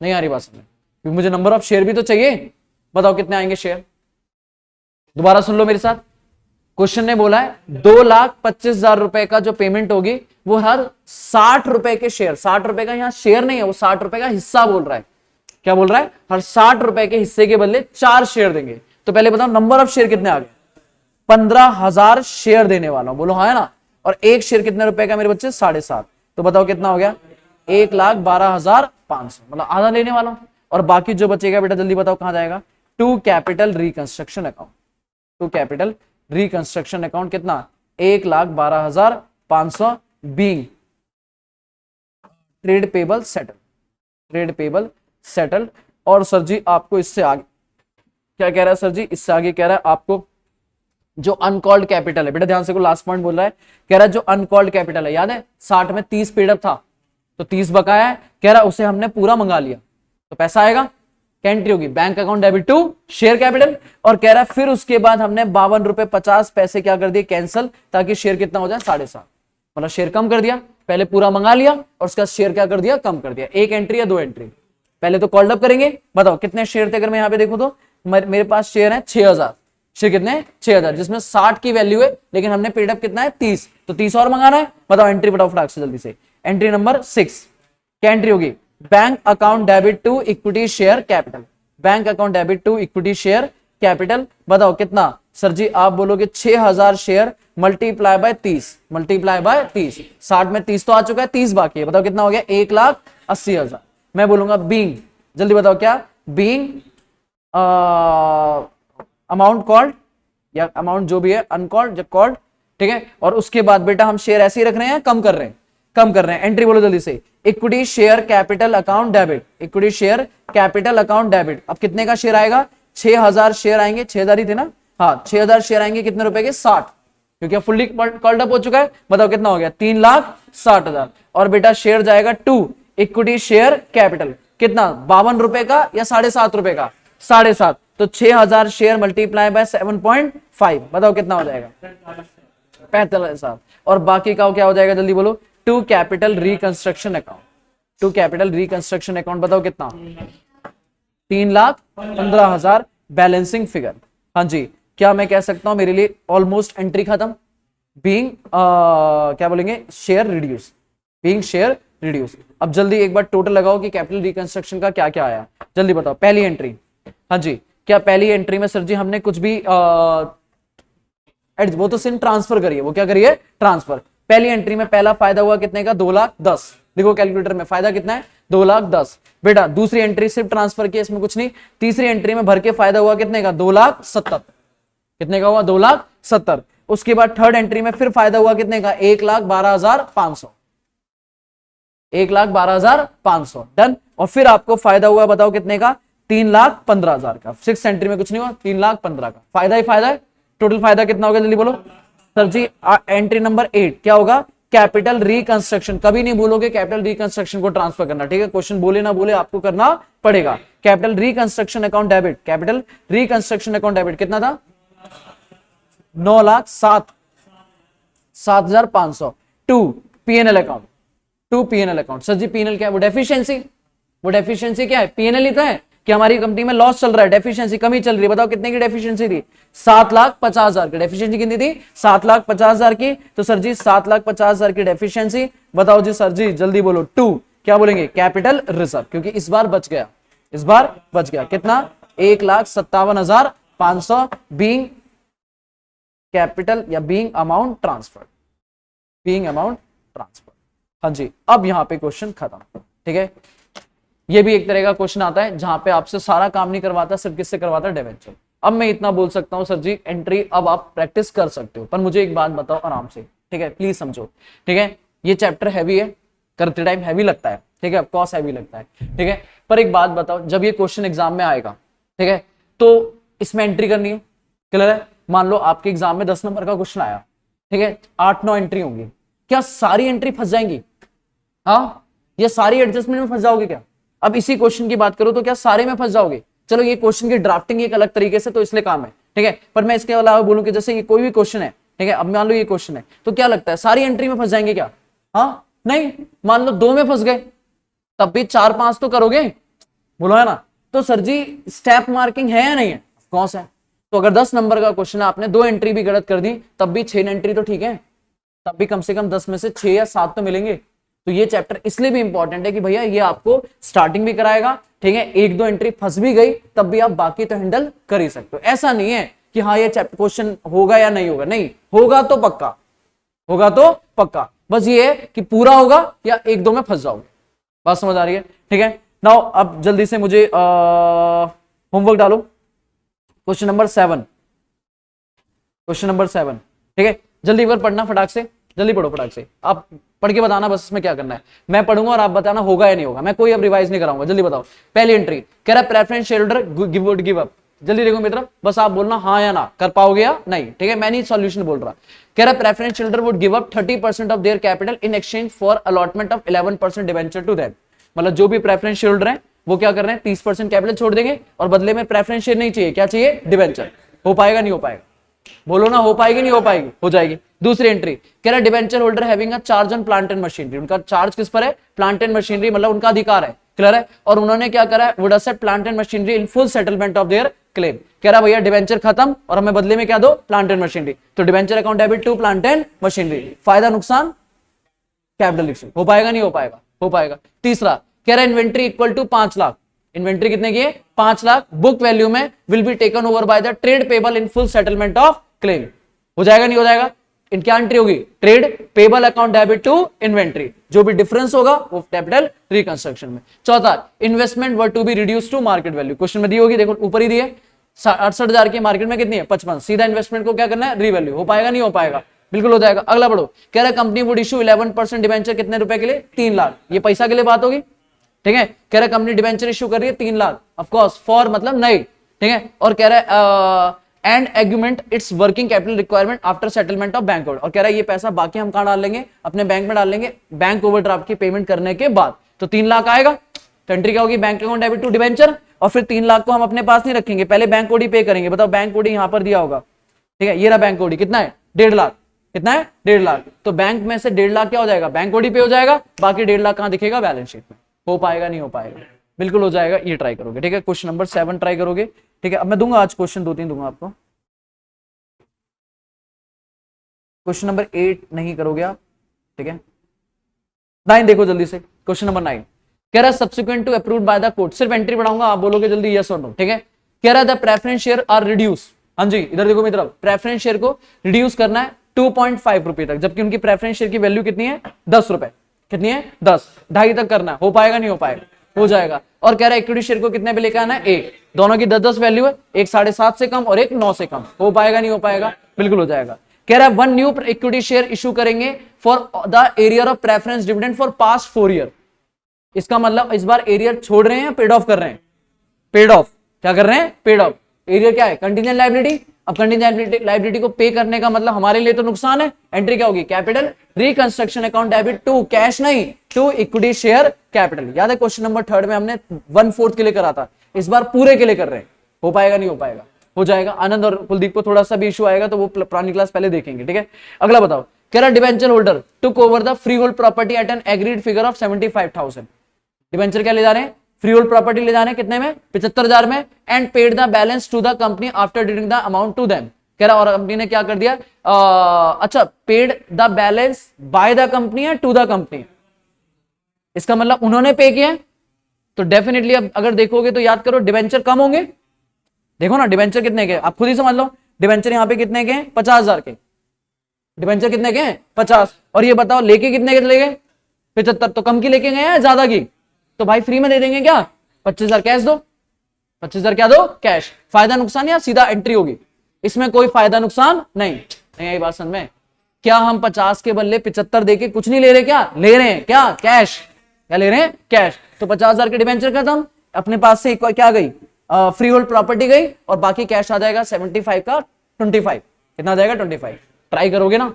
नहीं आ रही बात समझ? क्योंकि मुझे नंबर ऑफ शेयर भी तो चाहिए। बताओ कितने आएंगे शेयर? दोबारा सुन लो मेरे साथ। क्वेश्चन ने बोला है 2,25,000 रुपए का जो पेमेंट होगी वो हर 60 रुपए के शेयर, 60 रुपए का यहां शेयर नहीं है, वो 60 रुपए का हिस्सा बोल रहा है। क्या बोल रहा है? हर 60 रुपए के हिस्से के बदले 4 शेयर देंगे। तो पहले बताओ नंबर ऑफ शेयर कितने आ गए? 15,000 शेयर देने वाला हूं, बोलो हाँ है ना। और एक शेयर कितने रुपए का मेरे बच्चे? 7.5। तो बताओ कितना हो गया? 1,12,500, मतलब आधा लेने वाला हूं। और बाकी जो बचेगा बेटा जल्दी बताओ कहां जाएगा? To capital reconstruction account, to capital reconstruction account. कितना? 1,12,500 being trade payable settle, trade payable settle. और सर जी आपको इससे आगे क्या कह रहा है? सर जी इससे आगे कह रहा है आपको जो अनकॉल्ड कैपिटल है, बेटा ध्यान से को, लास्ट पॉइंट बोल रहा है, कह रहा है जो अनकॉल्ड कैपिटल है, याद है 60 में 30 पेडअप था, तो 30 बकाया है, कह रहा है उसे हमने पूरा मंगा लिया, तो पैसा आएगा। क्या एंट्री होगी? Bank account debit to share capital. और कह रहा है फिर उसके बाद हमने 52.50 रुपए क्या कर दिए? कैंसिल, ताकि शेयर कितना हो जाए? 7.5, मतलब शेयर कम कर दिया। पहले पूरा मंगा लिया और उसका शेयर क्या कर दिया? कम कर दिया। एक एंट्री या 2 एंट्री? पहले तो कॉल्ड अप करेंगे। बताओ कितने शेयर थे? अगर मैं यहां पे देखूं तो मेरे पास शेयर है 6,000। शेयर कितने? 6,000, जिसमें 60 की वैल्यू है, लेकिन हमने पेड अप कितना है? 30, तो 30 और मंगाना है। बताओ एंट्री बताओ फटाक से जल्दी से। एंट्री नंबर 6 क्या एंट्री होगी? Bank account debit to equity share capital, bank account debit to equity share capital. बताओ कितना? सर जी आप बोलोगे 6,000 share multiply by 30, multiply by 30। 60 में 30 तो आ चुका है, 30 बाकी है। बताओ कितना हो गया? 1,80,000। मैं बोलूंगा बीइंग, जल्दी बताओ क्या? बीइंग अमाउंट कॉल्ड या अमाउंट जो भी है, अनकॉल्ड या कॉल्ड, ठीक है। और उसके बाद बेटा हम शेयर ऐसे ही रख रहे हैं, कम कर रहे हैं, कम कर रहे हैं। एंट्री बोलो जल्दी से। Equity share capital account debit, equity share capital account debit. अब कितने का शेयर आएगा? 6,000 शेयर आएंगे, 6,000 ही थे ना? हाँ 6,000 शेयर आएंगे, कितने रुपए के? 60, क्योंकि फुल्ली कॉल्ड अप हो चुका है। बताओ कितना हो गया? 3,60,000। और बेटा शेयर जाएगा टू इक्विटी शेयर कैपिटल, कितना? 52 रुपए का या 7.5 रुपए का? 7.5। तो 6,000 शेयर मल्टीप्लाई बाय 7.5, बताओ कितना हो जाएगा? 45,000। और बाकी का क्या हो जाएगा? जल्दी बोलो। To capital reconstruction account, to capital reconstruction account. बताओ कितना? 3,15,000 बैलेंसिंग फिगर। हाँ जी, क्या मैं कह सकता हूं मेरे लिए ऑलमोस्ट एंट्री खत्म। बीइंग क्या बोलेंगे? Share reduce, being share reduce. अब जल्दी एक बार टोटल लगाओ कि कैपिटल रिकंस्ट्रक्शन का क्या क्या आया, जल्दी बताओ। पहली एंट्री, हाँ जी, क्या पहली एंट्री में सर जी हमने कुछ भी वो तो सिर्फ ट्रांसफर करिए, वो क्या करिए? ट्रांसफर। पहली एंट्री में पहला फायदा हुआ कितने का? 2,10,000। देखो कैलकुलेटर में फायदा कितना है? 2,10,000। बेटा दूसरी एंट्री सिर्फ ट्रांसफर की, इसमें कुछ नहीं। तीसरी एंट्री में भर के फायदा हुआ कितने का? 2,70,000। कितने का हुआ? 2,70,000। उसके बाद थर्ड एंट्री में फिर फायदा हुआ कितने का? 1,12,500, 1,12,500। डन। और फिर आपको फायदा हुआ बताओ कितने का? 3,15,000 का। सिक्स एंट्री में कुछ नहीं हुआ, 3,15,000 का फायदा ही फायदा है। टोटल फायदा कितना हो गया? जल्दी बोलो सर जी। एंट्री नंबर 8 क्या होगा? Capital reconstruction. कभी नहीं भूलोगे कैपिटल रिकंस्ट्रक्शन को ट्रांसफर करना, ठीक है। क्वेश्चन बोले ना बोले आपको करना पड़ेगा। Capital reconstruction account debit, capital reconstruction account debit कितना था? 9,07,500 to PNL account, to PNL account. Sir ji PNL क्या है? वो डेफिशिएंसी, वो डेफिशिएंसी क्या है? पीएनएल ही तो है कि हमारी कंपनी में लॉस चल रहा है, डेफिशिएंसी कमी चल रही है। बताओ कितने की डेफिशिएंसी थी? 7,50,000 की डेफिशिएंसी। कितनी थी? 7,50,000 की। तो सर जी 7,50,000 की डेफिशिएंसी। बताओ जी सर जी जल्दी बोलो। टू क्या बोलेंगे? कैपिटल रिजर्व, क्योंकि इस बार बच गया, इस बार बच गया। कितना? 1,57,500 बीइंग कैपिटल या being amount transfer, being amount transfer. हाँ जी, अब यहां पे क्वेश्चन खत्म। ठीक है, ये भी एक तरह का क्वेश्चन आता है जहां पे आपसे सारा काम नहीं करवाता, सिर्फ किससे करवाता है, डिवेंचर। अब मैं इतना बोल सकता हूं सर जी एंट्री अब आप प्रैक्टिस कर सकते हो, पर मुझे एक बात बताओ आराम से, ठीक है, प्लीज समझो। ठीक है, ये चैप्टर हैवी है, करते टाइम हैवी लगता है, ठीक है, ऑफकोर्स हैवी लगता है, ठीक है, पर एक बात बताओ, जब ये क्वेश्चन एग्जाम में आएगा, ठीक है, तो इसमें एंट्री करनी है, क्लियर है। मान लो आपके एग्जाम में 10 नंबर का क्वेश्चन आया, ठीक है, 8-9 एंट्री होंगी, क्या सारी एंट्री फंस जाएंगी? हाँ, ये सारी एडजस्टमेंट में फंस जाओगे क्या? अब इसी क्वेश्चन की बात करो तो क्या सारे में फंस जाओगे? चलो ये क्वेश्चन की ड्राफ्टिंग एक अलग तरीके से तो इसलिए काम है, ठीक है, पर मैं इसके अलावा बोलूं कि जैसे ये कोई भी क्वेश्चन है, ठीक है, अब मान लो ये क्वेश्चन है, तो क्या लगता है सारी एंट्री में फंस जाएंगे क्या? हाँ नहीं, मान लो 2 में फंस गए, तब भी 4-5 तो करोगे, बोलो है ना। तो सर जी स्टेप मार्किंग है या नहीं है? कौन सा है? तो अगर 10 नंबर का क्वेश्चन है, आपने 2 एंट्री भी गलत कर दी, तब भी 6 एंट्री तो ठीक है, तब भी कम से कम 10 में से 6 या 7 तो मिलेंगे। तो ये चैप्टर इसलिए भी इंपॉर्टेंट है कि भैया ये आपको स्टार्टिंग भी कराएगा, ठीक है, 1-2 एंट्री फंस भी गई तब भी आप बाकी तो हैंडल कर ही सकते हो। ऐसा नहीं है कि हाँ ये चैप्टर क्वेश्चन होगा या नहीं होगा, नहीं होगा तो पक्का, होगा तो पक्का, बस ये है कि पूरा होगा या 1-2 में फंस जाओगे। बात समझ आ रही है? ठीक है, नाउ अब जल्दी से मुझे होमवर्क डालो, क्वेश्चन नंबर 7, क्वेश्चन नंबर 7, ठीक है, जल्दी पर पढ़ना, फटाक से जल्दी पढ़ो, फटाक से आप पढ़ के बताना बस इसमें क्या करना है, मैं पढ़ूंगा और आप बताना होगा या नहीं होगा, मैं कोई अब रिवाइज नहीं कराऊंगा। जल्दी बताओ, पहली एंट्री कह रहा है preference share holder would give up, जल्दी देखो मित्र, बस आप बोलना हाँ या ना, कर पाओगे या नहीं, ठीक है, मैं नहीं सॉल्यूशन बोल रहा। कह रहा है preference share holder would give up 30% of their capital in exchange for allotment of 11% debenture to them, मतलब जो भी प्रेफरेंस शेयर होल्डर है वो क्या कर रहे हैं, 30% कैपिटल छोड़ देंगे और बदले में प्रेफरेंस शेयर नहीं चाहिए, क्या चाहिए, डिवेंचर। हो पाएगा नहीं हो पाएगा, बोलो ना, हो पाएगी नहीं हो पाएगी, हो जाएगी। दूसरी एंट्री कह रहा है debenture holder having a charge on plant and machinery, उनका चार्ज किस पर है, प्लांट एंड मशीनरी, मतलब उनका अधिकार है, क्लियर है, और उन्होंने क्या करा है, would asset plant and machinery in full settlement of their claim. कह रहा भैया डिवेंचर खत्म और हमें बदले में क्या दो, प्लांट एंड मशीनरी, तो debenture account debit to plant and machinery, फायदा नुकसान कैपिटल एक्शन, हो पाएगा नहीं हो पाएगा, हो पाएगा। तीसरा कह रहा है inventory equal to 5 lakh, inventory कितने की है, 5 लाख, बुक वैल्यू में will be taken over by the trade payable in full settlement of claim, हो जाएगा नहीं हो जाएगा, इन क्या एंट्री होगी, trade payable account debit to inventory, जो भी डिफरेंस होगा वो कैपिटल रिकंस्ट्रक्शन में। चौथा investment were to be reduce to market value, question में दी होगी, देखो ऊपर ही दी है, 68,000 की मार्केट में कितनी है, 55, सीधा इन्वेस्टमेंट को क्या करना है, रीवैल्यू, हो पाएगा नहीं हो पाएगा, बिल्कुल हो जाएगा। अगला बढ़ो, कह रहा है कंपनी वुड इशू 11% डिवेंचर कितने रुपए के लिए, 3 लाख, ये पैसा के लिए बात होगी, ठीक है, कह रहा है कंपनी डिवेंचर इशू कर रही है 3 लाख, ऑफ कोर्स फॉर मतलब नहीं, ठीक है, और कह रहा है and agreement it's working capital requirement after settlement of bank over, और कह रहा है ये पैसा बाकी हम कहां डाल लेंगे, अपने बैंक में डाल लेंगे बैंक ओवरड्राफ्ट की पेमेंट करने के बाद, तो 3 लाख आएगा, तो एंट्री क्या होगी, bank account debit to debenture, और फिर 3 लाख को हम अपने पास नहीं रखेंगे, पहले बैंक ओडी पे करेंगे, बताओ बैंक ओडी यहां पर दिया होगा, ठीक है, ये रहा बैंक ओडी, कितना है, 1.5 लाख, कितना है, 1.5 लाख, तो बैंक में से 1.5 लाख क्या हो जाएगा, बैंक ओडी पे हो जाएगा, बाकी 1.5 लाख कहां दिखेगा, बैलेंस शीट में, हो पाएगा नहीं हो पाएगा, बिल्कुल हो जाएगा, ये ट्राई करोगे, ठीक है, क्वेश्चन नंबर 7 ट्राई करोगे, ठीक है, अब मैं दूंगा आज क्वेश्चन 2-3 दूंगा आपको, क्वेश्चन नंबर 8 नहीं करोगे आप, ठीक है, 9 देखो जल्दी से, क्वेश्चन नंबर 9 कह रहा है subsequent to approved by the court, सिर्फ एंट्री बढ़ाऊंगा, आप बोलोगे जल्दी यस और नो, ठीक है, कह रहा है the preference share are reduce, हाँ जी इधर देखो मेरी तरफ, प्रेफरेंस शेयर को रिड्यूस करना है 2.5 रुपए तक, जबकि उनकी प्रेफरेंस शेयर की वैल्यू कितनी है, 10 रुपए, कितनी है, 10, 2.5 तक करना है, हो पाएगा नहीं हो पाएगा, हो जाएगा। और कह रहा है इक्विटी शेयर को कितने पे लेकर आना है, 1, दोनों की 10-10 वैल्यू है, एक 7.5 से कम और एक 9 से कम, हो पाएगा नहीं हो पाएगा, बिल्कुल हो जाएगा। कह रहा है 1 न्यू इक्विटी शेयर इशू करेंगे for the arrear of preference dividend for past 4 year, इसका मतलब इस बार एरियर छोड़ रहे हैं, पेड ऑफ कर रहे हैं, पेड ऑफ, क्या कर रहे हैं, पेड ऑफ, एरियर क्या है, कंटीजेंट लायबिलिटी, अब कंटीजेंट लायबिलिटी को पे करने का मतलब हमारे लिए तो नुकसान है, एंट्री क्या होगी, capital reconstruction account debit to cash नहीं, टू इक्विटी शेयर कैपिटल, याद है क्वेश्चन नंबर 3 में हमने 1/4 के लिए करा था, इस बार पूरे के लिए कर रहे हैं, हो पाएगा नहीं हो पाएगा, हो जाएगा। आनंद और कुलदीप को थोड़ा सा भी इशू आएगा तो वो पुरानी क्लास पहले देखेंगे, ठीक है। अगला बताओ, कह रहा debenture holder took over the free hold property eight N agreed figure of 75,000, debenture क्या ले जा रहे हैं, फ्री होल्ड प्रॉपर्टी ले जा रहे हैं, कितने में, 75,000 में, and paid the balance to the company after deducting the amount to them, कह रहा और कंपनी ने क्या कर दिया, अच्छा paid the balance by the company है टू द कंपनी, इसका मतलब उन्होंने पे किया, तो डेफिनेटली अब अगर देखोगे तो याद करो डिवेंचर कम होंगे, देखो ना डिवेंचर कितने के, आप खुद ही समझ लो, डिबेंचर यहाँ पे कितने के हैं? 50,000 के। डिबेंचर कितने के हैं? 50। और ये बताओ लेके कितने के चले गए? 75। तो कम की लेके गए हैं ज्यादा की? तो भाई फ्री में दे देंगे क्या? 25,000 कैश दो। 25,000 क्या दो? कैश। फायदा नुकसान या सीधा एंट्री होगी? इसमें कोई फायदा नुकसान नहीं आई बात समझ में? क्या हम 50 के बदले 75 देके कुछ नहीं ले रहे? क्या ले रहे हैं? क्या? कैश। क्या ले रहे हैं? कैश। तो 50,000 के डिबेंचर खत्म, अपने पास से क्या गई? फ्री होल्ड प्रॉपर्टी गई, और बाकी कैश आ जाएगा 75 का 25। कितना आ जाएगा? 25। ट्राई करोगे ना?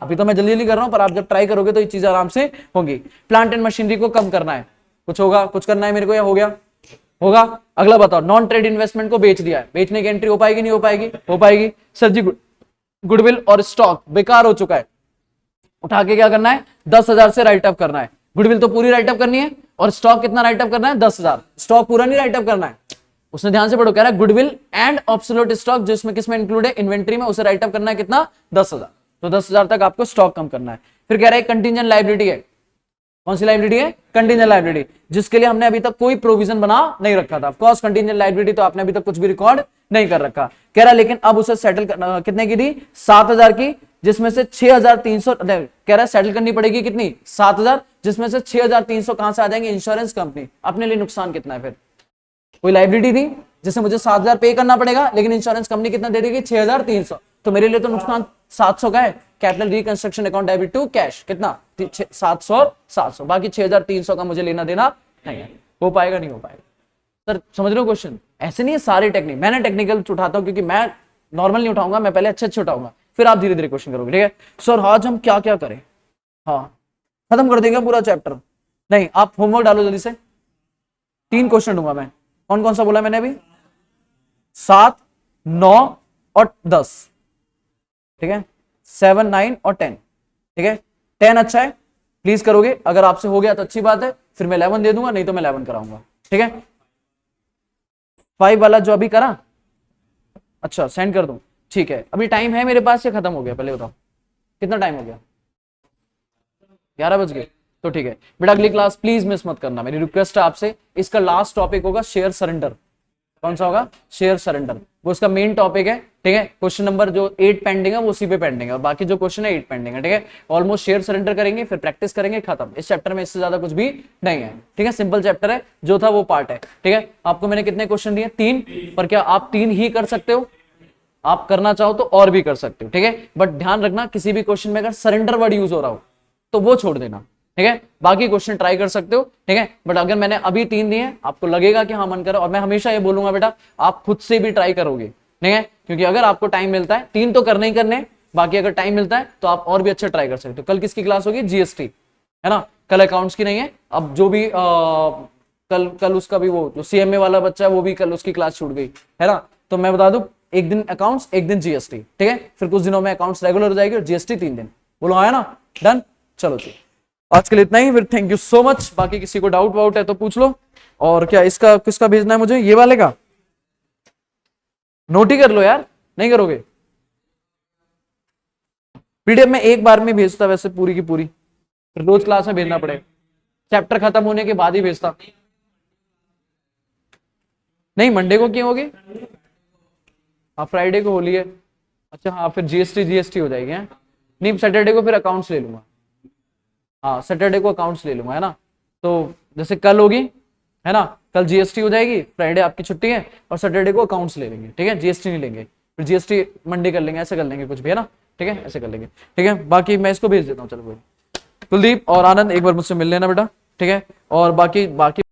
अभी तो मैं जल्दी जल्दी कर रहा हूं, पर आप जब ट्राई करोगे तो ये चीज आराम से होंगी। प्लांट एंड मशीनरी को कम करना है, कुछ होगा? कुछ करना है मेरे को, या हो गया? होगा। अगला बताओ, नॉन ट्रेड इन्वेस्टमेंट को बेच दिया है, बेचने की एंट्री हो पाएगी? नहीं हो पाएगी? हो पाएगी। सर जी गुडविल और स्टॉक बेकार हो चुका है, उठा के क्या करना है? 10,000 से राइट अप करना है। गुडविल तो पूरी राइट अप करनी है, और स्टॉक कितना राइट अप करना है? 10,000। स्टॉक पूरा नहीं राइट अप करना है, उसने ध्यान से पढ़ो, कह रहा है गुडविल एंड ऑब्सोल्यूट स्टॉक, जिसमें किसमें इंक्लूड है? इन्वेंट्री में, उसे राइट अप करना है कितना? 10,000। तो 10,000 तक आपको स्टॉक कम करना है। फिर कह रहा है कंटीजेंट लायबिलिटी है। कौन सी लायबिलिटी है? कंटीजेंट लायबिलिटी, जिसके लिए हमने अभी तक कोई प्रोविजन बना नहीं रखा था। ऑफ कोर्स कंटीजेंट लायबिलिटी तो आपने अभी तक कुछ भी रिकॉर्ड नहीं कर रखा। कह रहा लेकिन अब उसे सेटल कितने की दी? 7,000 की, जिसमें से 6,300 कह रहा है सेटल करनी पड़ेगी कितनी? 7,000, जिसमें से 6,300 कहां से आ जाएंगे? Insurance company. अपने लिए नुकसान कितना है? फिर कोई लायबिलिटी थी जिसे मुझे 7,000 पे करना पड़ेगा, लेकिन इंश्योरेंस कंपनी कितना दे देगी? 6,300। तो मेरे लिए तो नुकसान 700 का है। Capital reconstruction account debit to cash कितना? 700। बाकी 6,300 का मुझे लेना देना नहीं है। हो पाएगा? नहीं हो पाएगा? सर समझ रहे हो क्वेश्चन? ऐसे नहीं है सारे टेक्निक, मैंने टेक्निकल उठाता हूं क्योंकि मैं नॉर्मल नहीं उठाऊंगा, मैं पहले अच्छे उठाऊंगा, फिर आप धीरे धीरे क्वेश्चन करोगे। ठीक है सर, आज हम क्या क्या करें? हाँ, खत्म कर देंगे पूरा चैप्टर? नहीं, आप होमवर्क डालो जल्दी से। 3 क्वेश्चन दूंगा मैं। कौन कौन सा बोला मैंने अभी? 7, 9 और 10। ठीक है, 7, 9 और 10। ठीक है, 10 अच्छा है, प्लीज करोगे। अगर आपसे हो गया तो अच्छी बात है, फिर मैं 11 दे दूंगा, नहीं तो मैं 11 कराऊंगा। ठीक है, 5 वाला जो अभी करा, अच्छा सेंड कर दूं? ठीक है, अभी टाइम है मेरे पास या खत्म हो गया? पहले बताओ कितना टाइम हो गया? 11 बज गए? तो ठीक है बेटा, अगली क्लास प्लीज मिस मत करना, मेरी रिक्वेस्ट है आपसे। इसका लास्ट टॉपिक होगा शेयर सरेंडर। कौन सा होगा? शेयर सरेंडर, वो इसका मेन टॉपिक है। ठीक है, क्वेश्चन नंबर जो 8 पेंडिंग है वो उसी पे पेंडिंग है, और बाकी जो क्वेश्चन है 8 पेंडिंग है। ठीक है, ऑलमोस्ट शेयर सरेंडर करेंगे, फिर प्रैक्टिस करेंगे, खत्म। इस चैप्टर में इससे ज्यादा कुछ भी नहीं है। ठीक है, सिंपल चैप्टर है, जो था वो पार्ट है। ठीक है, आपको मैंने कितने क्वेश्चन दिए? 3। पर क्या आप 3 ही कर सकते हो? आप करना चाहो तो और भी कर सकते हो। ठीक है, बट ध्यान रखना किसी भी क्वेश्चन में अगर सरेंडर वर्ड यूज हो रहा हो तो वो छोड़ देना। ठीक है, बाकी क्वेश्चन ट्राई कर सकते हो। ठीक है, बट अगर मैंने अभी 3 दिए, आपको लगेगा कि हाँ मन करो, और मैं हमेशा ये बोलूंगा बेटा आप खुद से भी ट्राई करोगे। ठीक है, क्योंकि अगर आपको टाइम मिलता है, 3 तो करने ही करने, बाकी अगर टाइम मिलता है तो आप और भी अच्छा ट्राई कर सकते हो। कल किसकी क्लास होगी? जीएसटी, है ना? कल अकाउंट्स की नहीं है। अब जो भी कल उसका भी वो जो सीएमए वाला बच्चा है वो भी कल उसकी क्लास छूट गई, है ना? तो मैं बता दूं, एक दिन अकाउंट्स, एक दिन जीएसटी। ठीक है, फिर कुछ दिनों में अकाउंट्स रेगुलर हो जाएगी और जीएसटी 3 दिन। बोलो आया ना? डन? चलो जी, आज के लिए इतना ही। फिर थैंक यू सो मच। बाकी किसी को डाउट वाउट है तो पूछ लो। और क्या इसका किसका भेजना है मुझे? ये वाले का नोट ही कर लो यार, नहीं करोगे? पीडीएफ में एक बार में भेजता वैसे पूरी की पूरी, फिर रोज क्लास में भेजना पड़ेगा। चैप्टर खत्म होने के बाद ही भेजता। नहीं, मंडे को क्यों होगी? हाँ, फ्राइडे को होली है। अच्छा हाँ, फिर जीएसटी हो जाएगी। नहीं, सैटरडे को फिर अकाउंट्स ले लूंगा। हाँ, सैटरडे को अकाउंट्स ले लूंगा, है ना? तो जैसे कल होगी, है ना, कल जीएसटी हो जाएगी, फ्राइडे आपकी छुट्टी है, और सैटरडे को अकाउंट्स ले लेंगे। ठीक है, जीएसटी नहीं लेंगे, फिर जीएसटी मंडे कर लेंगे, ऐसे कर लेंगे कुछ भी, है ना? ठीक है, ऐसे कर लेंगे। ठीक है, बाकी मैं इसको भेज देता हूँ। चलो, कुलदीप और आनंद एक बार मुझसे मिल लेना बेटा। ठीक है, और बाकी